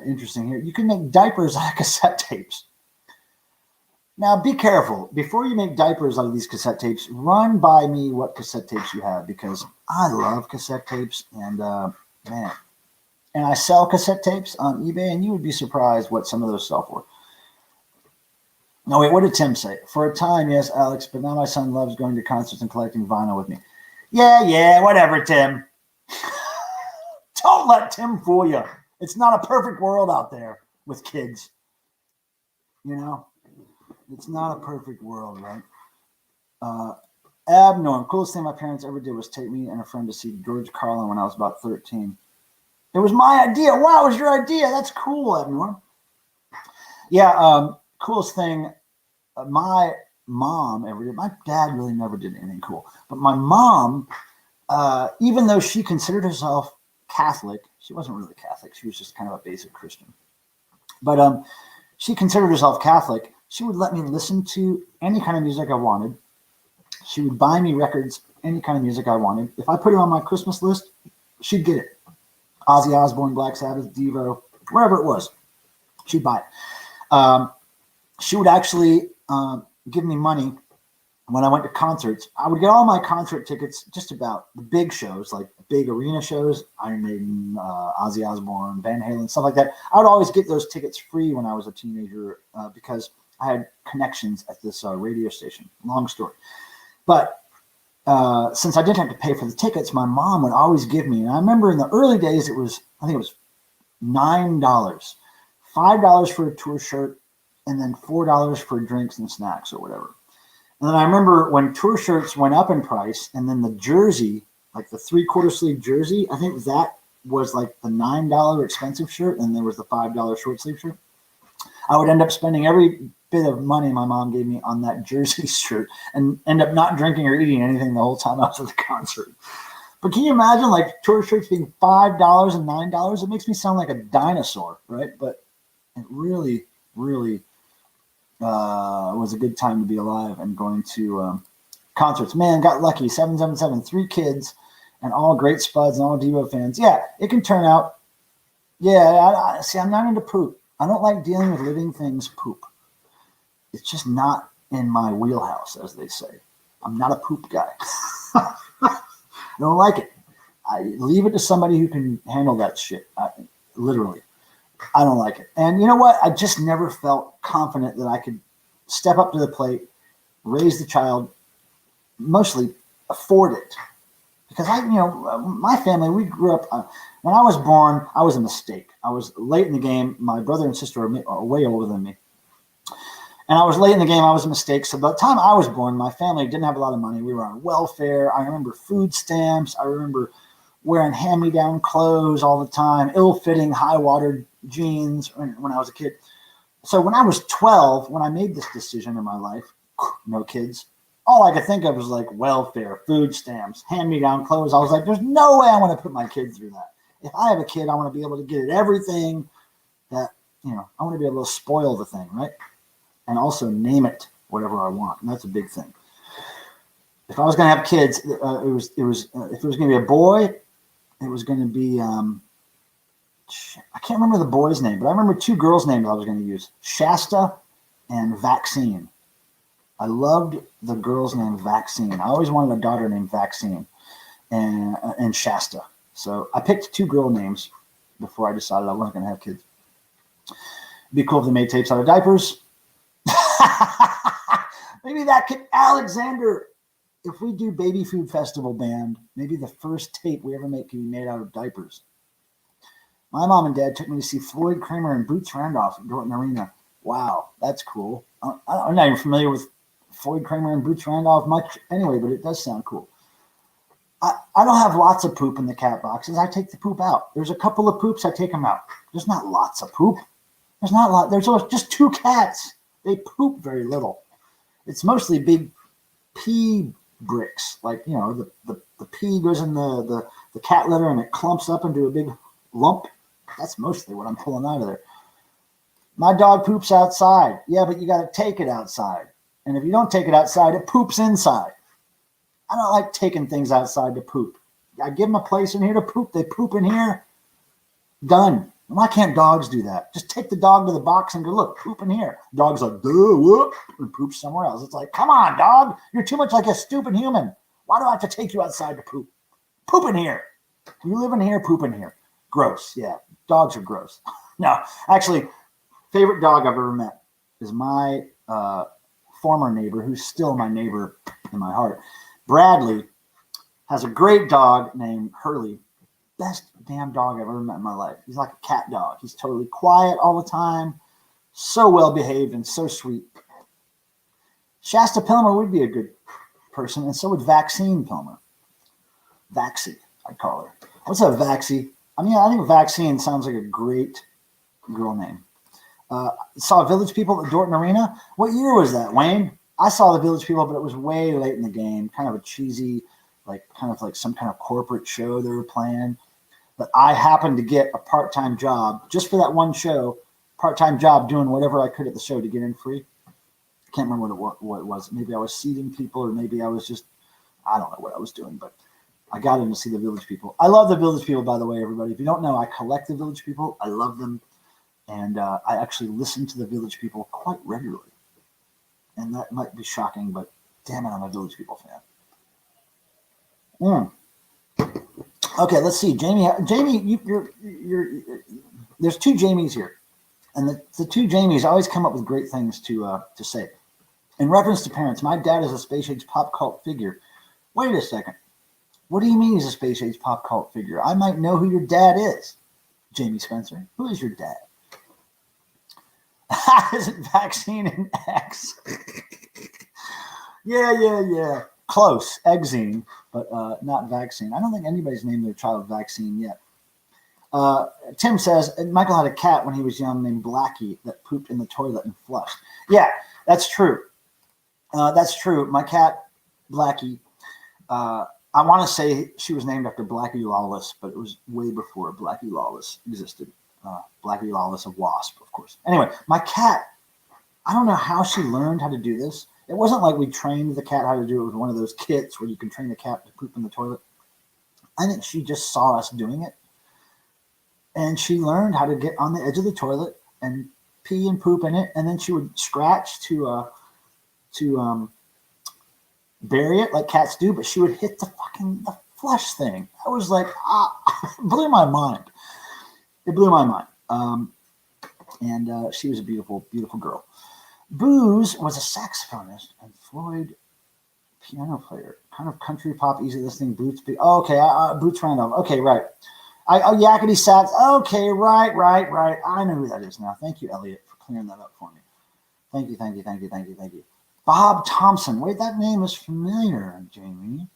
interesting here. You can make diapers out of cassette tapes. Now, be careful. Before you make diapers out of these cassette tapes, run by me what cassette tapes you have, because I love cassette tapes, and man. And I sell cassette tapes on eBay, and you would be surprised what some of those sell for. No, wait, what did Tim say? For a time, yes, Alex, but now my son loves going to concerts and collecting vinyl with me. Yeah, whatever, Tim. Don't let Tim fool you. It's not a perfect world out there with kids. You know? It's not a perfect world, right? Abnorm. Coolest thing my parents ever did was take me and a friend to see George Carlin when I was about 13. It was my idea. Wow, it was your idea. That's cool, Abnorm. Yeah, coolest thing my mom ever did. My dad really never did anything cool. But my mom, even though she considered herself Catholic, she wasn't really Catholic. She was just kind of a basic Christian. But she considered herself Catholic. She would let me listen to any kind of music I wanted. She would buy me records, any kind of music I wanted. If I put it on my Christmas list, she'd get it. Ozzy Osbourne, Black Sabbath, Devo, whatever it was, she'd buy it. She would actually give me money when I went to concerts. I would get all my concert tickets, just about the big shows, like big arena shows, Iron Maiden, Ozzy Osbourne, Van Halen, stuff like that. I would always get those tickets free when I was a teenager because I had connections at this radio station. Long story. But since I didn't have to pay for the tickets, my mom would always give me, and I remember in the early days, I think it was $9, $5 for a tour shirt, and then $4 for drinks and snacks or whatever. And then I remember when tour shirts went up in price, and then the jersey, like the 3/4 sleeve jersey, I think that was like the $9 expensive shirt, and there was the $5 short sleeve shirt. I would end up spending every bit of money my mom gave me on that jersey shirt and end up not drinking or eating anything the whole time I was at the concert. But can you imagine like tour shirts being $5 and $9? It makes me sound like a dinosaur, right? But it really, really was a good time to be alive and going to concerts. Man, got lucky. 777, 3 kids, and all great spuds and all DEVO fans. Yeah, it can turn out. Yeah, see, I'm not into poop. I don't like dealing with living things poop. It's just not in my wheelhouse, as they say. I'm not a poop guy. I don't like it. I leave it to somebody who can handle that shit. Literally. I don't like it. And you know what? I just never felt confident that I could step up to the plate, raise the child, mostly afford it. Because my family, we grew up, when I was born, I was a mistake. I was late in the game. My brother and sister are way older than me. And I was late in the game. I was a mistake. So by the time I was born, my family didn't have a lot of money. We were on welfare. I remember food stamps. I remember wearing hand-me-down clothes all the time, ill-fitting, high-watered jeans when I was a kid. So when I was 12, when I made this decision in my life, no kids, all I could think of was like welfare, food stamps, hand-me-down clothes. I was like, there's no way I want to put my kid through that. If I have a kid, I want to be able to get it everything that, I want to be able to spoil the thing, right? And also name it whatever I want. And that's a big thing. If I was going to have kids, if it was going to be a boy, it was going to be, I can't remember the boy's name, but I remember 2 girls' names I was going to use, Shasta and Vaccine. I loved the girl's name Vaccine. I always wanted a daughter named Vaccine and Shasta. So I picked 2 girl names before I decided I wasn't going to have kids. It'd be cool if they made tapes out of diapers. Maybe that could, Alexander, if we do Baby Food Festival band, maybe the first tape we ever make can be made out of diapers. My mom and dad took me to see Floyd Kramer and Boots Randolph at Dorton Arena. Wow, that's cool. I'm not even familiar with Floyd Kramer and Boots Randolph much anyway, but it does sound cool. I don't have lots of poop in the cat boxes. I take the poop out. There's a couple of poops, I take them out. There's not lots of poop. There's just 2 cats. They poop very little. It's mostly big pee bricks. Like, the pee goes in the cat litter and it clumps up into a big lump. That's mostly what I'm pulling out of there. My dog poops outside. Yeah, but you got to take it outside. And if you don't take it outside, it poops inside. I don't like taking things outside to poop. I give them a place in here to poop. They poop in here. Done. Why can't dogs do that? Just take the dog to the box and go, look, poop in here. Dog's like, duh, whoop, and poops somewhere else. It's like, come on, dog. You're too much like a stupid human. Why do I have to take you outside to poop? Poop in here. You live in here, poop in here. Gross. Yeah, dogs are gross. No, actually, favorite dog I've ever met is my former neighbor, who's still my neighbor in my heart. Bradley has a great dog named Hurley. Best damn dog I've ever met in my life. He's like a cat dog. He's totally quiet all the time, so well behaved and so sweet. Shasta Pilmer would be a good person, and so would Vaccine Pilmer. Vaxie, I'd call her. What's up, Vaxie? I mean, I think Vaccine sounds like a great girl name. Saw Village People at the Dorton Arena. What year was that, Wayne? I saw the Village People, but it was way late in the game. Kind of a cheesy, kind of like some kind of corporate show they were playing. But I happened to get a part-time job just for that one show, part-time job doing whatever I could at the show to get in free. I can't remember what it was. Maybe I was seating people, or maybe I was just, I don't know what I was doing, but I got in to see the Village People. I love the Village People, by the way, everybody. If you don't know, I collect the Village People. I love them. And I actually listen to the Village People quite regularly. And that might be shocking, but damn it, I'm a Village People fan. Okay, let's see. Jamie, there's two Jamies here. And the two Jamies always come up with great things to say. In reference to parents, my dad is a space age pop cult figure. Wait a second. What do you mean he's a space age pop cult figure? I might know who your dad is. Jamie Spencer. Who is your dad? Isn't Vaccine an X? Yeah. Close. Exine, but not Vaccine. I don't think anybody's named their child Vaccine yet. Tim says, Michael had a cat when he was young named Blackie that pooped in the toilet and flushed. Yeah, that's true. That's true. My cat, Blackie, I want to say she was named after Blackie Lawless, but it was way before Blackie Lawless existed. Blackie Lawless of Wasp, of course. Anyway, my cat, I don't know how she learned how to do this. It wasn't like we trained the cat how to do it with one of those kits where you can train a cat to poop in the toilet. I think she just saw us doing it. And she learned how to get on the edge of the toilet and pee and poop in it. And then she would scratch to bury it like cats do, but she would hit the flush thing. I was like, it blew my mind. It blew my mind. And she was a beautiful, beautiful girl. Booze was a saxophonist and Floyd piano player. Kind of country pop, easy listening. Boots. Boots Randolph. Okay, right. Yakety Sax. Okay, right. I know who that is now. Thank you, Elliot, for clearing that up for me. Thank you. Bob Thompson. Wait, that name is familiar, Jamie.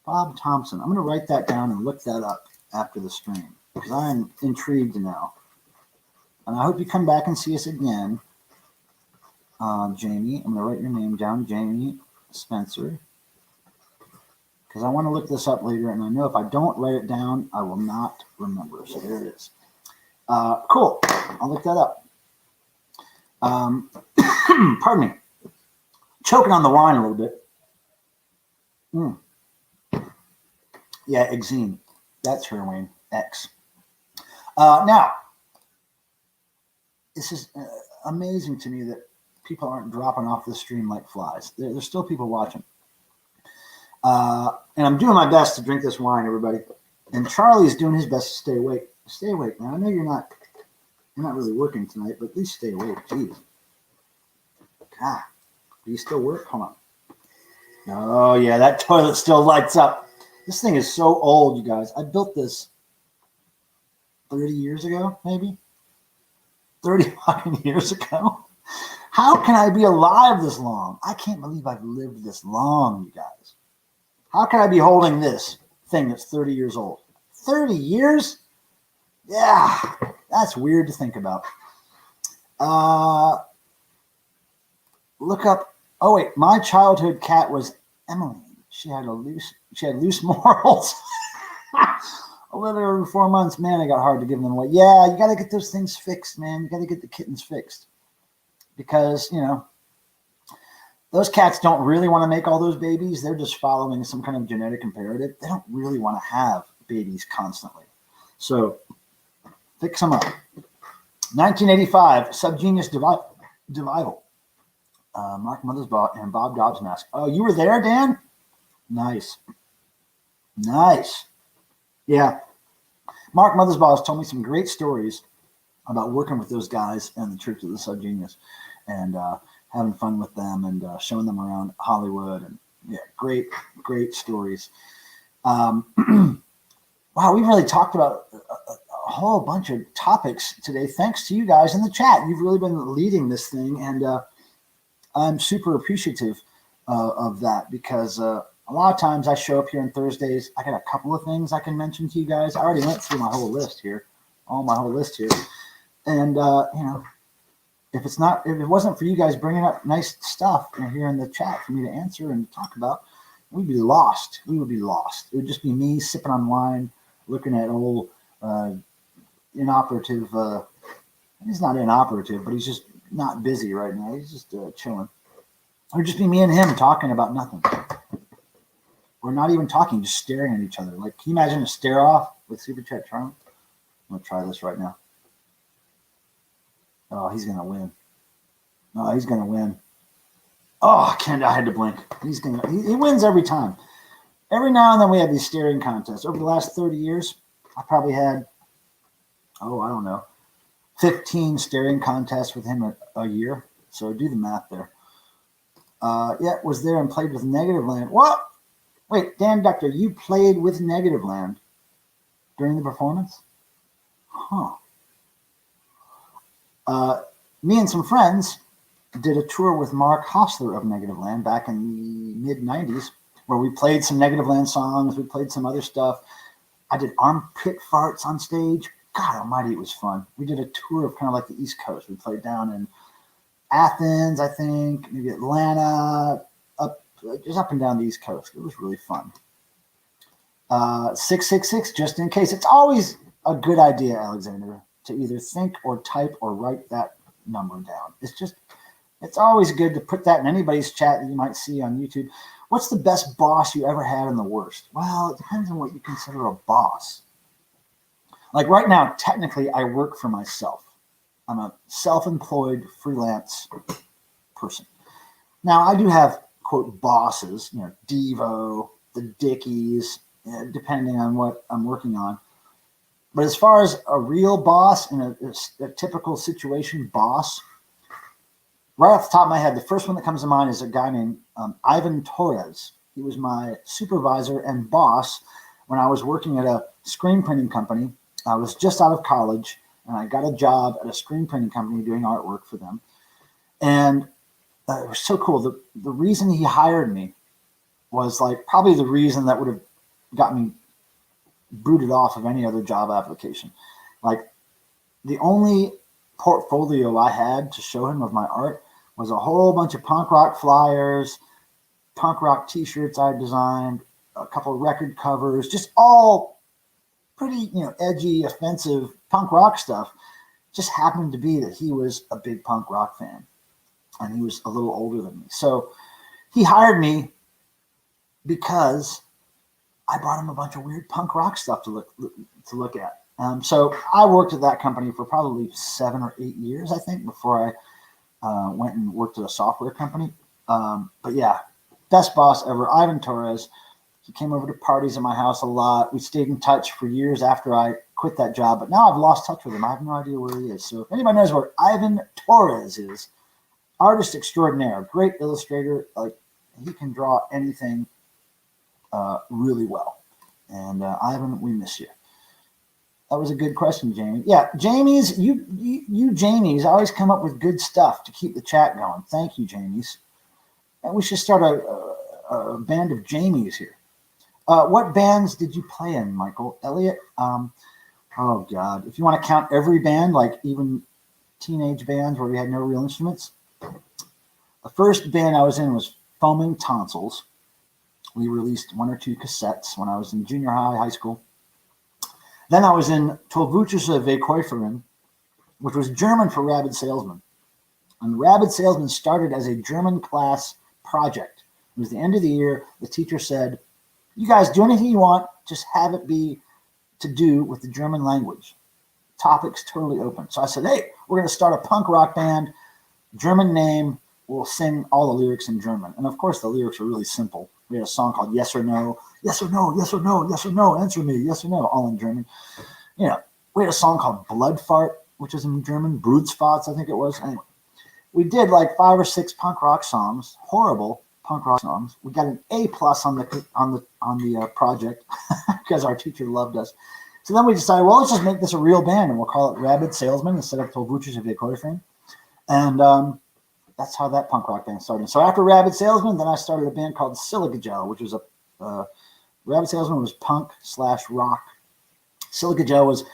Bob Thompson. I'm going to write that down and look that up after the stream because I'm intrigued now. And I hope you come back and see us again. Jamie, I'm going to write your name down, Jamie Spencer, because I want to look this up later, and I know if I don't write it down, I will not remember. So there it is. Cool. I'll look that up. Pardon me. Choking on the wine a little bit. Yeah, Exine. That's her, Wayne. X. Now, this is amazing to me that people aren't dropping off the stream like flies. There's still people watching. And I'm doing my best to drink this wine, everybody. And Charlie's doing his best to stay awake. Stay awake, man. I know you're not really working tonight, but at least stay awake. Jeez. God. Do you still work? Hold on. Oh, yeah, that toilet still lights up. This thing is so old, you guys. I built this 30 years ago, maybe. 35 years ago. How can I be alive this long? I can't believe I've lived this long, you guys. How can I be holding this thing that's 30 years old? 30 years? Yeah, that's weird to think about. Look up. Oh wait, my childhood cat was Emily. She had loose morals. I lived her over 4 months. Man, it got hard to give them away. Yeah, you got to get those things fixed, man. You got to get the kittens fixed because those cats don't really want to make all those babies. They're just following some kind of genetic imperative. They don't really want to have babies constantly. So fix them up. 1985, Subgenius Devival. Mark Mothersbaugh and Bob Dobbs mask. Oh, you were there, Dan? Nice. Yeah. Mark Mothersbaugh has told me some great stories about working with those guys in the Church of the Subgenius and having fun with them and showing them around Hollywood. And yeah, great stories. Wow, we've really talked about a whole bunch of topics today. Thanks to you guys in the chat. You've really been leading this thing, and I'm super appreciative of that because a lot of times I show up here on Thursdays. I got a couple of things I can mention to you guys. I already went through my whole list here, and if it wasn't for you guys bringing up nice stuff here in the chat for me to answer and talk about, we'd be lost. We would be lost. It would just be me sipping on wine, looking at old inoperative. He's not inoperative, but he's just not busy right now. He's just chilling. It would just be me and him talking about nothing. We're not even talking, just staring at each other. Like, can you imagine a stare off with Super Chat Charlie? I'm going to try this right now. Oh, he's going to win. Oh, he's going to win. Oh, I had to blink. He wins every time. Every now and then we have these staring contests. Over the last 30 years, I probably had, I don't know, 15 staring contests with him a year. So do the math there. Was there and played with Negative Land. What? Wait, Dan Doctor, you played with Negative Land during the performance? Huh. Me and some friends did a tour with Mark Hostler of Negative Land back in the mid-90s where we played some Negative Land songs. We played some other stuff. I did armpit farts on stage. God almighty, it was fun. We did a tour of kind of like the East Coast. We played down in Athens, I think, maybe Atlanta, just up and down the East Coast. It was really fun. 666, just in case. It's always a good idea, Alexander, to either think or type or write that number down. It's always good to put that in anybody's chat that you might see on YouTube. What's the best boss you ever had and the worst? Well, it depends on what you consider a boss. Like right now, technically, I work for myself. I'm a self-employed freelance person. Now, I do have, quote, bosses, DEVO, the Dickies, depending on what I'm working on. But as far as a real boss in a typical situation boss, right off the top of my head, the first one that comes to mind is a guy named Ivan Torres. He was my supervisor and boss when I was working at a screen printing company. I was just out of college, and I got a job at a screen printing company doing artwork for them. And it was so cool. The reason he hired me was like probably the reason that would have got me booted off of any other job application. Like the only portfolio I had to show him of my art was a whole bunch of punk rock flyers, punk rock t-shirts I designed, a couple of record covers, just all pretty, edgy, offensive punk rock stuff. Just happened to be that he was a big punk rock fan and he was a little older than me. So he hired me because I brought him a bunch of weird punk rock stuff to look at. So I worked at that company for probably 7 or 8 years, I think, before I went and worked at a software company. But yeah, best boss ever, Ivan Torres. He came over to parties at my house a lot. We stayed in touch for years after I quit that job, but now I've lost touch with him. I have no idea where he is. So if anybody knows where Ivan Torres is, artist extraordinaire, great illustrator. Like he can draw anything really well. And Ivan, we miss you. That was a good question, Jamie. Yeah, Jamie's, you Jamies always come up with good stuff to keep the chat going. Thank you, Jamies. And we should start a band of Jamies here. What bands did you play in, Michael? Elliot? Oh, God. If you want to count every band, like even teenage bands where we had no real instruments, the first band I was in was Foaming Tonsils. We released 1 or 2 cassettes when I was in junior high school. Then I was in Tollwucherische Verkäuferin, which was German for Rabid Salesman. And Rabid Salesman started as a German class project. It was the end of the year. The teacher said, you guys do anything you want, just have it be to do with the German language. Topics totally open. So I said, hey, we're going to start a punk rock band, German name, we'll sing all the lyrics in German. And of course the lyrics are really simple. We had a song called Yes or No, yes or no, yes or no, yes or no, answer me, yes or no, all in German. You know, we had a song called Blood Fart, which is in German, Brutsfarts, I think it was. Anyway, we did like 5 or 6 punk rock songs, horrible punk rock songs. We got an A+ on the project because our teacher loved us. So then we decided, well, let's just make this a real band, and we'll call it Rabid Salesman instead of Tollwuchers of Wiederkäuferin. And that's how that punk rock band started. So after Rabid Salesman, then I started a band called Silica Gel, which was Rabid Salesman was punk/rock. Silica Gel was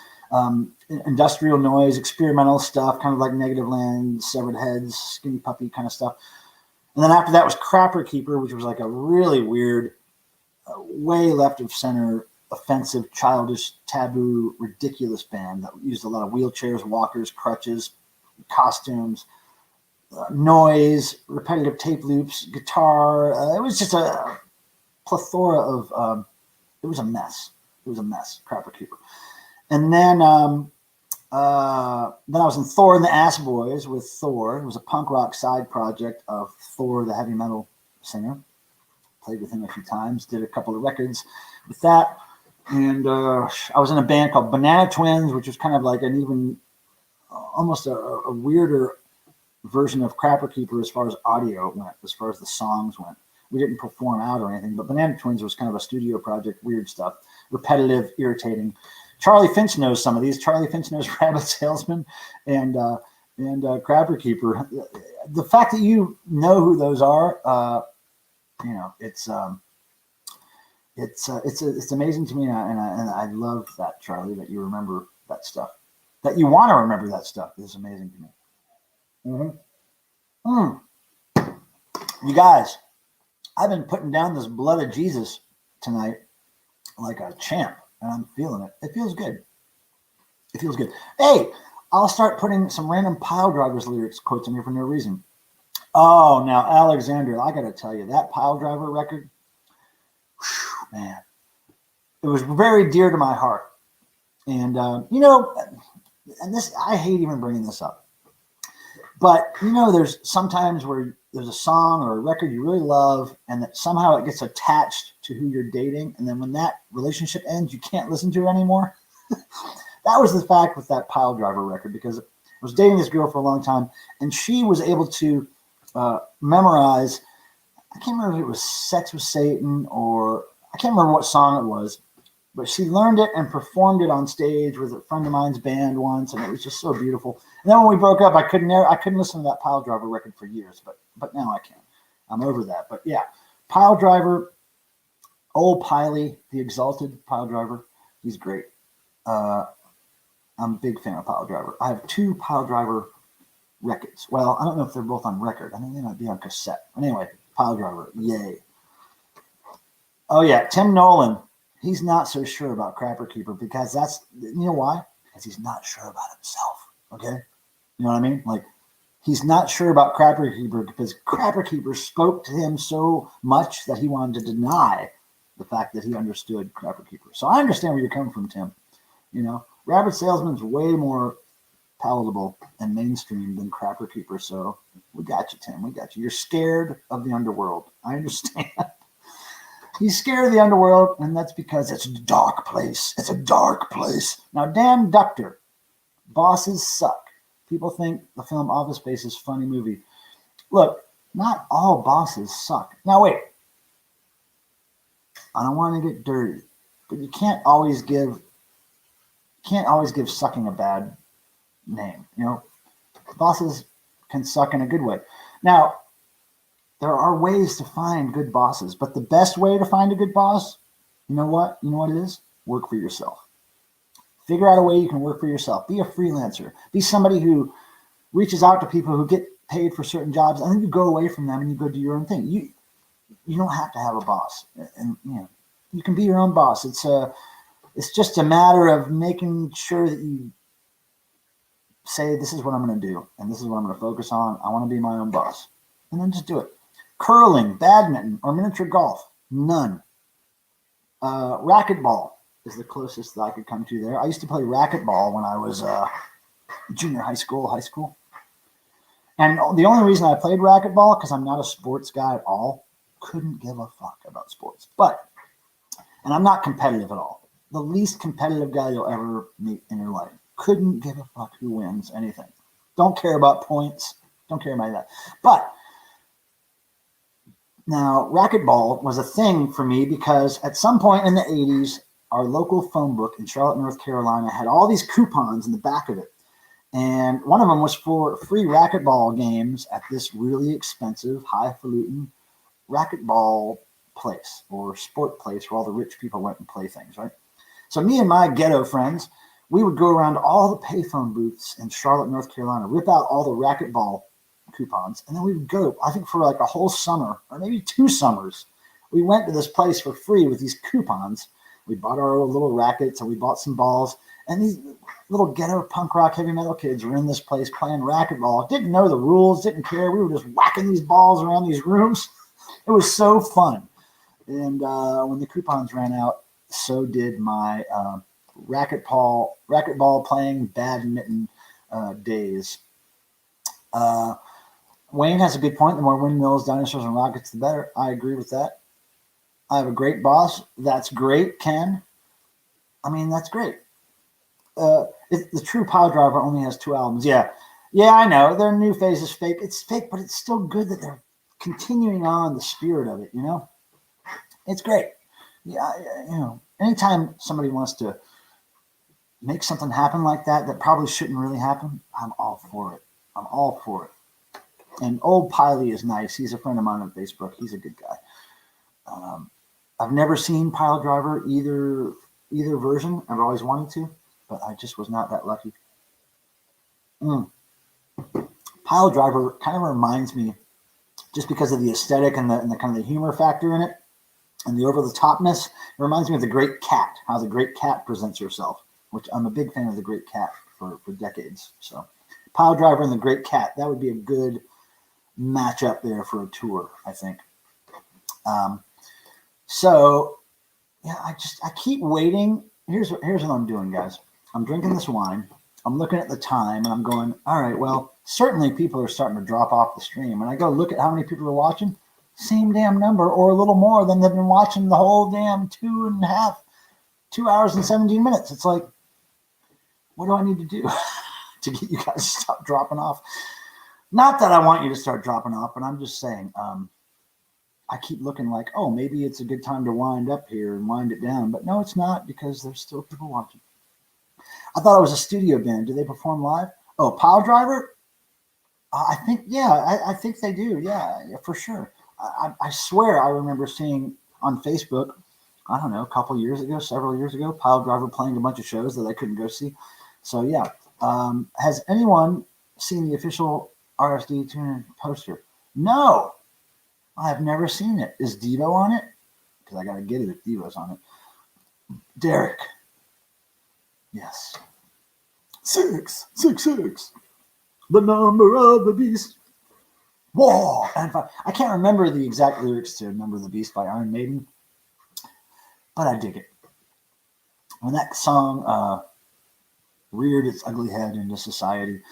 industrial noise, experimental stuff, kind of like Negative Land, Severed Heads, Skinny Puppy kind of stuff. And then after that was Crapper Keeper, which was like a really weird, way left of center, offensive, childish, taboo, ridiculous band that used a lot of wheelchairs, walkers, crutches, costumes, noise, repetitive tape loops, guitar. It was just a plethora of, it was a mess. It was a mess, Crapper Keeper. And then I was in Thor and the Ass Boys with Thor. It was a punk rock side project of Thor, the heavy metal singer. Played with him a few times, did a couple of records with that. And I was in a band called Banana Twins, which was kind of like an even, almost a weirder version of Crapper Keeper as far as audio went, as far as the songs went. We didn't perform out or anything, but Banana Twins was kind of a studio project, weird stuff, repetitive, irritating. Charlie Finch knows some of these. Charlie Finch knows Rabid Salesman and Crapper Keeper. The fact that you know who those are, you know, it's amazing to me, and I love that, Charlie, that you remember that stuff, that you want to remember that stuff. Is amazing to me. You guys, I've been putting down this blood of Jesus tonight like a champ, and I'm feeling it. It feels good. It feels good. Hey, I'll start putting some random Pile Drivers lyrics quotes in here for no reason. Oh, now, Alexander, I got to tell you, that Pile Driver record, whew, man, it was very dear to my heart. And, you know, and this, I hate even bringing this up. But, you know, there's sometimes where there's a song or a record you really love, and that somehow it gets attached to who you're dating. And then when that relationship ends, you can't listen to it anymore. That was the fact with that Pile Driver record, because I was dating this girl for a long time, and she was able to memorize, I can't remember if it was Sex with Satan or I can't remember what song it was, but she learned it and performed it on stage with a friend of mine's band once, and it was just so beautiful. And then when we broke up, I couldn't listen to that Pile Driver record for years, but now I can. I'm over that. But yeah, Pile Driver, old Piley, the exalted Pile Driver, he's great. I'm a big fan of Pile Driver. I have 2 Pile Driver records. Well, I don't know if they're both on record. I think they might be on cassette. But anyway, Pile Driver, yay. Oh yeah, Tim Nolan. He's not so sure about Crapper Keeper because that's, you know why? Because he's not sure about himself. Okay? You know what I mean? Like, he's not sure about Crapper Keeper because Crapper Keeper spoke to him so much that he wanted to deny the fact that he understood Crapper Keeper. So I understand where you're coming from, Tim. You know, Rabid Salesman's way more palatable and mainstream than Crapper Keeper. So we got you, Tim. We got you. You're scared of the underworld. I understand. He's scared of the underworld, and that's because it's a dark place. It's a dark place. Now, Dan Duchter, bosses suck. People think the film Office Space is a funny movie. Look, not all bosses suck. Now, wait. I don't want to get dirty, but you can't always give sucking a bad name. You know, bosses can suck in a good way. Now, there are ways to find good bosses, but the best way to find a good boss, you know what? You know what it is? Work for yourself. Figure out a way you can work for yourself. Be a freelancer. Be somebody who reaches out to people who get paid for certain jobs, and then you go away from them and you go do your own thing. You don't have to have a boss, and you know, you can be your own boss. It's just a matter of making sure that you say, this is what I'm going to do, and this is what I'm going to focus on. I want to be my own boss, and then just do it. Curling, badminton, or miniature golf? None. Racquetball is the closest that I could come to there. I used to play racquetball when I was junior high school. And the only reason I played racquetball, because I'm not a sports guy at all, couldn't give a fuck about sports. And I'm not competitive at all. The least competitive guy you'll ever meet in your life. Couldn't give a fuck who wins anything. Don't care about points. Don't care about that. But now, racquetball was a thing for me because at some point in the 80s, our local phone book in Charlotte, North Carolina had all these coupons in the back of it. And one of them was for free racquetball games at this really expensive, highfalutin racquetball place or sport place where all the rich people went and play things, right? So me and my ghetto friends, we would go around all the payphone booths in Charlotte, North Carolina, rip out all the racquetball coupons, and then we would go, I think for like a whole summer or maybe 2 summers, we went to this place for free with these coupons. We bought our little rackets and we bought some balls, and these little ghetto punk rock heavy metal kids were in this place playing racquetball. Didn't know the rules, didn't care. We were just whacking these balls around these rooms. It was so fun. And when the coupons ran out, so did my racquetball playing badminton days. Wayne has a good point. The more windmills, dinosaurs, and rockets, the better. I agree with that. I have a great boss. That's great, Ken. I mean, that's great. The true Pile Driver only has 2 albums. Yeah, I know. Their new phase is fake. It's fake, but it's still good that they're continuing on the spirit of it, you know? It's great. Yeah, you know, anytime somebody wants to make something happen like that probably shouldn't really happen, I'm all for it. I'm all for it. And old Piley is nice. He's a friend of mine on Facebook. He's a good guy. I've never seen Pile Driver either version. I've always wanted to, but I just was not that lucky. Pile Driver kind of reminds me, just because of the aesthetic and the kind of the humor factor in it and the over-the-topness, it reminds me of The Great Cat, how The Great Cat presents herself, which I'm a big fan of The Great Cat for decades. So Pile Driver and The Great Cat, that would be a good matchup there for a tour, I think. So yeah, I keep waiting. Here's what I'm doing, guys. I'm drinking this wine. I'm looking at the time and I'm going, all right, well, certainly people are starting to drop off the stream. And I go look at how many people are watching, same damn number or a little more than they've been watching the whole damn 2 hours and 17 minutes. It's like, what do I need to do to get you guys to stop dropping off? Not that I want you to start dropping off, but I'm just saying, I keep looking like, oh, maybe it's a good time to wind up here and wind it down. But no, it's not, because there's still people watching. I thought it was a studio band. Do they perform live? Oh, Pile Driver? I think, yeah, I think they do. Yeah, for sure. I swear I remember seeing on Facebook, I don't know, several years ago, Pile Driver playing a bunch of shows that I couldn't go see. So, yeah. Has anyone seen the official RSD tuner poster? No. I've never seen it. Is DEVO on it? Because I got to get it if DEVO's on it. Derek. Yes. 666. The number of the beast. Whoa. And I can't remember the exact lyrics to Number of the Beast by Iron Maiden, but I dig it. When that song reared its ugly head into society,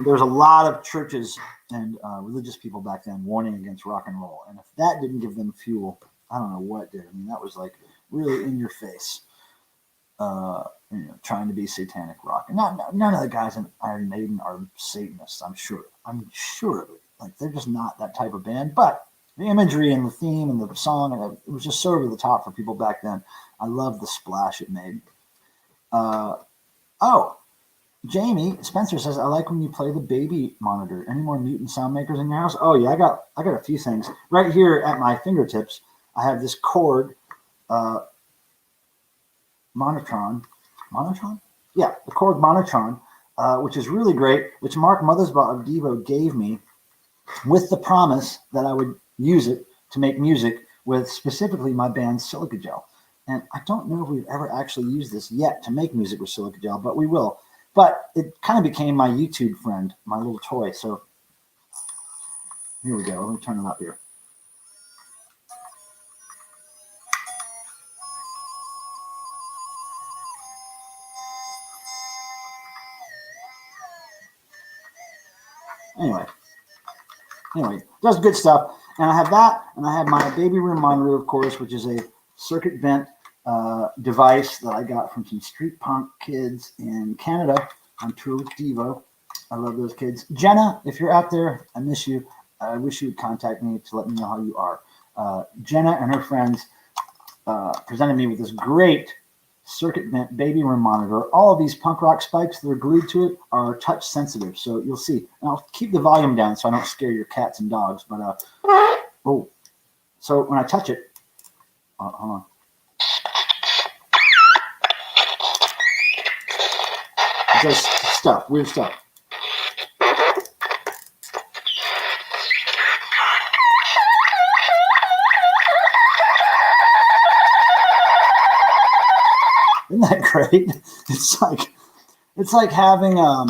there's a lot of churches and religious people back then warning against rock and roll. And if that didn't give them fuel, I don't know what did. I mean, that was like really in your face, trying to be satanic rock. And none of the guys in Iron Maiden are Satanists, I'm sure. I'm sure of it. Like, they're just not that type of band. But the imagery and the theme and the song, it was just so over the top for people back then. I love the splash it made. Jamie Spencer says, I like when you play the baby monitor. Any more mutant sound makers in your house? Oh yeah, I got a few things. Right here at my fingertips, I have this Korg Monotron? Yeah, the Korg Monotron, which is really great, which Mark Mothersbaugh of DEVO gave me with the promise that I would use it to make music with specifically my band Silica Gel. And I don't know if we've ever actually used this yet to make music with Silica Gel, but we will. But it kind of became my YouTube friend, my little toy. So here we go. Let me turn it up here. Anyway, does good stuff. And I have that, and I have my baby room monitor, of course, which is a circuit vent device that I got from some street punk kids in Canada on tour with DEVO. I love those kids. Jenna, if you're out there, I miss you. I wish you would contact me to let me know how you are. Jenna and her friends presented me with this great circuit vent baby room monitor. All of these punk rock spikes that are glued to it are touch sensitive, so you'll see. And I'll keep the volume down so I don't scare your cats and dogs. But so when I touch it, hold on. Just stuff, weird stuff. Isn't that great? It's like having a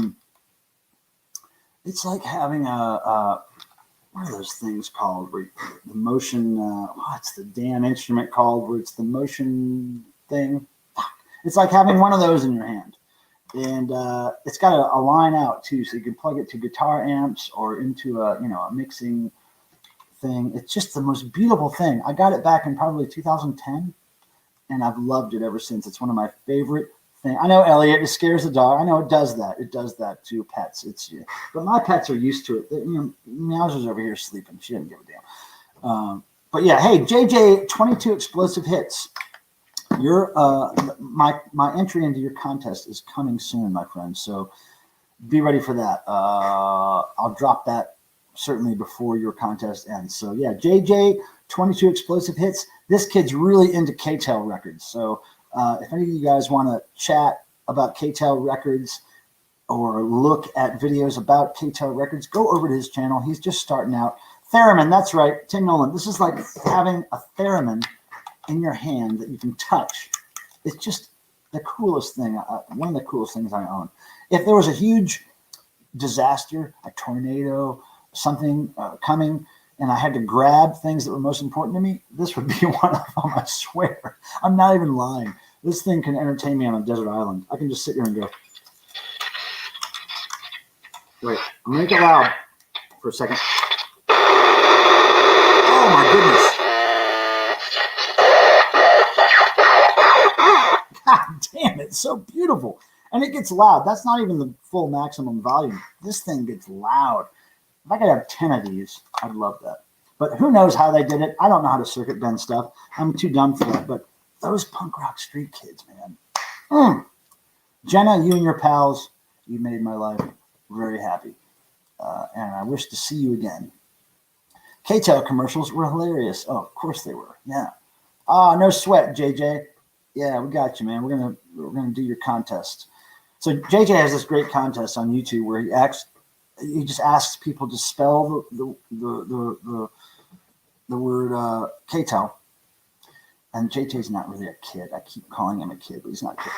what are those things called? Where the motion, what's the damn instrument called? Where it's the motion thing. It's like having one of those in your hand, and it's got a line out too, so you can plug it to guitar amps or into a mixing thing. It's just the most beautiful thing. I got it back in probably 2010. And I've loved it ever since. It's one of my favorite things. I know, Elliot, it scares the dog. I know it does that. It does that to pets. But my pets are used to it. Meowser's over here sleeping. She doesn't give a damn. But yeah, hey, JJ, 22 explosive hits. Your my entry into your contest is coming soon, my friend. So be ready for that. I'll drop that certainly before your contest ends. So yeah, JJ, 22 explosive hits. This kid's really into K-Tel records. So if any of you guys want to chat about K-Tel records or look at videos about K-Tel records, go over to his channel. He's just starting out. Theremin, that's right, Tim Nolan. This is like having a theremin in your hand that you can touch. It's just the coolest thing, one of the coolest things I own. If there was a huge disaster, a tornado, something coming, and I had to grab things that were most important to me, this would be one of them, I swear. I'm not even lying. This thing can entertain me on a desert island. I can just sit here and go. Wait, I'm going to make it loud for a second. Oh, my goodness. God damn, it's so beautiful. And it gets loud. That's not even the full maximum volume. This thing gets loud. If I could have 10 of these, I'd love that. But who knows how they did it? I don't know how to circuit bend stuff. I'm too dumb for that. But those punk rock street kids, man. Jenna, you and your pals, you made my life very happy. And I wish to see you again. K-Tel commercials were hilarious. Oh, of course they were. Yeah. Oh, no sweat, JJ. Yeah, we got you, man. We're gonna do your contest. So JJ has this great contest on YouTube where he just asks people to spell the word K-Tel. And JJ's not really a kid. I keep calling him a kid, but he's not a kid.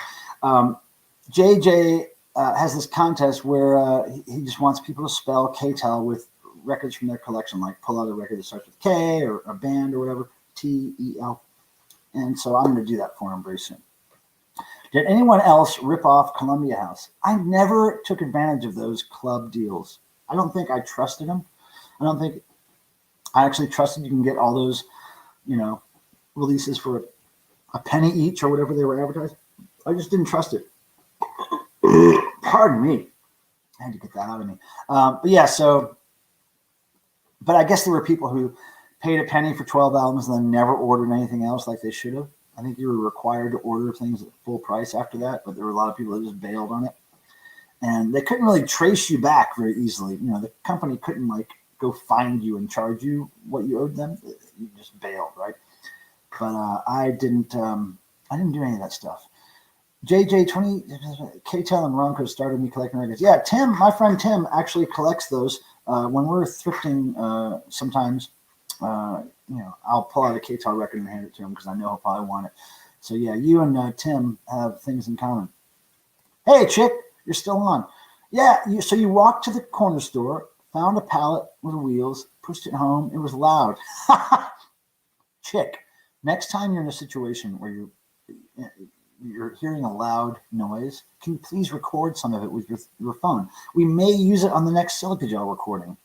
JJ has this contest where he just wants people to spell K-Tel with records from their collection, like pull out a record that starts with K or a band or whatever, T-E-L. And so I'm going to do that for him very soon. Did anyone else rip off Columbia House? I never took advantage of those club deals. I don't think I trusted them. I don't think I actually trusted you can get all those, releases for a penny each or whatever they were advertised. I just didn't trust it. Pardon me. I had to get that out of me. But I guess there were people who paid a penny for 12 albums and then never ordered anything else like they should have. I think you were required to order things at full price after that, but there were a lot of people that just bailed on it. And they couldn't really trace you back very easily. The company couldn't go find you and charge you what you owed them. You just bailed, right? But I didn't do any of that stuff. JJ20, K-Tel and Ronco started me collecting records. Yeah, Tim, my friend Tim actually collects those. When we're thrifting sometimes, I'll pull out a K-Tel record and hand it to him because I know he'll probably want it. So yeah, you and Tim have things in common. Hey, chick, you're still on. Yeah, so you walked to the corner store, found a pallet with wheels, pushed it home. It was loud. Chick, next time you're in a situation where you're hearing a loud noise, can you please record some of it with your phone? We may use it on the next silica gel recording.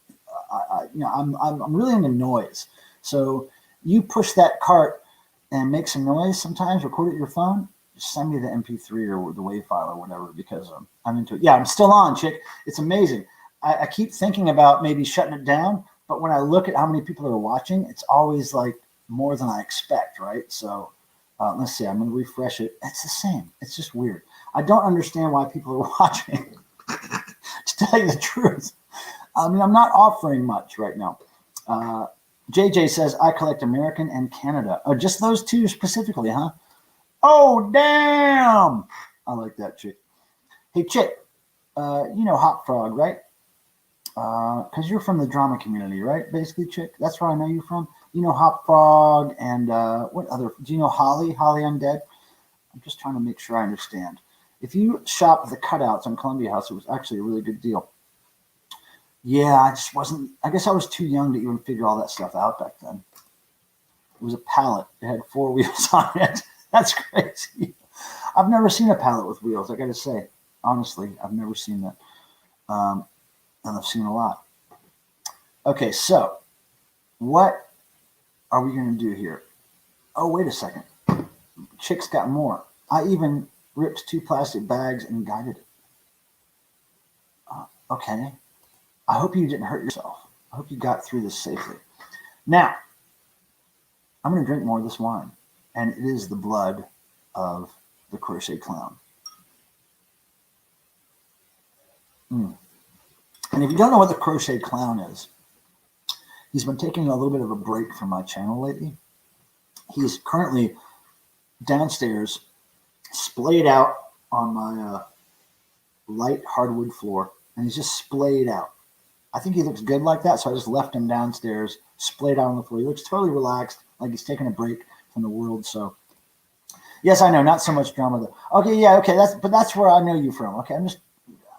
I'm really into noise. So you push that cart and make some noise sometimes, record it with your phone, just send me the MP3 or the WAV file or whatever, because I'm into it. Yeah, I'm still on, chick. It's amazing. I keep thinking about maybe shutting it down, but when I look at how many people are watching, it's always like more than I expect, right? So let's see, I'm going to refresh it. It's the same. It's just weird. I don't understand why people are watching, to tell you the truth. I mean, I'm not offering much right now. JJ says, I collect American and Canada. Oh, just those two specifically, huh? Oh, damn. I like that, chick. Hey, chick, you know Hot Frog, right? Because you're from the drama community, right? Basically, chick. That's where I know you from. You know Hot Frog and what other? Do you know Holly? Holly Undead? I'm just trying to make sure I understand. If you shop the cutouts on Columbia House, it was actually a really good deal. Yeah, I just wasn't. I guess I was too young to even figure all that stuff out back then. It was a pallet. It had 4 wheels on it. That's crazy. I've never seen a pallet with wheels. I got to say, honestly, I've never seen that. And I've seen a lot. Okay, so what are we going to do here? Oh, wait a second. Chick's got more. I even ripped 2 plastic bags and guided it. Okay. I hope you didn't hurt yourself. I hope you got through this safely. Now, I'm going to drink more of this wine. And it is the blood of the crochet clown. And if you don't know what the crochet clown is, he's been taking a little bit of a break from my channel lately. He's currently downstairs, splayed out on my light hardwood floor, and he's just splayed out. I think he looks good like that, so I just left him downstairs, splayed out on the floor. He looks totally relaxed, like he's taking a break from the world. So, yes, I know, not so much drama though. Okay, yeah, okay, that's where I know you from. Okay, I'm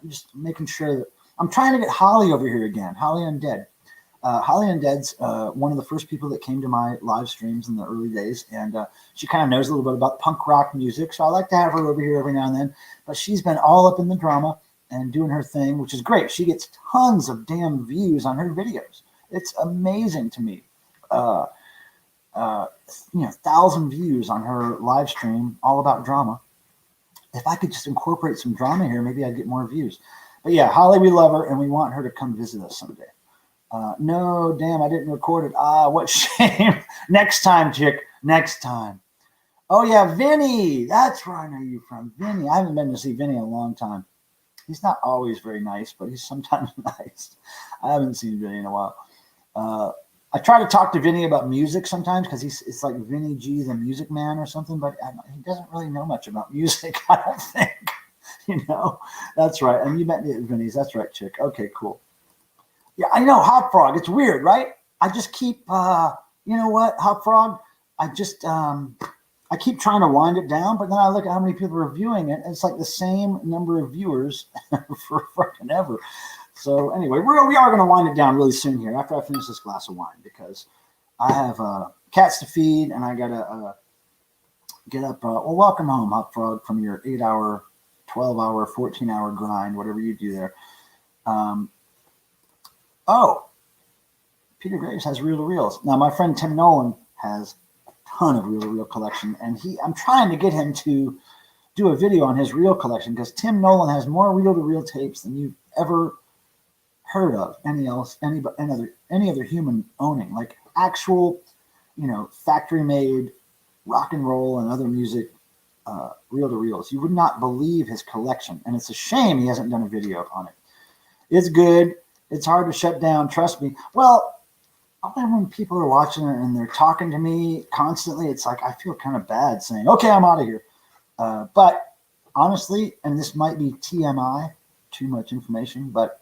just making sure that I'm trying to get Holly over here again. Holly Undead. Holly Undead's one of the first people that came to my live streams in the early days, and she kind of knows a little bit about punk rock music, so I like to have her over here every now and then. But she's been all up in the drama and doing her thing, which is great. She gets tons of damn views on her videos. It's amazing to me. 1,000 views on her live stream, all about drama. If I could just incorporate some drama here, maybe I'd get more views. But yeah, Holly, we love her, and we want her to come visit us someday. No, damn, I didn't record it. What shame. Next time, chick. Next time. Oh, yeah, Vinny. That's where I know you from. Vinny. I haven't been to see Vinny in a long time. He's not always very nice, but he's sometimes nice. I haven't seen Vinny in a while. I try to talk to Vinny about music sometimes because it's like Vinny G, the Music Man or something, but he doesn't really know much about music, I don't think. That's right. And you met me at Vinny's. That's right, chick. Okay, cool. Yeah, I know, Hot Frog. It's weird, right? I just keep, you know what, Hot Frog? I keep trying to wind it down, but then I look at how many people are viewing it, and it's like the same number of viewers for fucking ever. So anyway, we are going to wind it down really soon here after I finish this glass of wine, because I have cats to feed, and I got to get up. Well, welcome home, Hot Frog, from your 8-hour, 12-hour, 14-hour grind, whatever you do there. Peter Graves has reel-to-reels. Now, my friend Tim Nolan has a ton of reel-to-reel collection, and I'm trying to get him to do a video on his reel collection, because Tim Nolan has more reel-to-reel tapes than you've ever heard of any other human owning, like actual, factory-made rock and roll and other music reel-to-reels. You would not believe his collection, and it's a shame he hasn't done a video on it. It's good. It's hard to shut down. Trust me. Well, when people are watching it and they're talking to me constantly, it's like I feel kind of bad saying, okay, I'm out of here. But honestly, and this might be TMI, too much information, but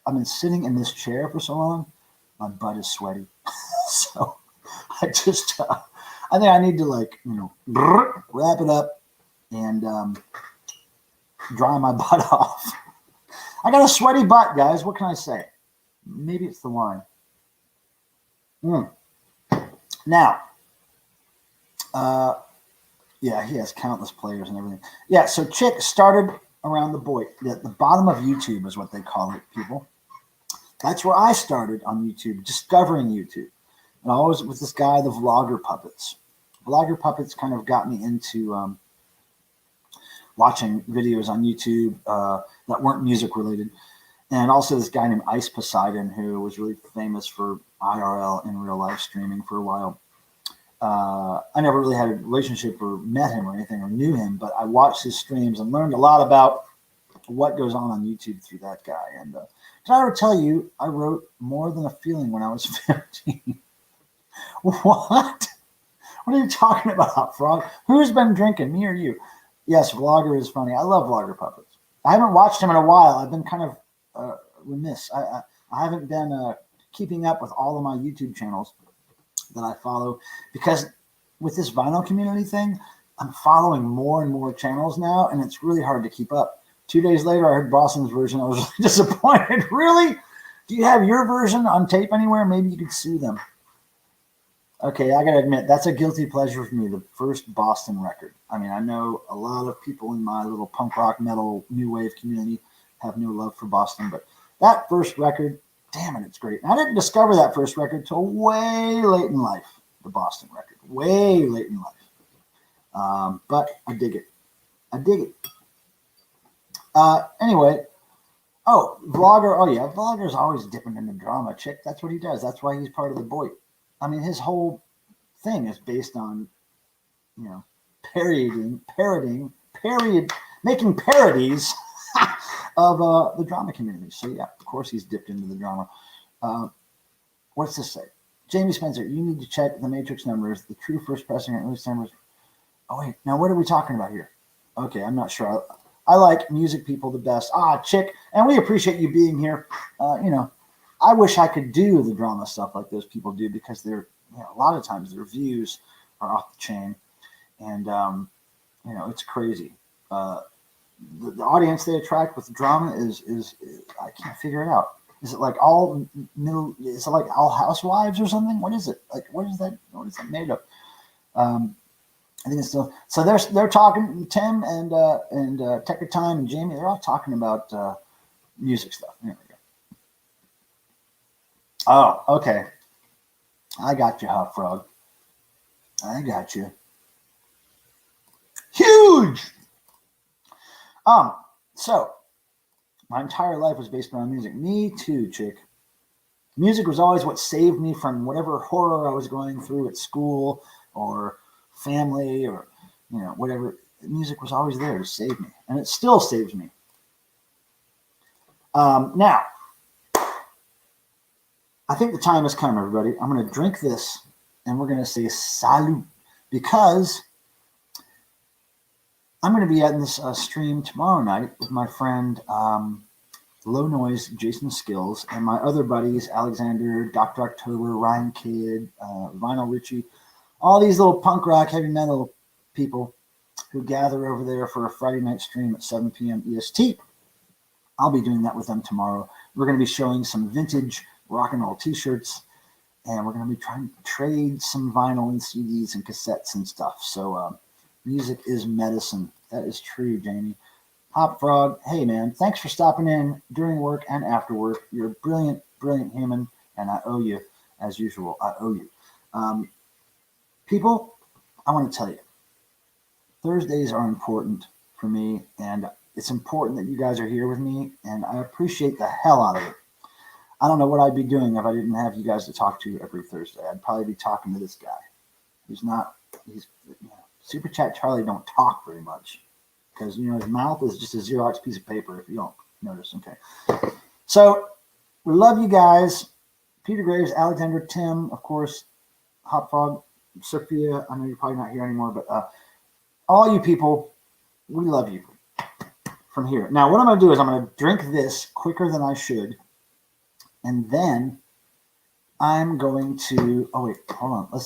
I've been sitting in this chair for so long, my butt is sweaty. So I just, I think I need to wrap it up and dry my butt off. I got a sweaty butt, guys. What can I say? Maybe it's the wine. Now, Yeah, he has countless players and everything. Yeah, so Chick started around the bottom of YouTube is what they call it, people. That's where I started on YouTube, discovering YouTube. And I was with this guy, the Vlogger Puppets. Vlogger Puppets kind of got me into watching videos on YouTube that weren't music related. And also this guy named Ice Poseidon, who was really famous for IRL in real life streaming for a while. I never really had a relationship or met him or anything or knew him, but I watched his streams and learned a lot about what goes on YouTube through that guy. And did I ever tell you I wrote More Than a Feeling when I was 15? What? What are you talking about, Frog? Who's been drinking, me or you? Yes, Vlogger is funny. I love Vlogger Puppets. I haven't watched him in a while. I've been kind of remiss. I haven't been keeping up with all of my YouTube channels that I follow, because with this vinyl community thing, I'm following more and more channels now, and it's really hard to keep up. 2 days later, I heard Boston's version. I was really disappointed. Really? Do you have your version on tape anywhere? Maybe you could sue them. Okay, I got to admit, that's a guilty pleasure for me, the first Boston record. I mean, I know a lot of people in my little punk rock metal new wave community have no love for Boston, but that first record, damn it, it's great. And I didn't discover that first record till way late in life, the Boston record, way late in life. But I dig it. I dig it. Anyway, Vlogger. Oh, yeah, Vlogger's always dipping into drama, Chick. That's what he does. That's why he's part of the boy. I mean, his whole thing is based on, making parodies of the drama community. So, yeah, of course he's dipped into the drama. What's this say? Jamie Spencer, you need to check the matrix numbers, the true first pressing and release numbers. Oh, wait, now what are we talking about here? Okay, I'm not sure. I like music people the best. Chick, and we appreciate you being here. I wish I could do the drama stuff like those people do, because they're, a lot of times their views are off the chain, and it's crazy. The audience they attract with drama is I can't figure it out. Is it like all middle? Is it like all housewives or something? What is it like? What is that made of? I think it's still. So they're talking. Tim and Tecker Time and Jamie. They're all talking about music stuff. There we go. Oh, okay. I got you, Hot Frog. I got you. Huge. So my entire life was based around music. Me too, Chick. Music was always what saved me from whatever horror I was going through at school or family or, whatever. Music was always there to save me, and it still saves me. Now, I think the time has come, everybody. I'm going to drink this, and we're going to say salut, because I'm going to be at this stream tomorrow night with my friend Low Noise Jason Skills and my other buddies, Alexander, Dr. October, Ryan Kidd, Vinyl Richie, all these little punk rock, heavy metal people who gather over there for a Friday night stream at 7 p.m. EST. I'll be doing that with them tomorrow. We're going to be showing some vintage rock and roll t-shirts, and we're going to be trying to trade some vinyl and CDs and cassettes and stuff. So music is medicine. That is true, Jamie. Hop Frog, hey man, thanks for stopping in during work and after work. You're a brilliant, brilliant human, and I owe you, as usual. I owe you. People, I want to tell you, Thursdays are important for me, and it's important that you guys are here with me, and I appreciate the hell out of it. I don't know what I'd be doing if I didn't have you guys to talk to every Thursday. I'd probably be talking to this guy. He's Super Chat Charlie don't talk very much, because, his mouth is just a Xerox piece of paper, if you don't notice. Okay. So we love you guys. Peter Graves, Alexander, Tim, of course, Hot Frog, Sophia. I know you're probably not here anymore, but all you people, we love you from here. Now, what I'm going to do is I'm going to drink this quicker than I should, and then I'm going to, oh wait, hold on.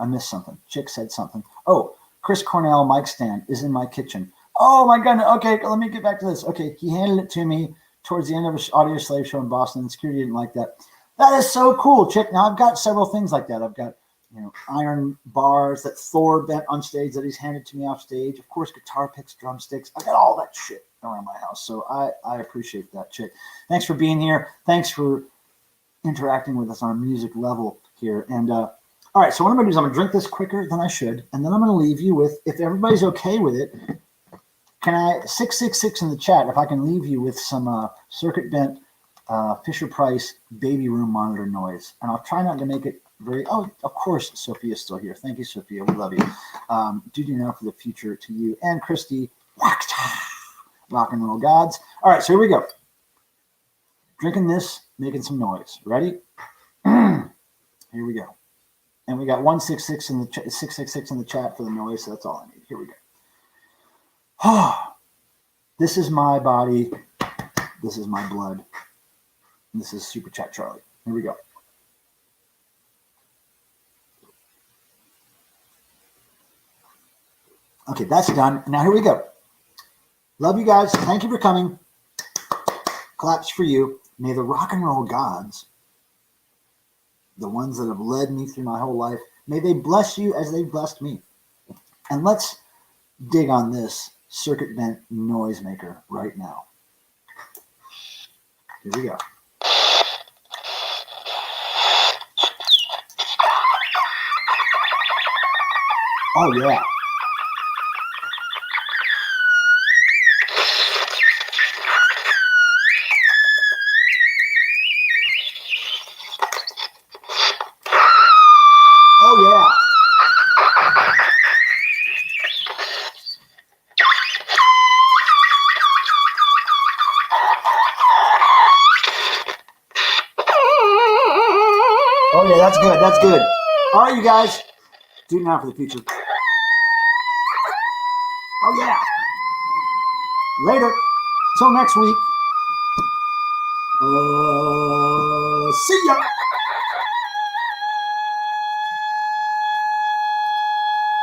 I missed something. Chick said something. Oh, Chris Cornell mic stand is in my kitchen. Oh my goodness. Okay, let me get back to this. Okay, he handed it to me towards the end of an Audio Slave show in Boston. Security didn't like that. That is so cool, Chick. Now I've got several things like that. I've got iron bars that Thor bent on stage that he's handed to me off stage. Of course, guitar picks, drumsticks. I got all that shit around my house. So I appreciate that shit. Thanks for being here. Thanks for interacting with us on a music level here. And all right, so what I'm going to do is I'm going to drink this quicker than I should. And then I'm going to leave you with, if everybody's okay with it, can I, 666 in the chat, if I can leave you with some circuit bent Fisher-Price baby room monitor noise. And I'll try not to make it very, oh, of course, Sophia's still here. Thank you, Sophia. We love you. Do now for the future to you and Christy. Rock and roll gods. All right, so here we go. Drinking this, making some noise. Ready? Here we go. And we got 166 in the 666 in the chat for the noise, so that's all I need. Here we go. This is my body. This is my blood. And this is Super Chat Charlie. Here we go. Okay, that's done. Now here we go. Love you guys. Thank you for coming. Claps for you. May the rock and roll gods, the ones that have led me through my whole life, may they bless you as they've blessed me. And let's dig on this circuit bent noisemaker right now. Here we go. Oh, yeah. Oh, yeah. Oh, yeah, that's good. That's good. All right, you guys. Do now for the future. Oh, yeah. Later. Till next week. See ya.